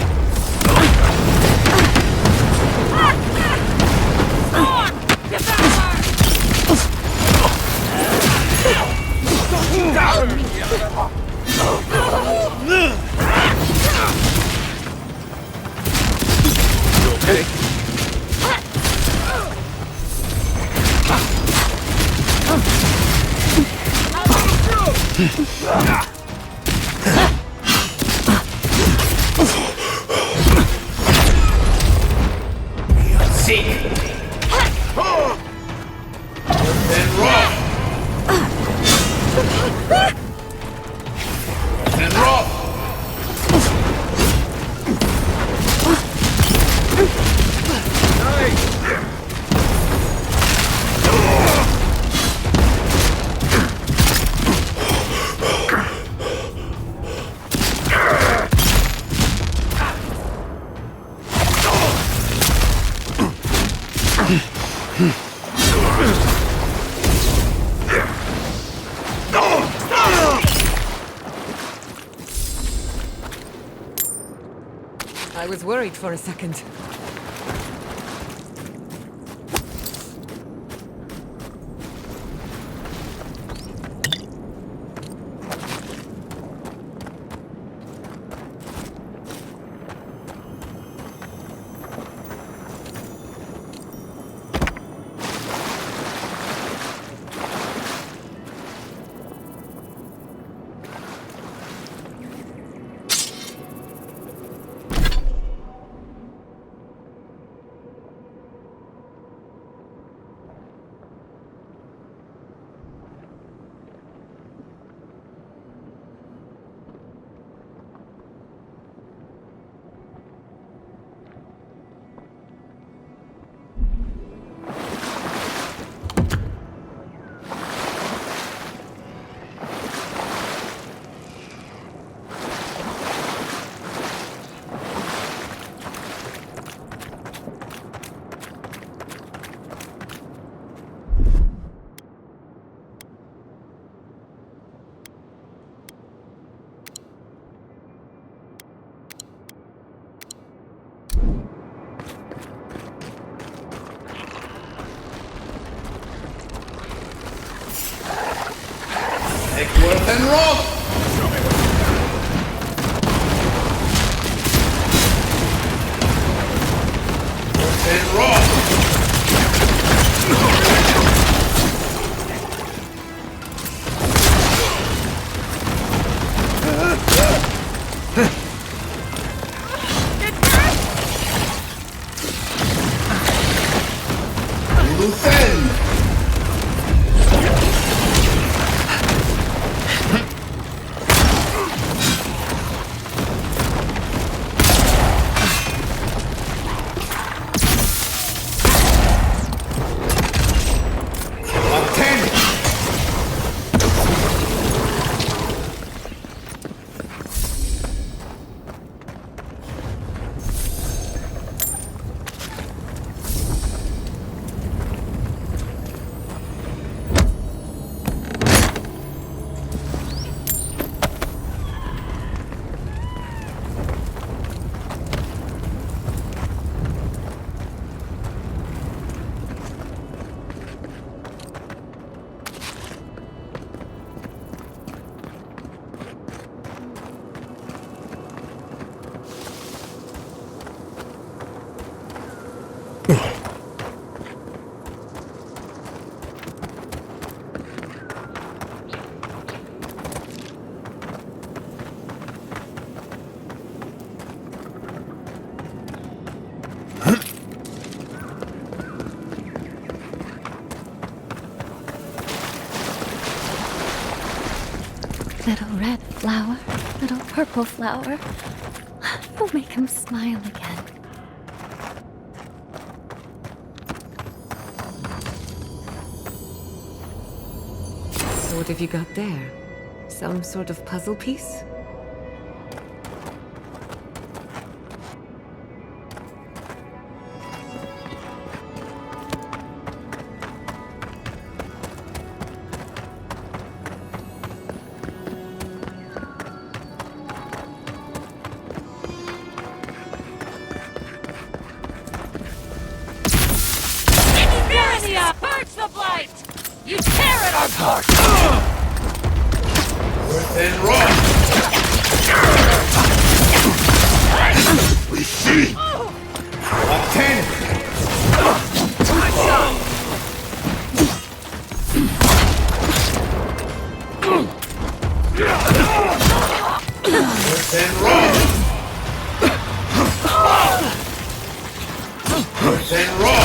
Okay. Seek! Then roll! Then roll! I was worried for a second. Make work and roll! Work and roll! Luthen! Little red flower, little purple flower. You'll make him smile again. So what have you got there? Some sort of puzzle piece? Purge the blight! You tear it apart! Worth and raw! We see! Attend! Worth and raw! Worth and raw!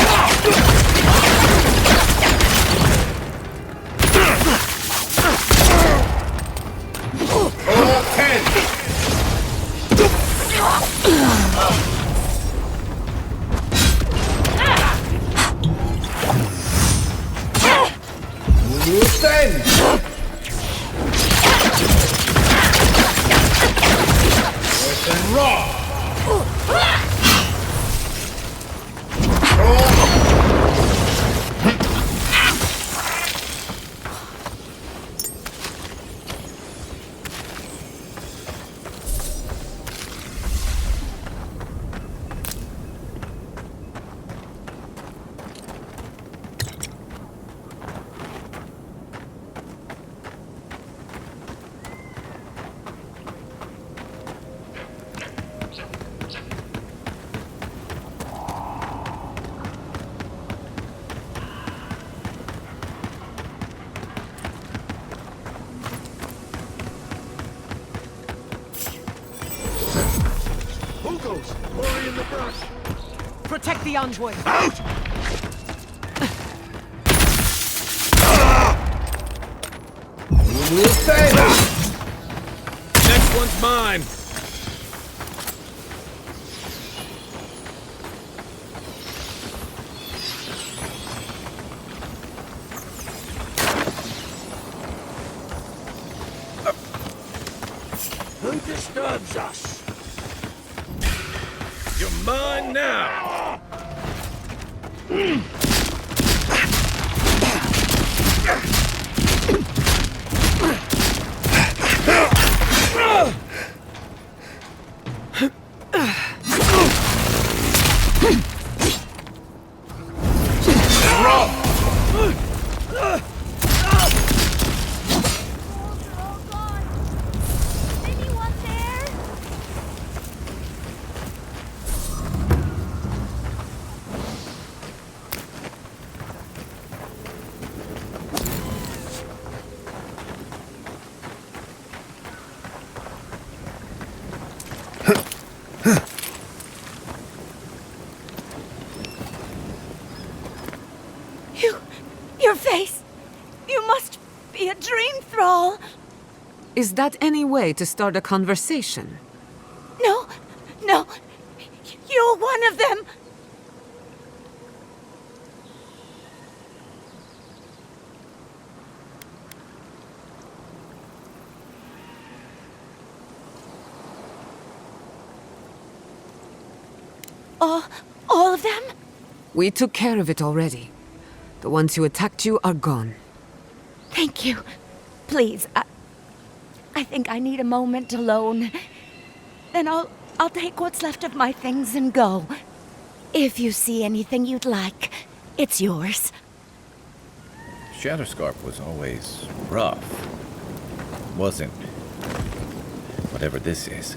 Hurry in the brush! Protect the envoy! Out! Next one's mine! Who disturbs us? You're mine now! Your face! You must be a dream thrall! Is that any way to start a conversation? No, no! You're one of them! All of them? We took care of it already. The ones who attacked you are gone. Thank you. Please, I think I need a moment alone. Then I'll take what's left of my things and go. If you see anything you'd like, it's yours. Shatterscarp was always rough. Wasn't. Whatever this is.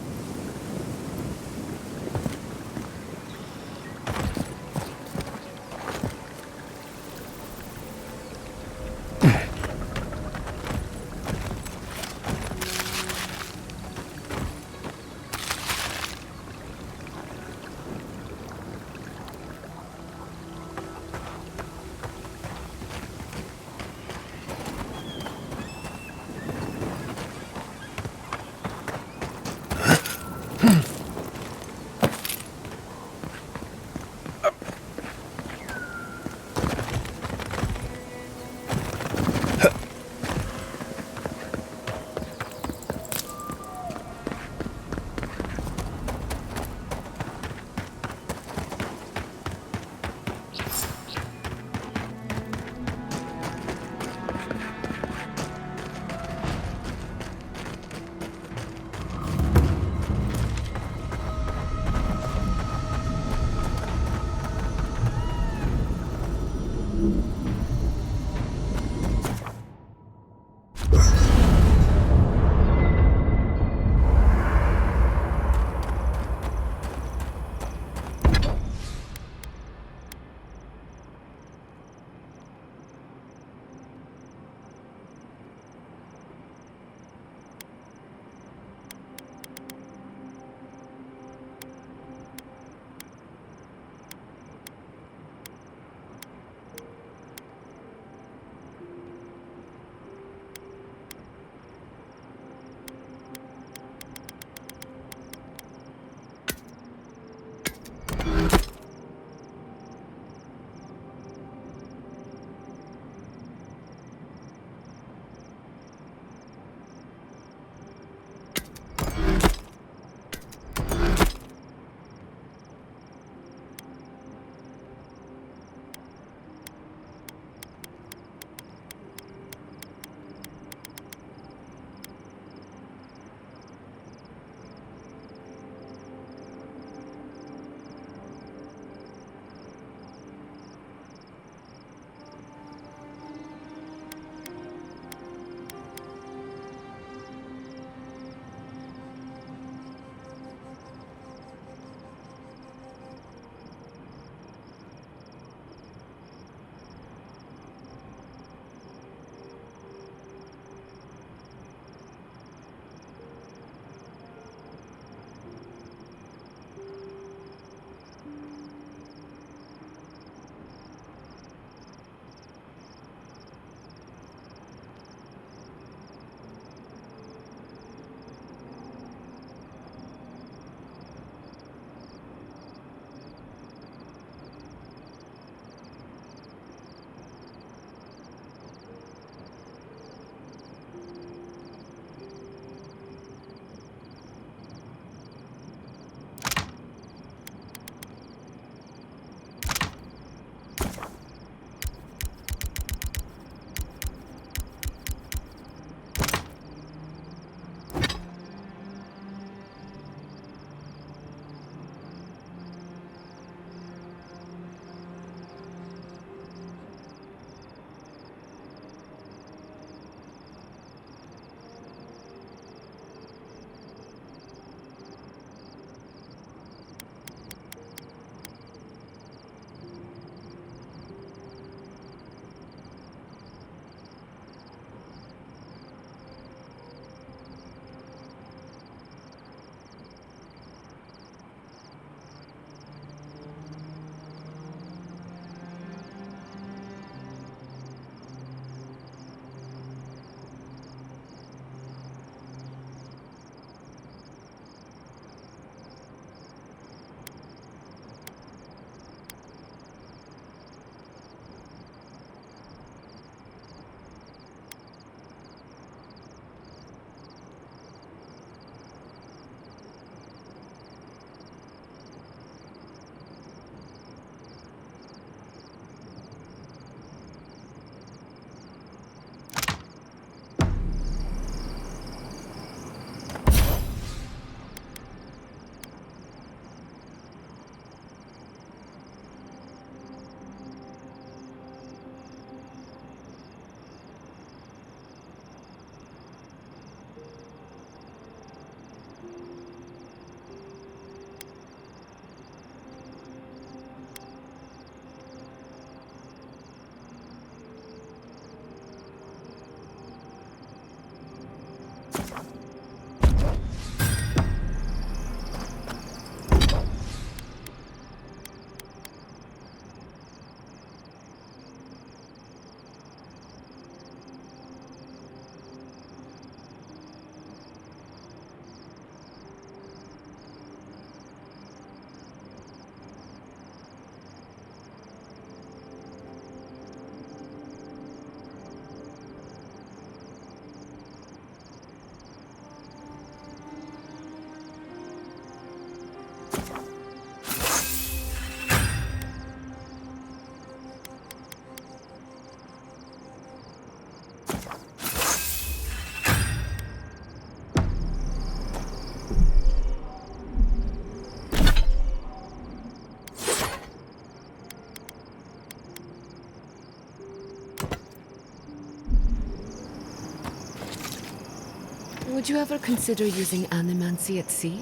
Would you ever consider using animancy at sea?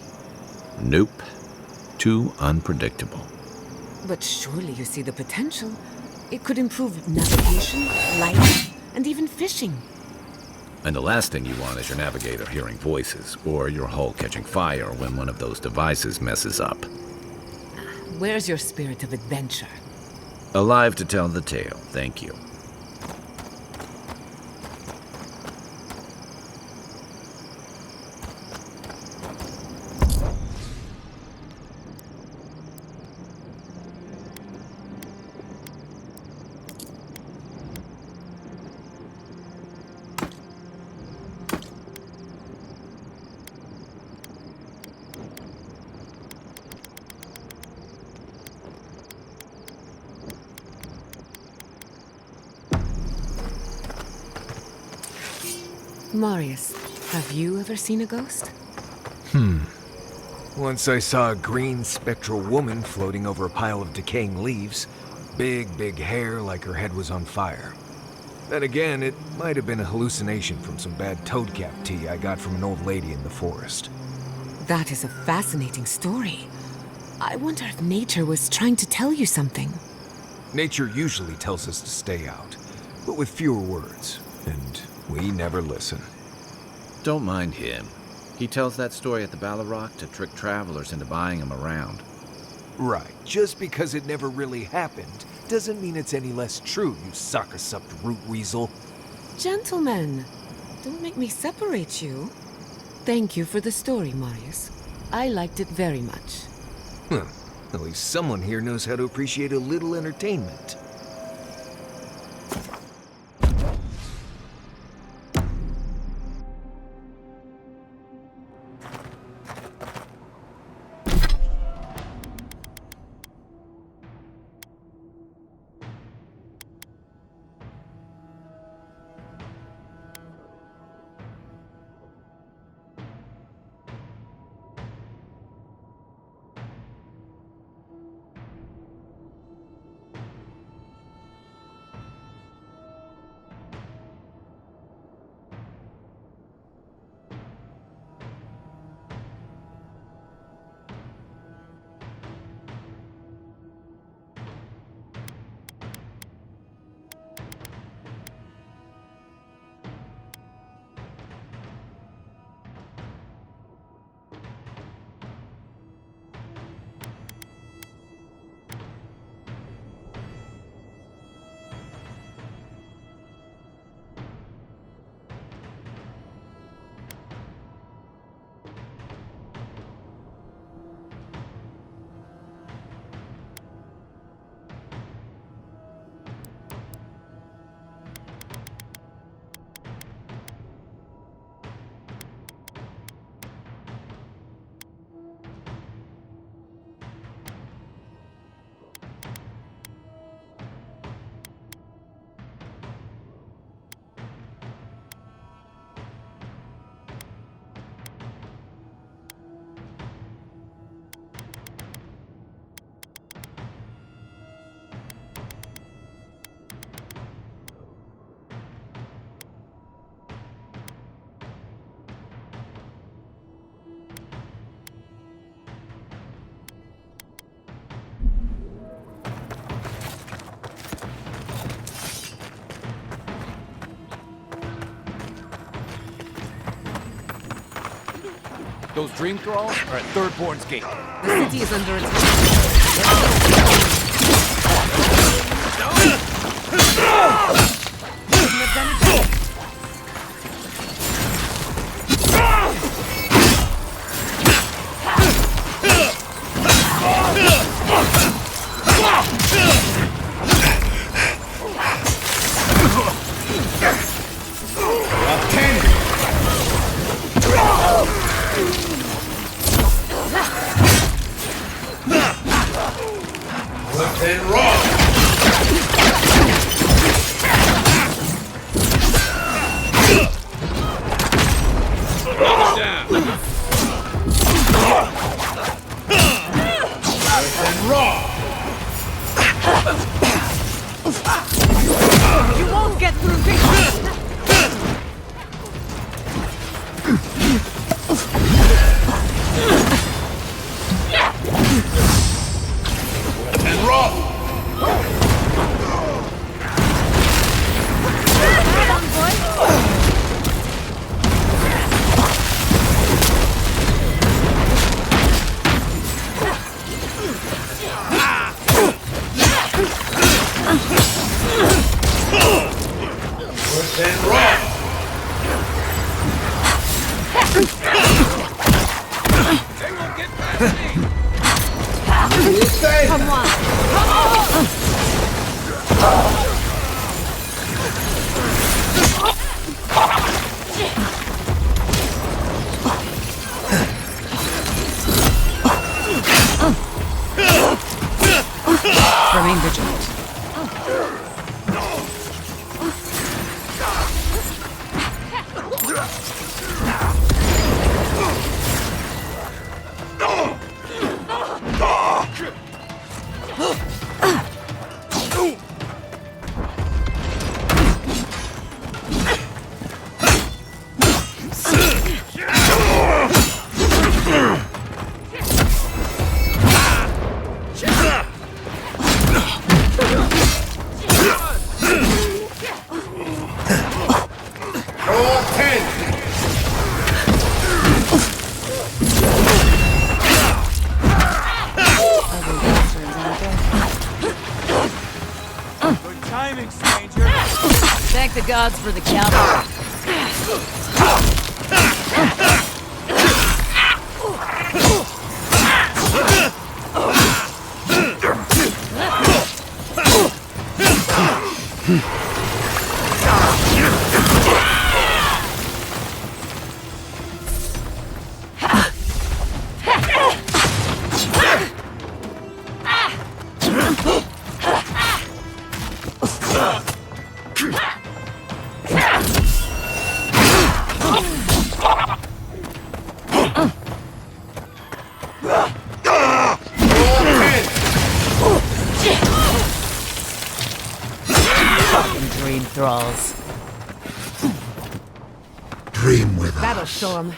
Nope. Too unpredictable. But surely you see the potential. It could improve navigation, lighting, and even fishing. And the last thing you want is your navigator hearing voices, or your hull catching fire when one of those devices messes up. Where's your spirit of adventure? Alive to tell the tale, thank you. Marius, have you ever seen a ghost? Once I saw a green spectral woman floating over a pile of decaying leaves. Big hair like her head was on fire. Then again, it might have been a hallucination from some bad toadcap tea I got from an old lady in the forest. That is a fascinating story. I wonder if nature was trying to tell you something. Nature usually tells us to stay out, but with fewer words, and we never listen. Don't mind him. He tells that story at the Ballarrock to trick travelers into buying him around. Right. Just because it never really happened doesn't mean it's any less true, you sock-a-supped root weasel. Gentlemen, don't make me separate you. Thank you for the story, Marius. I liked it very much. At least someone here knows how to appreciate a little entertainment. Those dream thralls are at Thirdborn's gate. The city is under attack. You won't get through this! Draw 10! Good timing, stranger. Thank the gods for the cavalry. Dream thralls. Dream with us. That'll show him.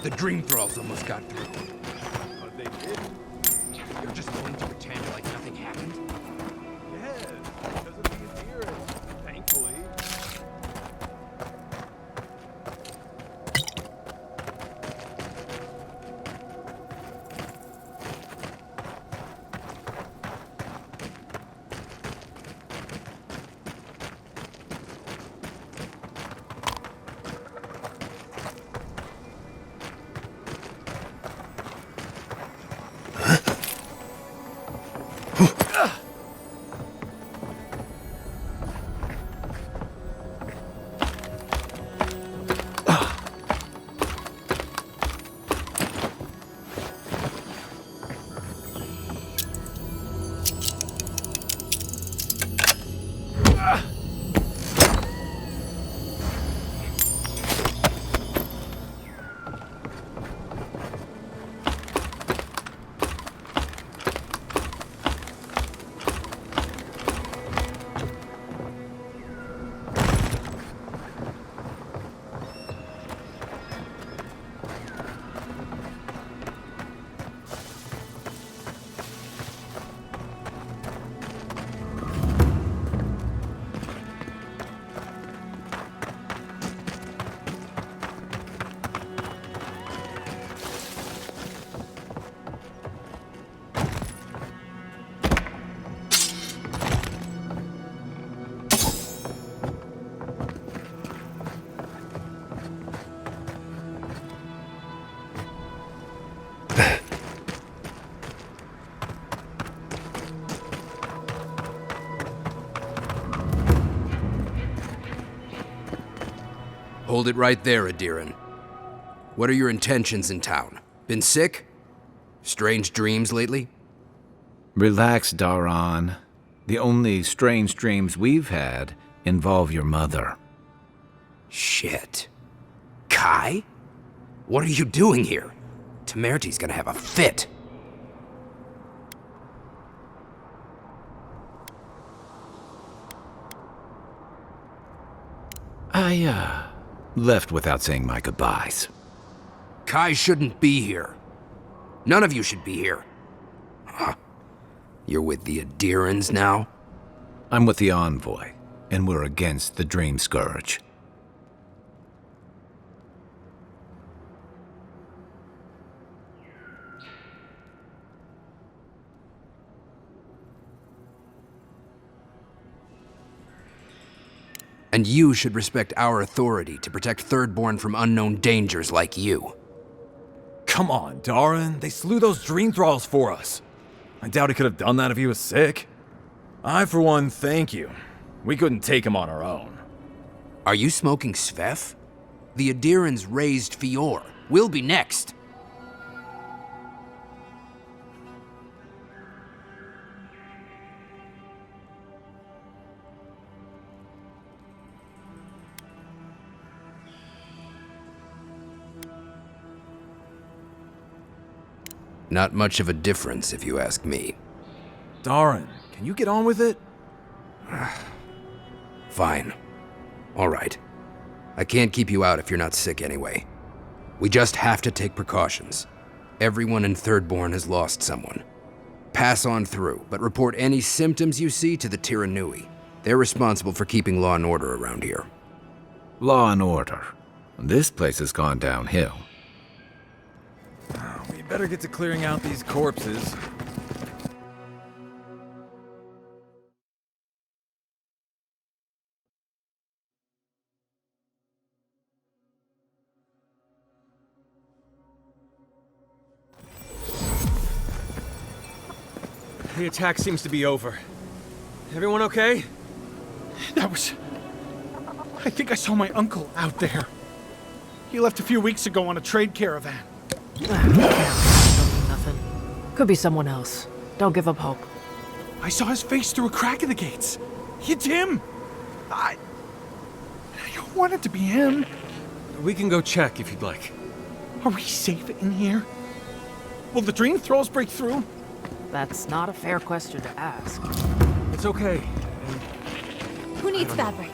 The Dream Thralls almost got through. But they did. You're just going to pretend like nothing happened? Yeah, because of the adherence, thankfully. Hold it right there, Adiran. What are your intentions in town? Been sick? Strange dreams lately? Relax, Daran. The only strange dreams we've had involve your mother. Shit. Kai? What are you doing here? Temerty's gonna have a fit. I, left without saying my goodbyes. Kai shouldn't be here. None of you should be here. Huh. You're with the Adirans now? I'm with the Envoy, and we're against the Dream Scourge. And you should respect our authority to protect Thirdborn from unknown dangers like you. Come on, Daran. They slew those Dream Thralls for us. I doubt he could have done that if he was sick. I, for one, thank you. We couldn't take him on our own. Are you smoking Svef? The Adirans raised Fior. We'll be next. Not much of a difference, if you ask me. Darren, can you get on with it? Fine. All right. I can't keep you out if you're not sick anyway. We just have to take precautions. Everyone in Thirdborn has lost someone. Pass on through, but report any symptoms you see to the Tiranui. They're responsible for keeping law and order around here. Law and order. This place has gone downhill. We better get to clearing out these corpses. The attack seems to be over. Everyone okay? I think I saw my uncle out there. He left a few weeks ago on a trade caravan. Nothing. Could be someone else. Don't give up hope. I saw his face through a crack in the gates. It's him! I don't want it to be him. We can go check if you'd like. Are we safe in here? Will the dream thralls break through? That's not a fair question to ask. It's okay. Who needs fabric?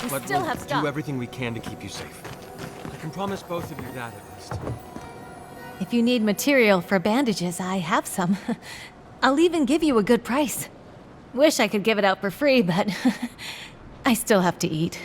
We But still we'll have stuff. do everything we can to keep you safe. I can promise both of you that, at least. If you need material for bandages, I have some. I'll even give you a good price. Wish I could give it out for free, but I still have to eat.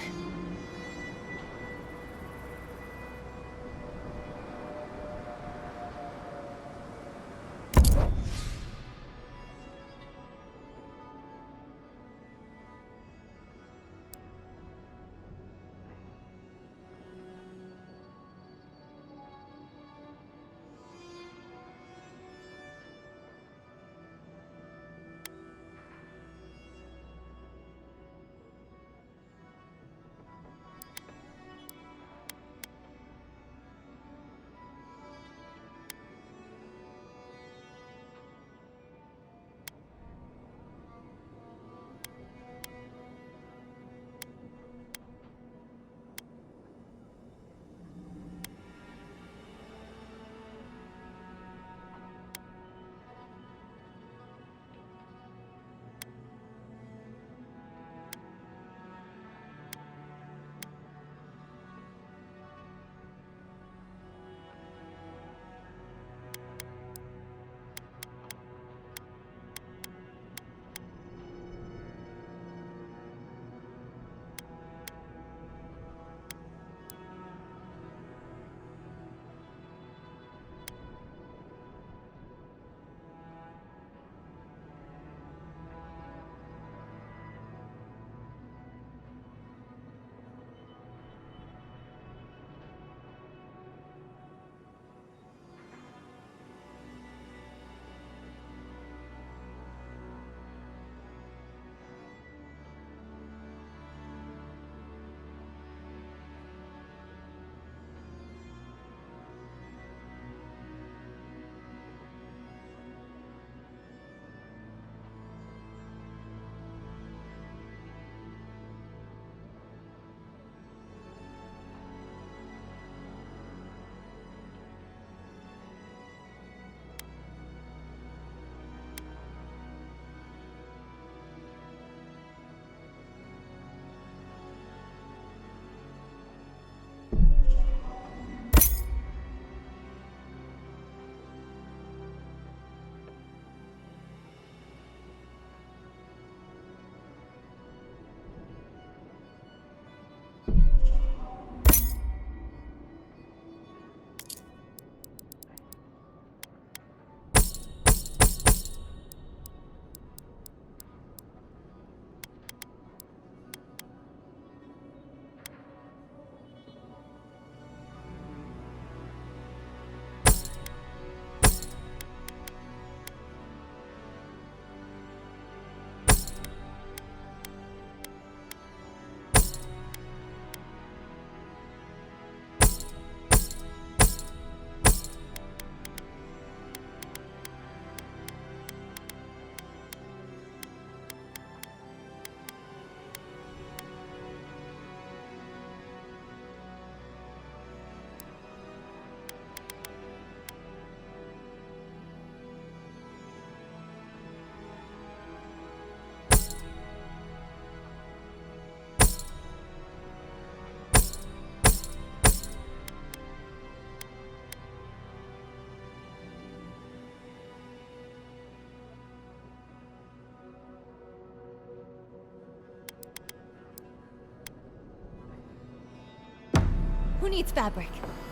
Who needs fabric?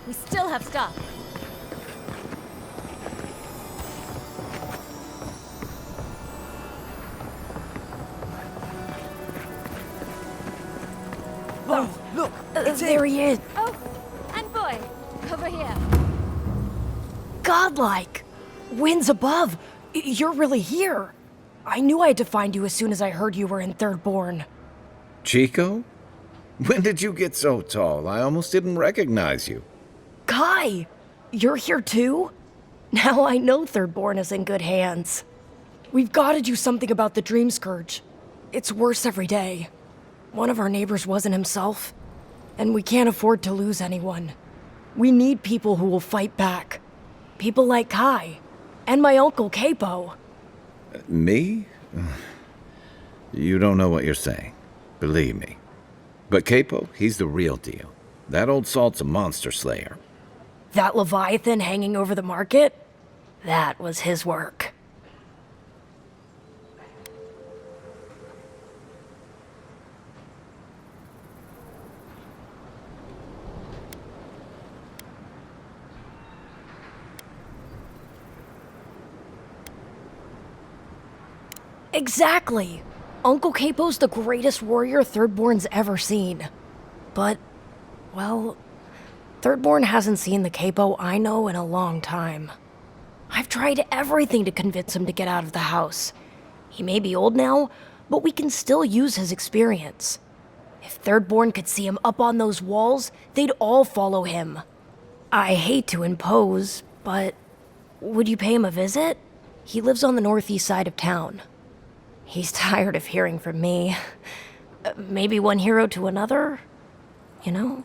We still have stuff. Oh, look! There he is. Oh, and boy, over here. Godlike! Winds above! You're really here! I knew I had to find you as soon as I heard you were in Thirdborn. Chico? When did you get so tall? I almost didn't recognize you. Kai! You're here too? Now I know Thirdborn is in good hands. We've got to do something about the Dream Scourge. It's worse every day. One of our neighbors wasn't himself, and we can't afford to lose anyone. We need people who will fight back. People like Kai, and my uncle Capo. Me? You don't know what you're saying. Believe me. But Capo, he's the real deal. That old salt's a monster slayer. That Leviathan hanging over the market? That was his work. Exactly! Uncle Capo's the greatest warrior Thirdborn's ever seen. But, well, Thirdborn hasn't seen the Capo I know in a long time. I've tried everything to convince him to get out of the house. He may be old now, but we can still use his experience. If Thirdborn could see him up on those walls, they'd all follow him. I hate to impose, but would you pay him a visit? He lives on the northeast side of town. He's tired of hearing from me. Maybe one hero to another, you know?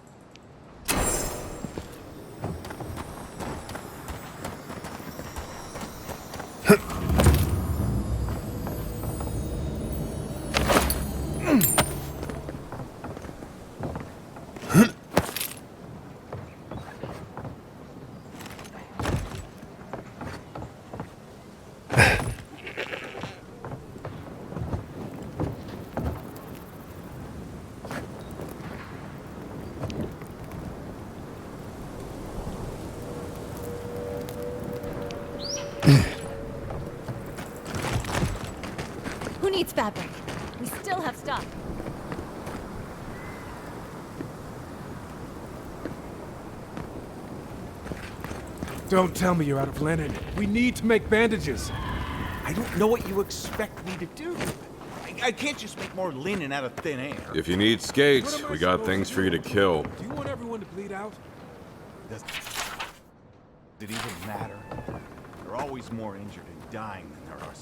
Who needs fabric? We still have stuff. Don't tell me you're out of linen. We need to make bandages. I don't know what you expect me to do. I can't just make more linen out of thin air. If you need skates, we got things for you to kill. Do you want everyone to bleed out? Does it even matter? There are always more injured and dying than there are.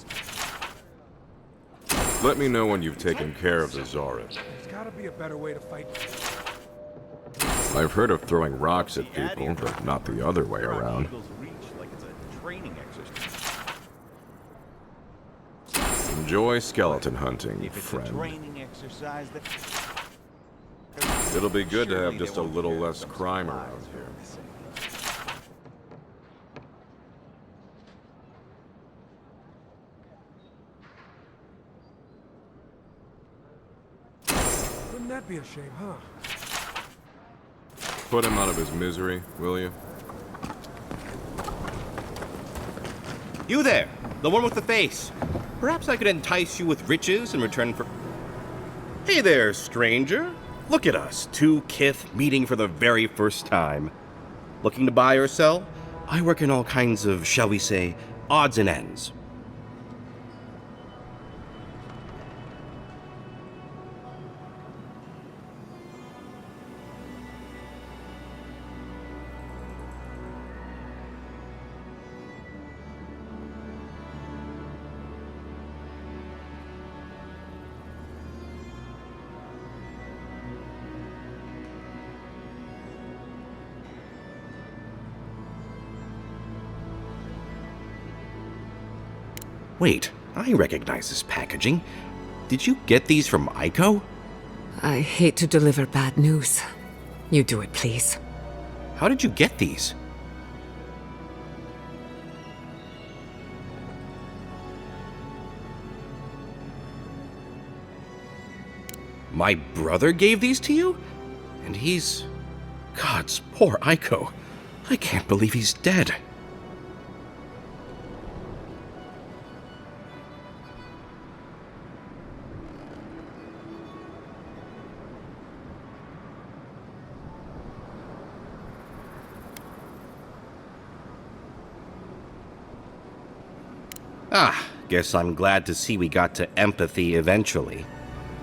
Let me know when you've taken care of the Zorin. There's gotta be a better way to fight. I've heard of throwing rocks at people, but not the other way around. Enjoy skeleton hunting, friend. It'll be good to have just a little less crime around here. Wouldn't that be a shame, huh? Put him out of his misery, will you? You there, the one with the face. Perhaps I could entice you with riches in return for... Hey there, stranger. Look at us, two kith meeting for the very first time. Looking to buy or sell? I work in all kinds of, shall we say, odds and ends. Wait, I recognize this packaging. Did you get these from Aiko? I hate to deliver bad news. You do it, please. How did you get these? My brother gave these to you? And he's Gods, poor Aiko. I can't believe he's dead. Guess I'm glad to see we got to empathy eventually.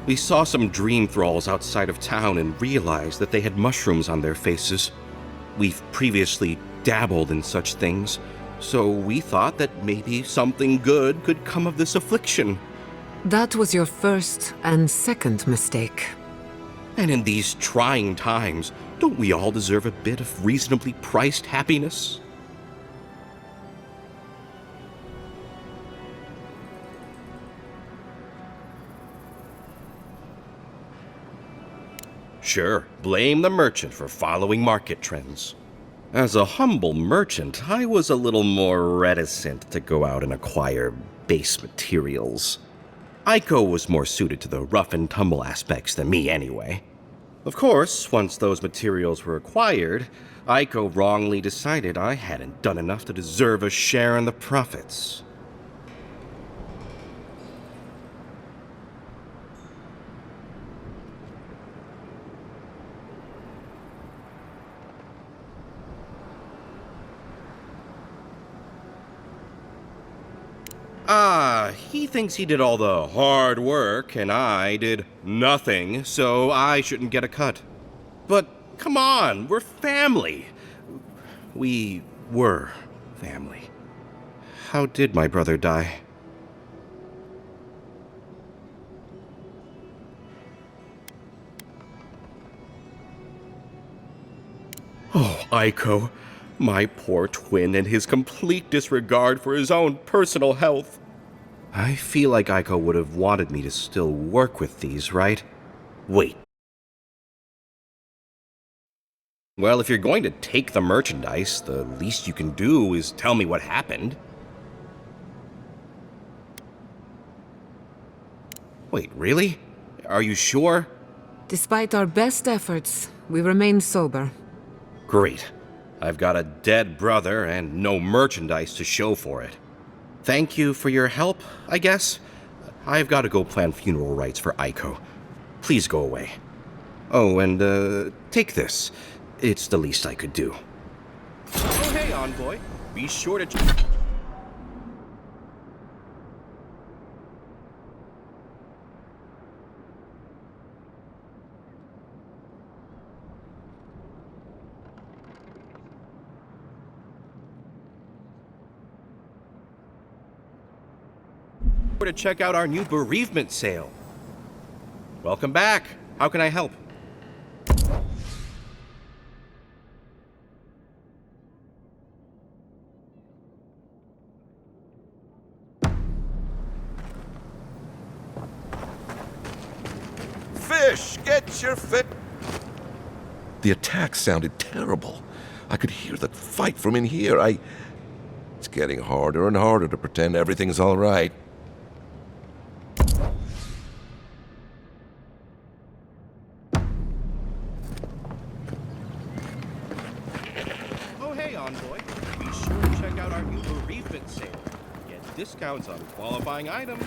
We saw some dream thralls outside of town and realized that they had mushrooms on their faces. We've previously dabbled in such things, so we thought that maybe something good could come of this affliction. That was your first and second mistake. And in these trying times, don't we all deserve a bit of reasonably priced happiness? Sure, blame the merchant for following market trends. As a humble merchant, I was a little more reticent to go out and acquire base materials. Aiko was more suited to the rough and tumble aspects than me anyway. Of course, once those materials were acquired, Aiko wrongly decided I hadn't done enough to deserve a share in the profits. He thinks he did all the hard work and I did nothing, so I shouldn't get a cut. But come on, we're family. We were family. How did my brother die? Oh, Aiko, my poor twin and his complete disregard for his own personal health. I feel like Aiko would have wanted me to still work with these, right? Wait. Well, if you're going to take the merchandise, the least you can do is tell me what happened. Wait, really? Are you sure? Despite our best efforts, we remain sober. Great. I've got a dead brother and no merchandise to show for it. Thank you for your help, I guess. I've got to go plan funeral rites for Aiko. Please go away. Oh, and take this. It's the least I could do. Oh, hey, Envoy. Be sure to... to check out our new bereavement sale. Welcome back. How can I help? Fish, get your fit. The attack sounded terrible. I could hear that fight from in here. It's getting harder and harder to pretend everything's all right. Oh, hey, Envoy. Be sure to check out our new bereavement sale. Get discounts on qualifying items.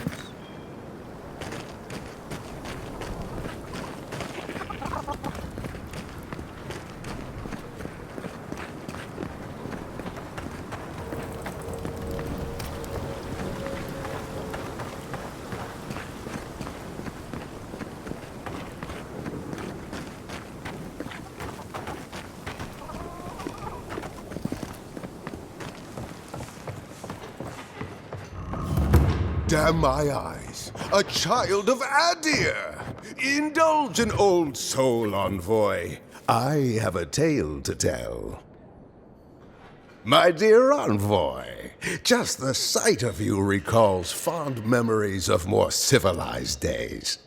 Damn my eyes! A child of Adir! Indulge an old soul, Envoy. I have a tale to tell. My dear Envoy, just the sight of you recalls fond memories of more civilized days.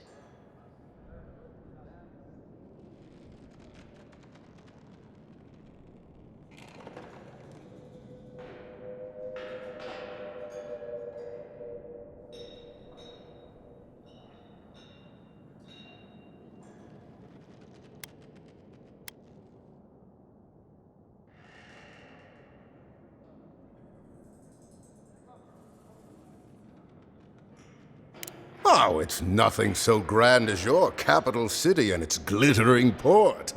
Oh, it's nothing so grand as your capital city and its glittering port.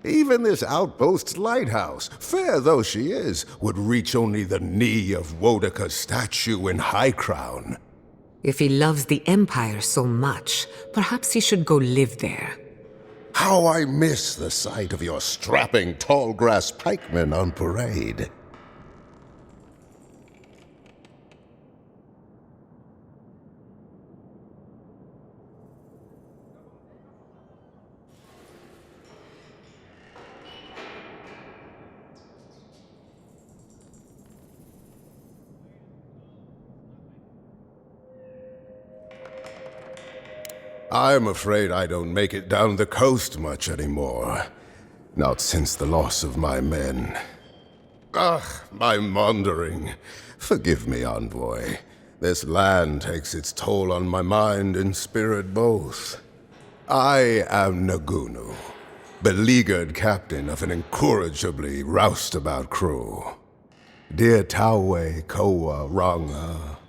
Even this outpost's lighthouse, fair though she is, would reach only the knee of Wodaka's statue in High Crown. If he loves the Empire so much, perhaps he should go live there. How I miss the sight of your strapping tall grass pikemen on parade. I'm afraid I don't make it down the coast much anymore. Not since the loss of my men. Ugh, my maundering. Forgive me, envoy. This land takes its toll on my mind and spirit both. I am Nagunu, beleaguered captain of an incorrigibly roustabout crew. Dear Taue, Koa, Ranga.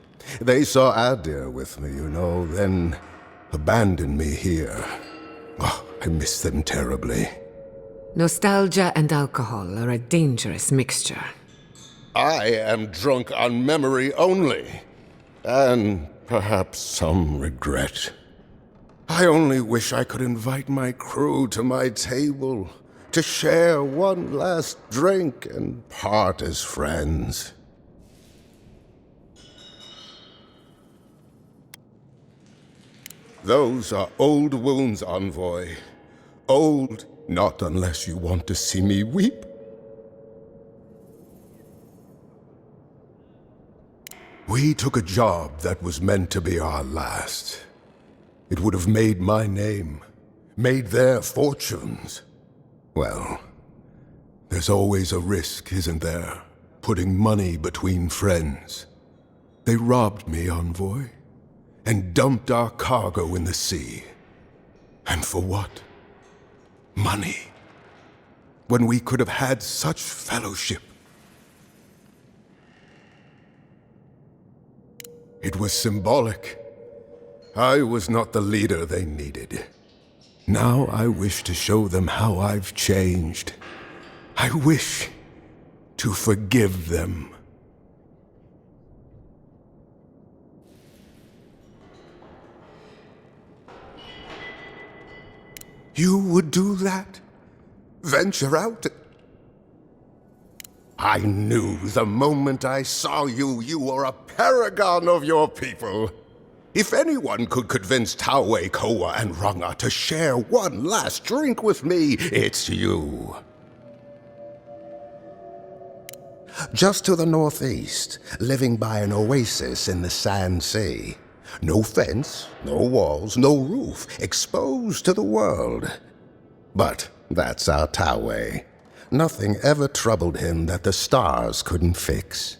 They saw Adir with me, then abandoned me here. Oh, I miss them terribly. Nostalgia and alcohol are a dangerous mixture. I am drunk on memory only, and perhaps some regret. I only wish I could invite my crew to my table, to share one last drink and part as friends. Those are old wounds, envoy. Old, not unless you want to see me weep. We took a job that was meant to be our last. It would have made my name, made their fortunes. Well, there's always a risk, isn't there? Putting money between friends. They robbed me, envoy, and dumped our cargo in the sea. And for what? Money. When we could have had such fellowship. It was symbolic. I was not the leader they needed. Now I wish to show them how I've changed. I wish to forgive them. You would do that? Venture out? I knew the moment I saw you, you were a paragon of your people. If anyone could convince Taue, Koa, and Ranga to share one last drink with me, it's you. Just to the northeast, living by an oasis in the Sand Sea. No fence, no walls, no roof, exposed to the world. But that's our Taue. Nothing ever troubled him that the stars couldn't fix.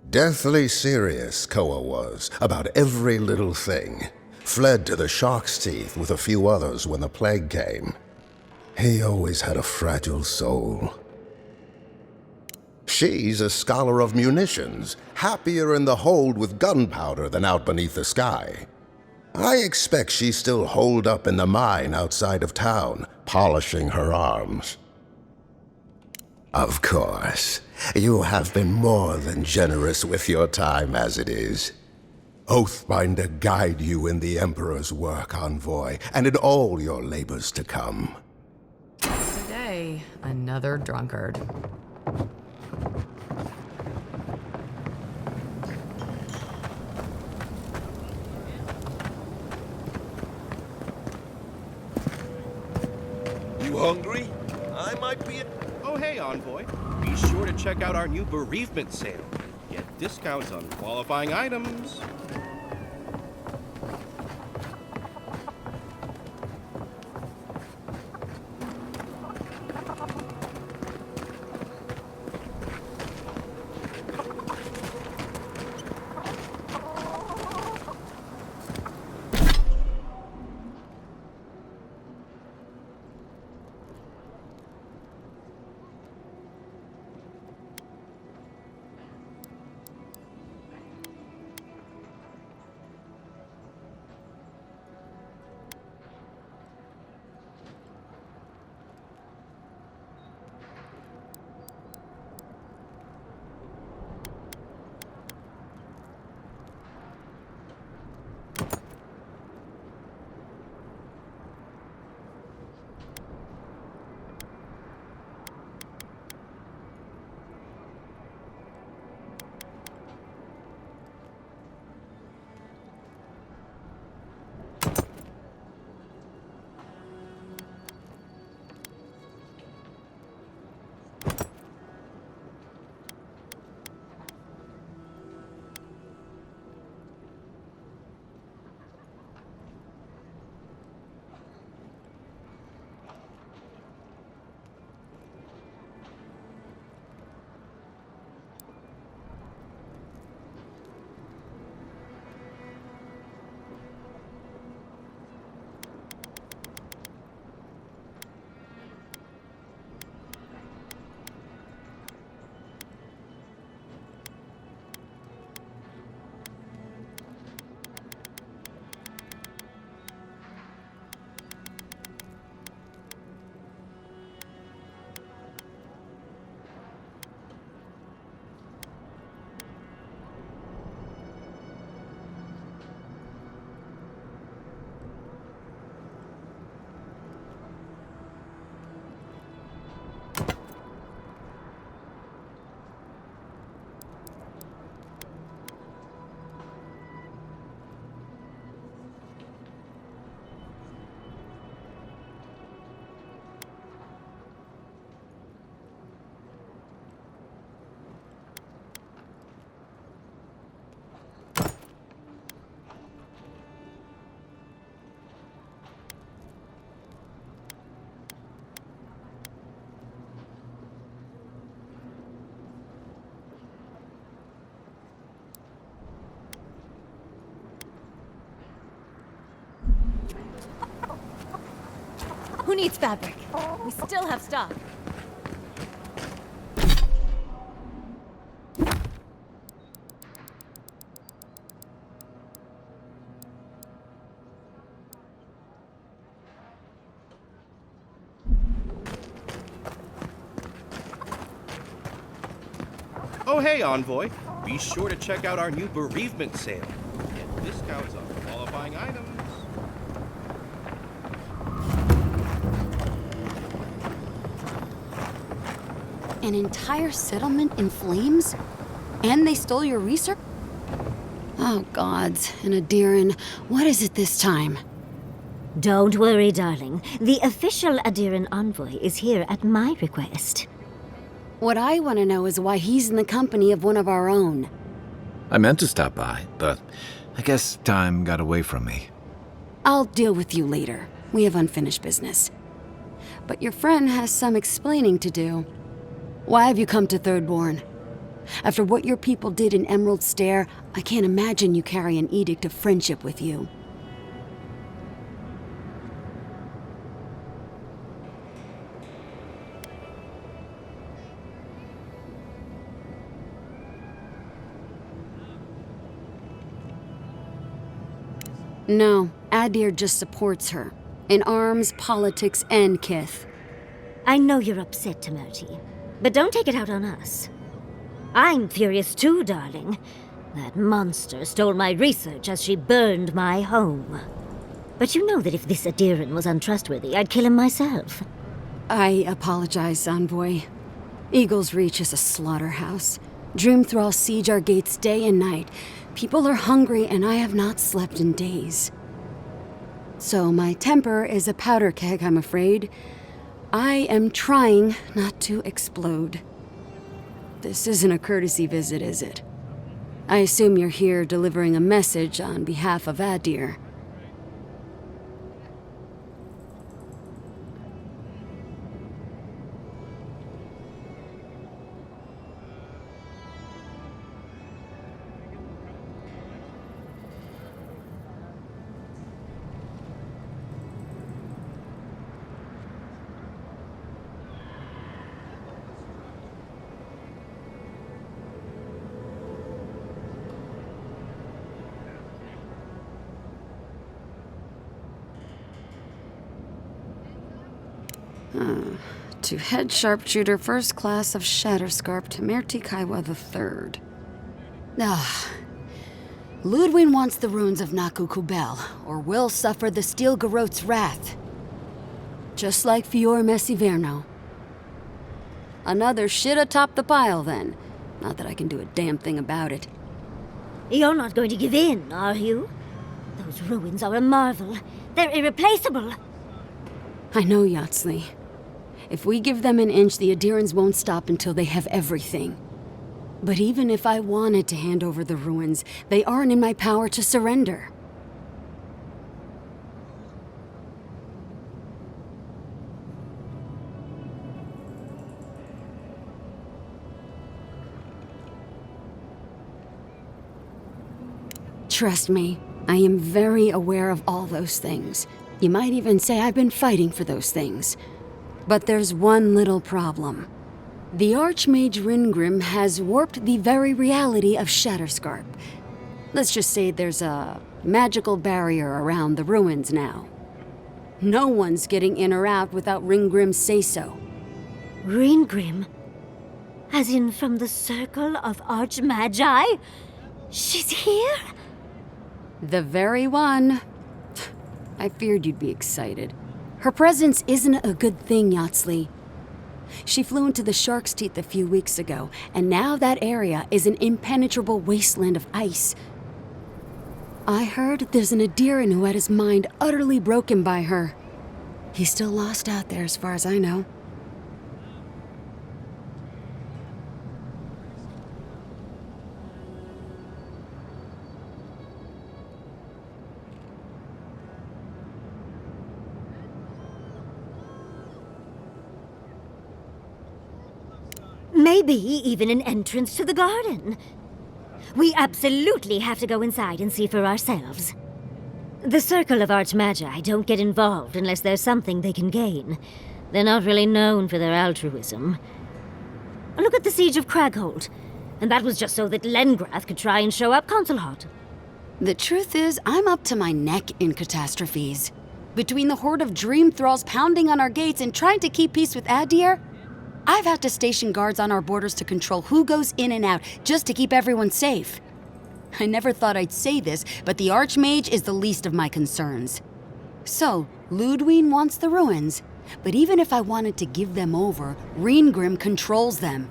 Deathly serious, Koa was, about every little thing. Fled to the shark's teeth with a few others when the plague came. He always had a fragile soul. She's a scholar of munitions, happier in the hold with gunpowder than out beneath the sky. I expect she's still holed up in the mine outside of town, polishing her arms. Of course, you have been more than generous with your time as it is. Oathbinder guide you in the Emperor's work, envoy, and in all your labors to come. Today, another drunkard. You hungry? I might be Oh, hey, Envoy. Be sure to check out our new bereavement sale. Get discounts on qualifying items. Who needs fabric? We still have stock. Oh, hey, Envoy. Be sure to check out our new bereavement sale. Get discounts on qualifying items. An entire settlement in flames? And they stole your research? Oh, gods. And Adiran, what is it this time? Don't worry, darling. The official Adiran envoy is here at my request. What I want to know is why he's in the company of one of our own. I meant to stop by, but I guess time got away from me. I'll deal with you later. We have unfinished business. But your friend has some explaining to do. Why have you come to Thirdborn? After what your people did in Emerald Stair, I can't imagine you carry an edict of friendship with you. No, Adir just supports her. In arms, politics, and kith. I know you're upset, Temerty, but don't take it out on us. I'm furious too, darling. That monster stole my research as she burned my home. But you know that if this Adiran was untrustworthy, I'd kill him myself. I apologize, Envoy. Eagle's Reach is a slaughterhouse. Dreamthrall siege our gates day and night. People are hungry, and I have not slept in days. So my temper is a powder keg, I'm afraid. I am trying not to explode. This isn't a courtesy visit, is it? I assume you're here delivering a message on behalf of Adir. To head sharpshooter, first class of Shatterscarp, Temerty Kaiwa III. Ludwig wants the ruins of Naku Kubel, or will suffer the Steel Garot's wrath. Just like Fior Messiverno. Another shit atop the pile, then. Not that I can do a damn thing about it. You're not going to give in, are you? Those ruins are a marvel. They're irreplaceable. I know, Yatsley. If we give them an inch, the Adirans won't stop until they have everything. But even if I wanted to hand over the ruins, they aren't in my power to surrender. Trust me, I am very aware of all those things. You might even say I've been fighting for those things. But there's one little problem. The Archmage Ringrim has warped the very reality of Shatterscarp. Let's just say there's a magical barrier around the ruins now. No one's getting in or out without Ringgrim's say-so. Ringgrim? As in from the Circle of Archmagi? She's here? The very one. I feared you'd be excited. Her presence isn't a good thing, Yatsley. She flew into the Shark's Teeth a few weeks ago, and now that area is an impenetrable wasteland of ice. I heard there's an Adiran who had his mind utterly broken by her. He's still lost out there as far as I know. Maybe even an entrance to the garden. We absolutely have to go inside and see for ourselves. The Circle of Archmagi don't get involved unless there's something they can gain. They're not really known for their altruism. Look at the Siege of Craghold. And that was just so that Lengrath could try and show up Consulhot. The truth is, I'm up to my neck in catastrophes. Between the horde of dream thralls pounding on our gates and trying to keep peace with Adir, I've had to station guards on our borders to control who goes in and out, just to keep everyone safe. I never thought I'd say this, but the Archmage is the least of my concerns. So, Ludwine wants the ruins, but even if I wanted to give them over, Reengrim controls them.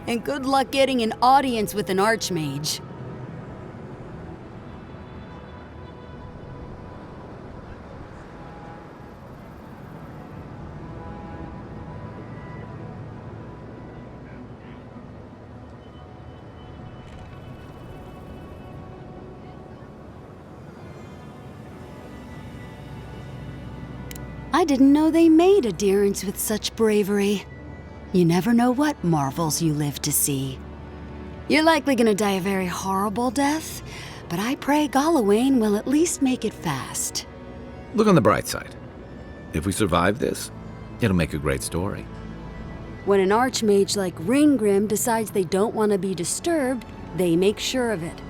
And good luck getting an audience with an Archmage. I didn't know they made adherents with such bravery. You never know what marvels you live to see. You're likely gonna die a very horrible death, but I pray Galawain will at least make it fast. Look on the bright side. If we survive this, it'll make a great story. When an Archmage like Reengrim decides they don't want to be disturbed, they make sure of it.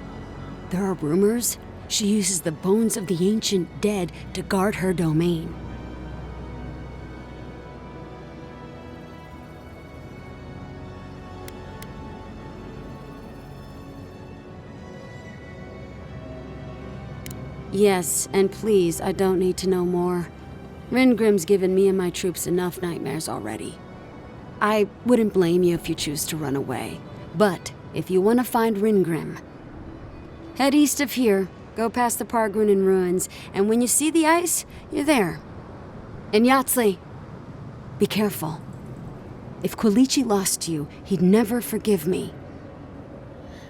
There are rumors she uses the bones of the ancient dead to guard her domain. Yes, and please, I don't need to know more. Reengrim's given me and my troops enough nightmares already. I wouldn't blame you if you choose to run away. But if you want to find Reengrim, head east of here, go past the Pargrunen ruins, and when you see the ice, you're there. And Yatsley, be careful. If Quilichi lost you, he'd never forgive me.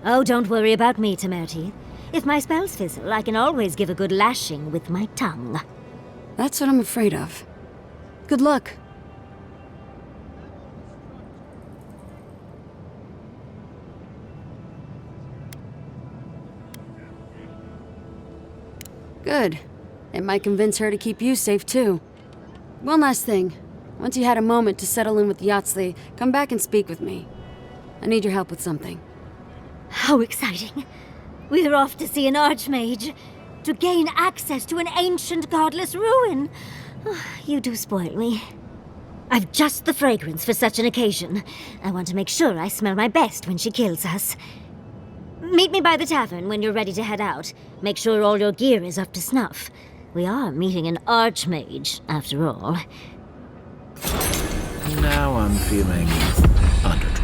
Oh, don't worry about me, Temerty. If my spells fizzle, I can always give a good lashing with my tongue. That's what I'm afraid of. Good luck. Good. It might convince her to keep you safe, too. One last thing. Once you had a moment to settle in with Yatsley, come back and speak with me. I need your help with something. How exciting. We're off to see an Archmage, to gain access to an ancient godless ruin. You do spoil me. I've just the fragrance for such an occasion. I want to make sure I smell my best when she kills us. Meet me by the tavern when you're ready to head out. Make sure all your gear is up to snuff. We are meeting an Archmage, after all. Now I'm feeling underdressed.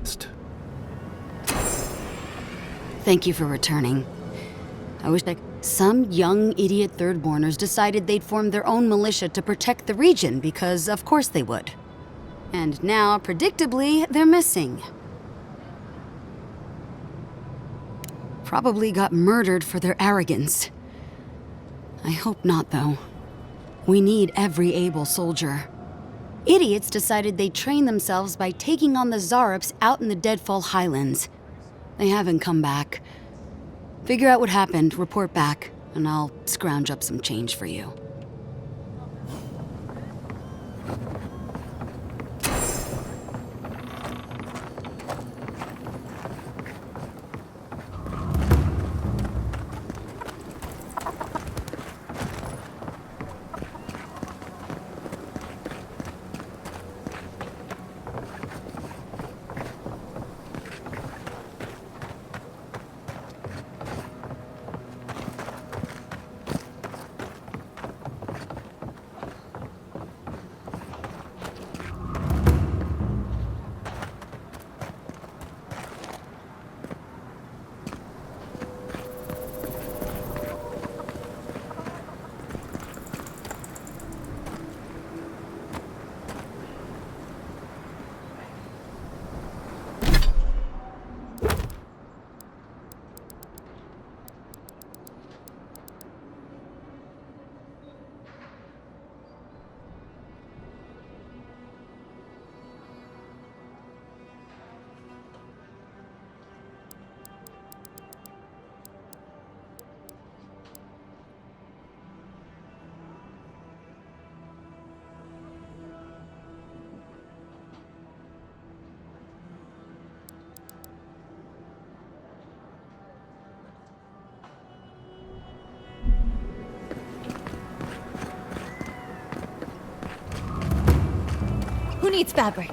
against. Thank you for returning. I wish some young idiot thirdborners decided they'd form their own militia to protect the region because of course they would. And now, predictably, they're missing. Probably got murdered for their arrogance. I hope not, though. We need every able soldier. Idiots decided they'd train themselves by taking on the Zarups out in the Deadfall Highlands. They haven't come back. Figure out what happened, report back, and I'll scrounge up some change for you. Who needs fabric?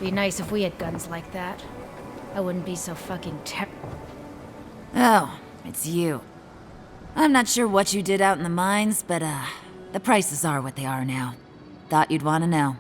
Be nice if we had guns like that. I wouldn't be so fucking Oh, it's you. I'm not sure what you did out in the mines, but, the prices are what they are now. Thought you'd want to know.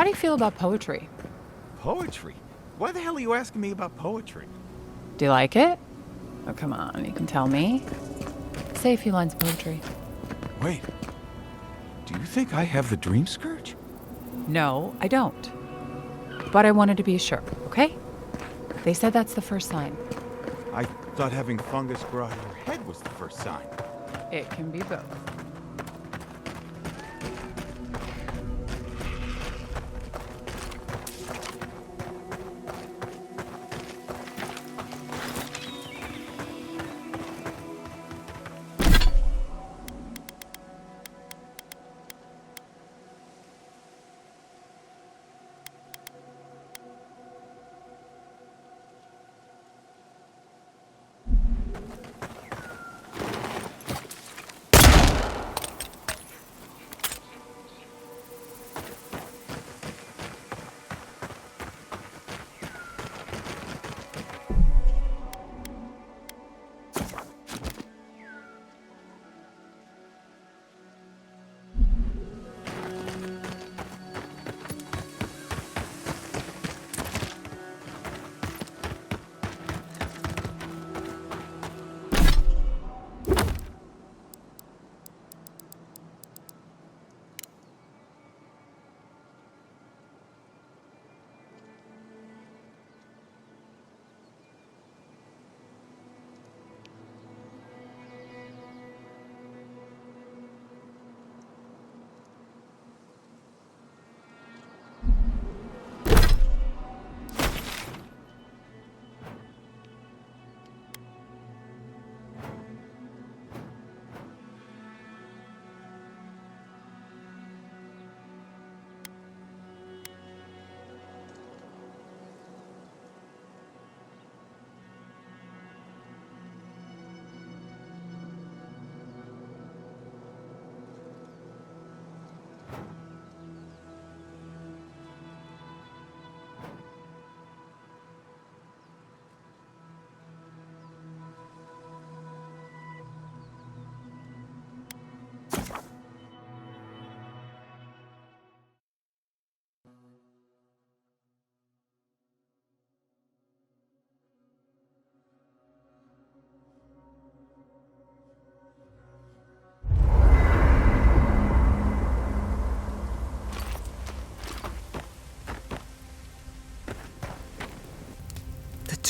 How do you feel about poetry? Poetry? Why the hell are you asking me about poetry? Do you like it? Oh, come on, you can tell me. Say a few lines of poetry. Wait. Do you think I have the dream scourge? No, I don't. But I wanted to be sure, okay? They said that's the first sign. I thought having fungus grow out of your head was the first sign. It can be both.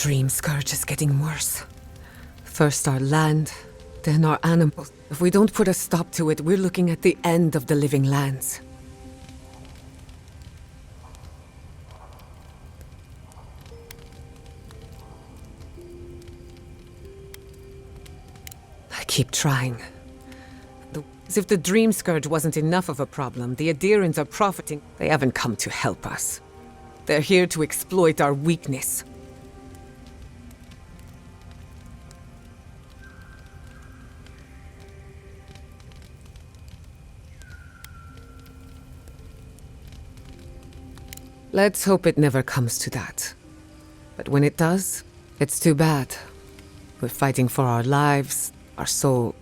dream scourge is getting worse. First our land, then our animals. If we don't put a stop to it, we're looking at the end of the living lands. I keep trying. As if the dream scourge wasn't enough of a problem, the Adirans are profiting. They haven't come to help us. They're here to exploit our weakness. Let's hope it never comes to that. But when it does, it's too bad. We're fighting for our lives, our soul.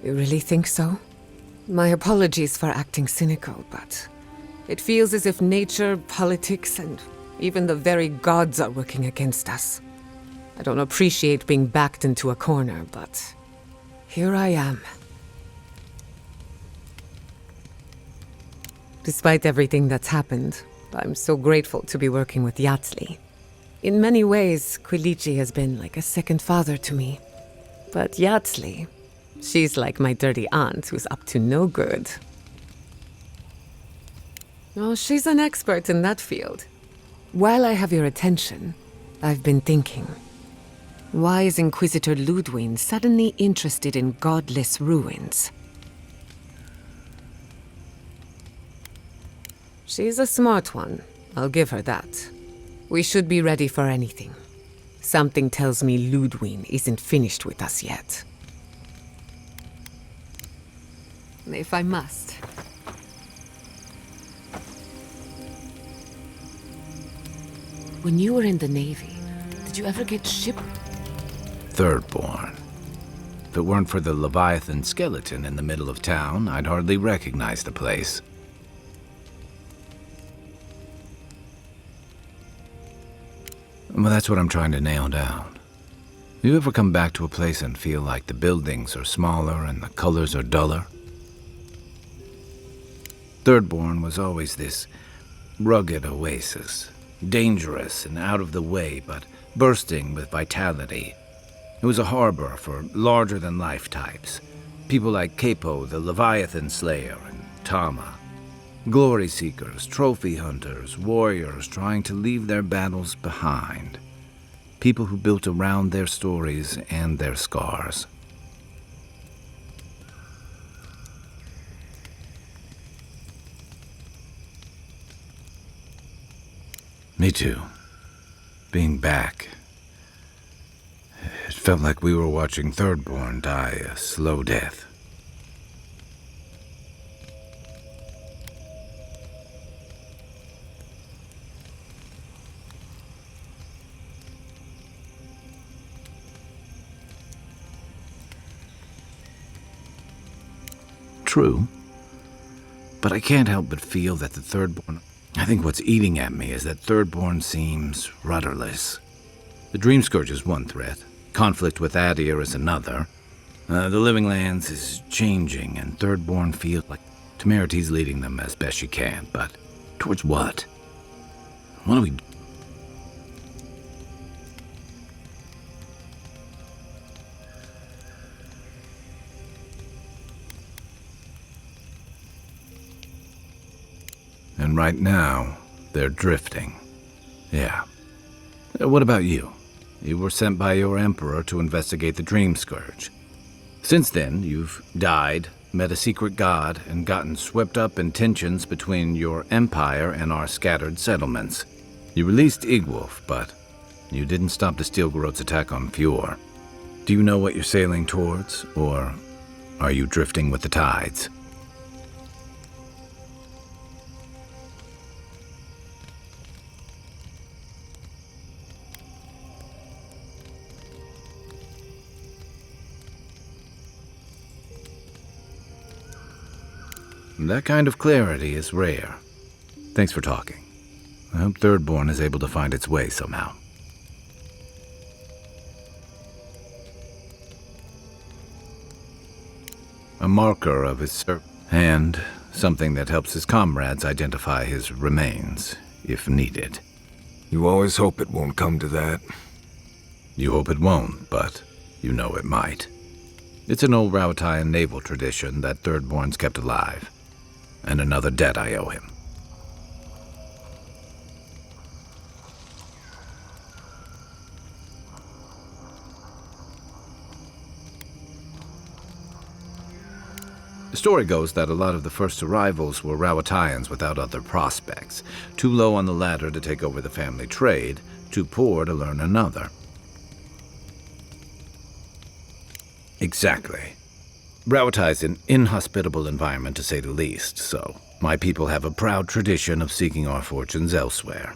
You really think so? My apologies for acting cynical, but it feels as if nature, politics, and even the very gods are working against us. I don't appreciate being backed into a corner, but here I am. Despite everything that's happened, I'm so grateful to be working with Yatsli. In many ways, Quilichi has been like a second father to me. But Yatsli, she's like my dirty aunt who's up to no good. Oh, she's an expert in that field. While I have your attention, I've been thinking. Why is Inquisitor Ludwig suddenly interested in godless ruins? She's a smart one. I'll give her that. We should be ready for anything. Something tells me Ludwig isn't finished with us yet. If I must. When you were in the Navy, did you ever get shipwrecked? Thirdborn. If it weren't for the Leviathan skeleton in the middle of town, I'd hardly recognize the place. Well, that's what I'm trying to nail down. You ever come back to a place and feel like the buildings are smaller and the colors are duller? Thirdborn was always this rugged oasis, dangerous and out of the way, but bursting with vitality. It was a harbor for larger-than-life types, people like Capo, the Leviathan Slayer, and Tama. Glory seekers, trophy hunters, warriors trying to leave their battles behind. People who built around their stories and their scars. Me too. Being back. It felt like we were watching Thirdborn die a slow death. True. But I can't help but feel that the Thirdborn... I think what's eating at me is that Thirdborn seems rudderless. The Dream Scourge is one threat. Conflict with Adir is another. The Living Lands is changing, and Thirdborn feels like Temerita's leading them as best she can, but towards what? What do we... And right now, they're drifting. Yeah. What about you? You were sent by your Emperor to investigate the Dream Scourge. Since then, you've died, met a secret god, and gotten swept up in tensions between your empire and our scattered settlements. You released Igwolf, but you didn't stop the Stilgarot's attack on Fjord. Do you know what you're sailing towards, or are you drifting with the tides? That kind of clarity is rare. Thanks for talking. I hope Thirdborn is able to find its way somehow. A marker of his and something that helps his comrades identify his remains, if needed. You always hope it won't come to that. You hope it won't, but you know it might. It's an old Rowatayan naval tradition that Thirdborn's kept alive, and another debt I owe him. The story goes that a lot of the first arrivals were Rowatayans without other prospects, too low on the ladder to take over the family trade, too poor to learn another. Exactly. Rowatai's an inhospitable environment, to say the least, so my people have a proud tradition of seeking our fortunes elsewhere.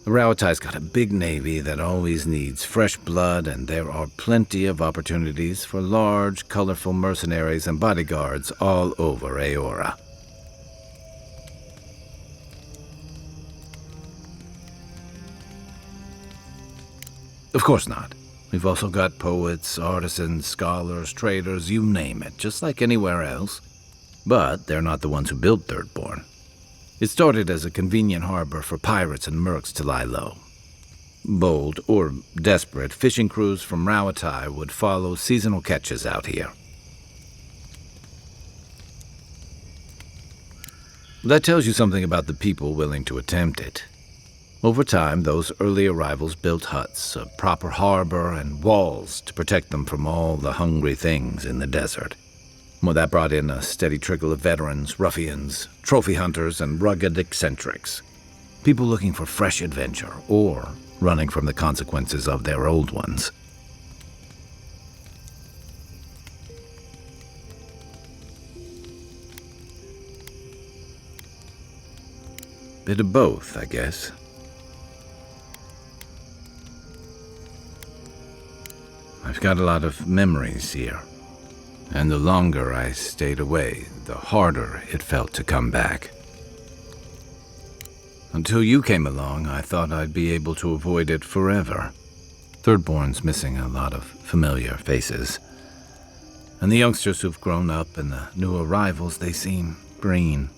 The Rowatai's got a big navy that always needs fresh blood, and there are plenty of opportunities for large, colorful mercenaries and bodyguards all over Aora. Of course not. We've also got poets, artisans, scholars, traders, you name it, just like anywhere else. But they're not the ones who built Thirdborn. It started as a convenient harbor for pirates and mercs to lie low. Bold, or desperate, fishing crews from Rawatai would follow seasonal catches out here. That tells you something about the people willing to attempt it. Over time, those early arrivals built huts, a proper harbor, and walls to protect them from all the hungry things in the desert. Well, that brought in a steady trickle of veterans, ruffians, trophy hunters, and rugged eccentrics. People looking for fresh adventure, or running from the consequences of their old ones. Bit of both, I guess. I've got a lot of memories here, and the longer I stayed away, the harder it felt to come back. Until you came along, I thought I'd be able to avoid it forever. Thirdborn's missing a lot of familiar faces. And the youngsters who've grown up and the new arrivals, they seem green.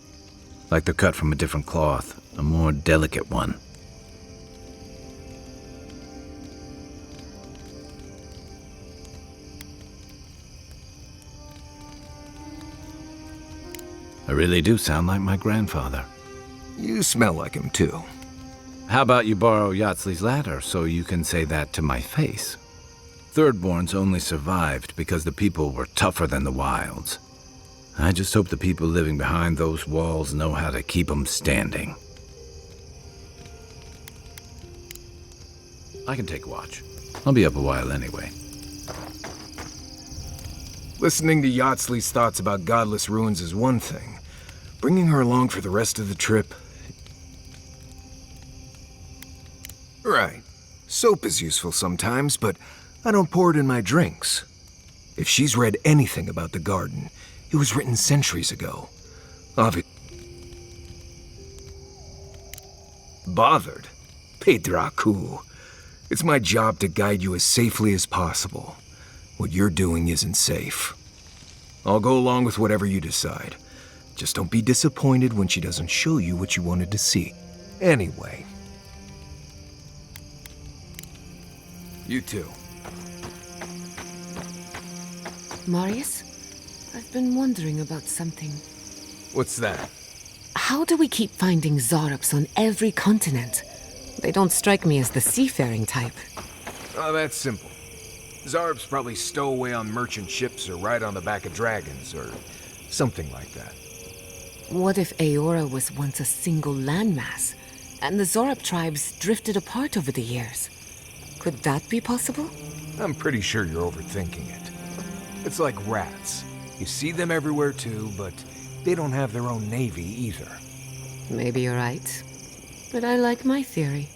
Like they're cut from a different cloth, a more delicate one. I really do sound like my grandfather. You smell like him, too. How about you borrow Yatsley's ladder so you can say that to my face? Thirdborns only survived because the people were tougher than the wilds. I just hope the people living behind those walls know how to keep them standing. I can take watch. I'll be up a while anyway. Listening to Yatsley's thoughts about godless ruins is one thing. Bringing her along for the rest of the trip... Right. Soap is useful sometimes, but I don't pour it in my drinks. If she's read anything about the garden, it was written centuries ago. Bothered? Pedraku. It's my job to guide you as safely as possible. What you're doing isn't safe. I'll go along with whatever you decide. Just don't be disappointed when she doesn't show you what you wanted to see. Anyway. You too. Marius, I've been wondering about something. What's that? How do we keep finding Zarups on every continent? They don't strike me as the seafaring type. Oh, that's simple. Zarups probably stow away on merchant ships or ride on the back of dragons or something like that. What if Aora was once a single landmass, and the Zarup tribes drifted apart over the years? Could that be possible? I'm pretty sure you're overthinking it. It's like rats. You see them everywhere too, but they don't have their own navy either. Maybe you're right. But I like my theory.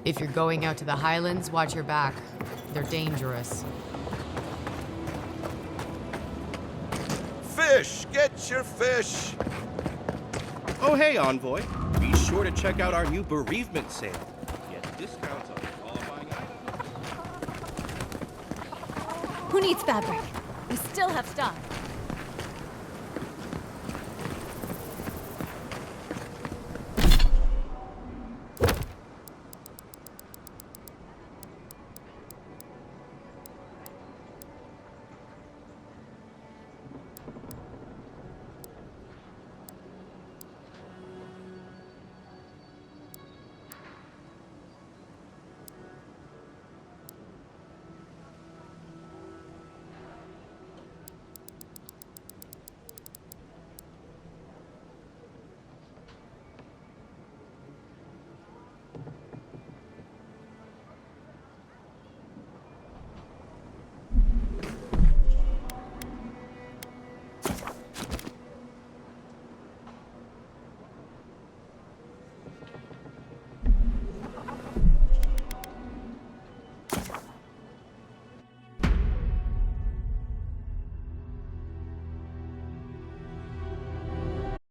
If you're going out to the Highlands, watch your back. They're dangerous. Fish! Get your fish! Oh, hey, Envoy. Be sure to check out our new bereavement sale. Get discounts on qualifying items. Who needs fabric? We still have stock.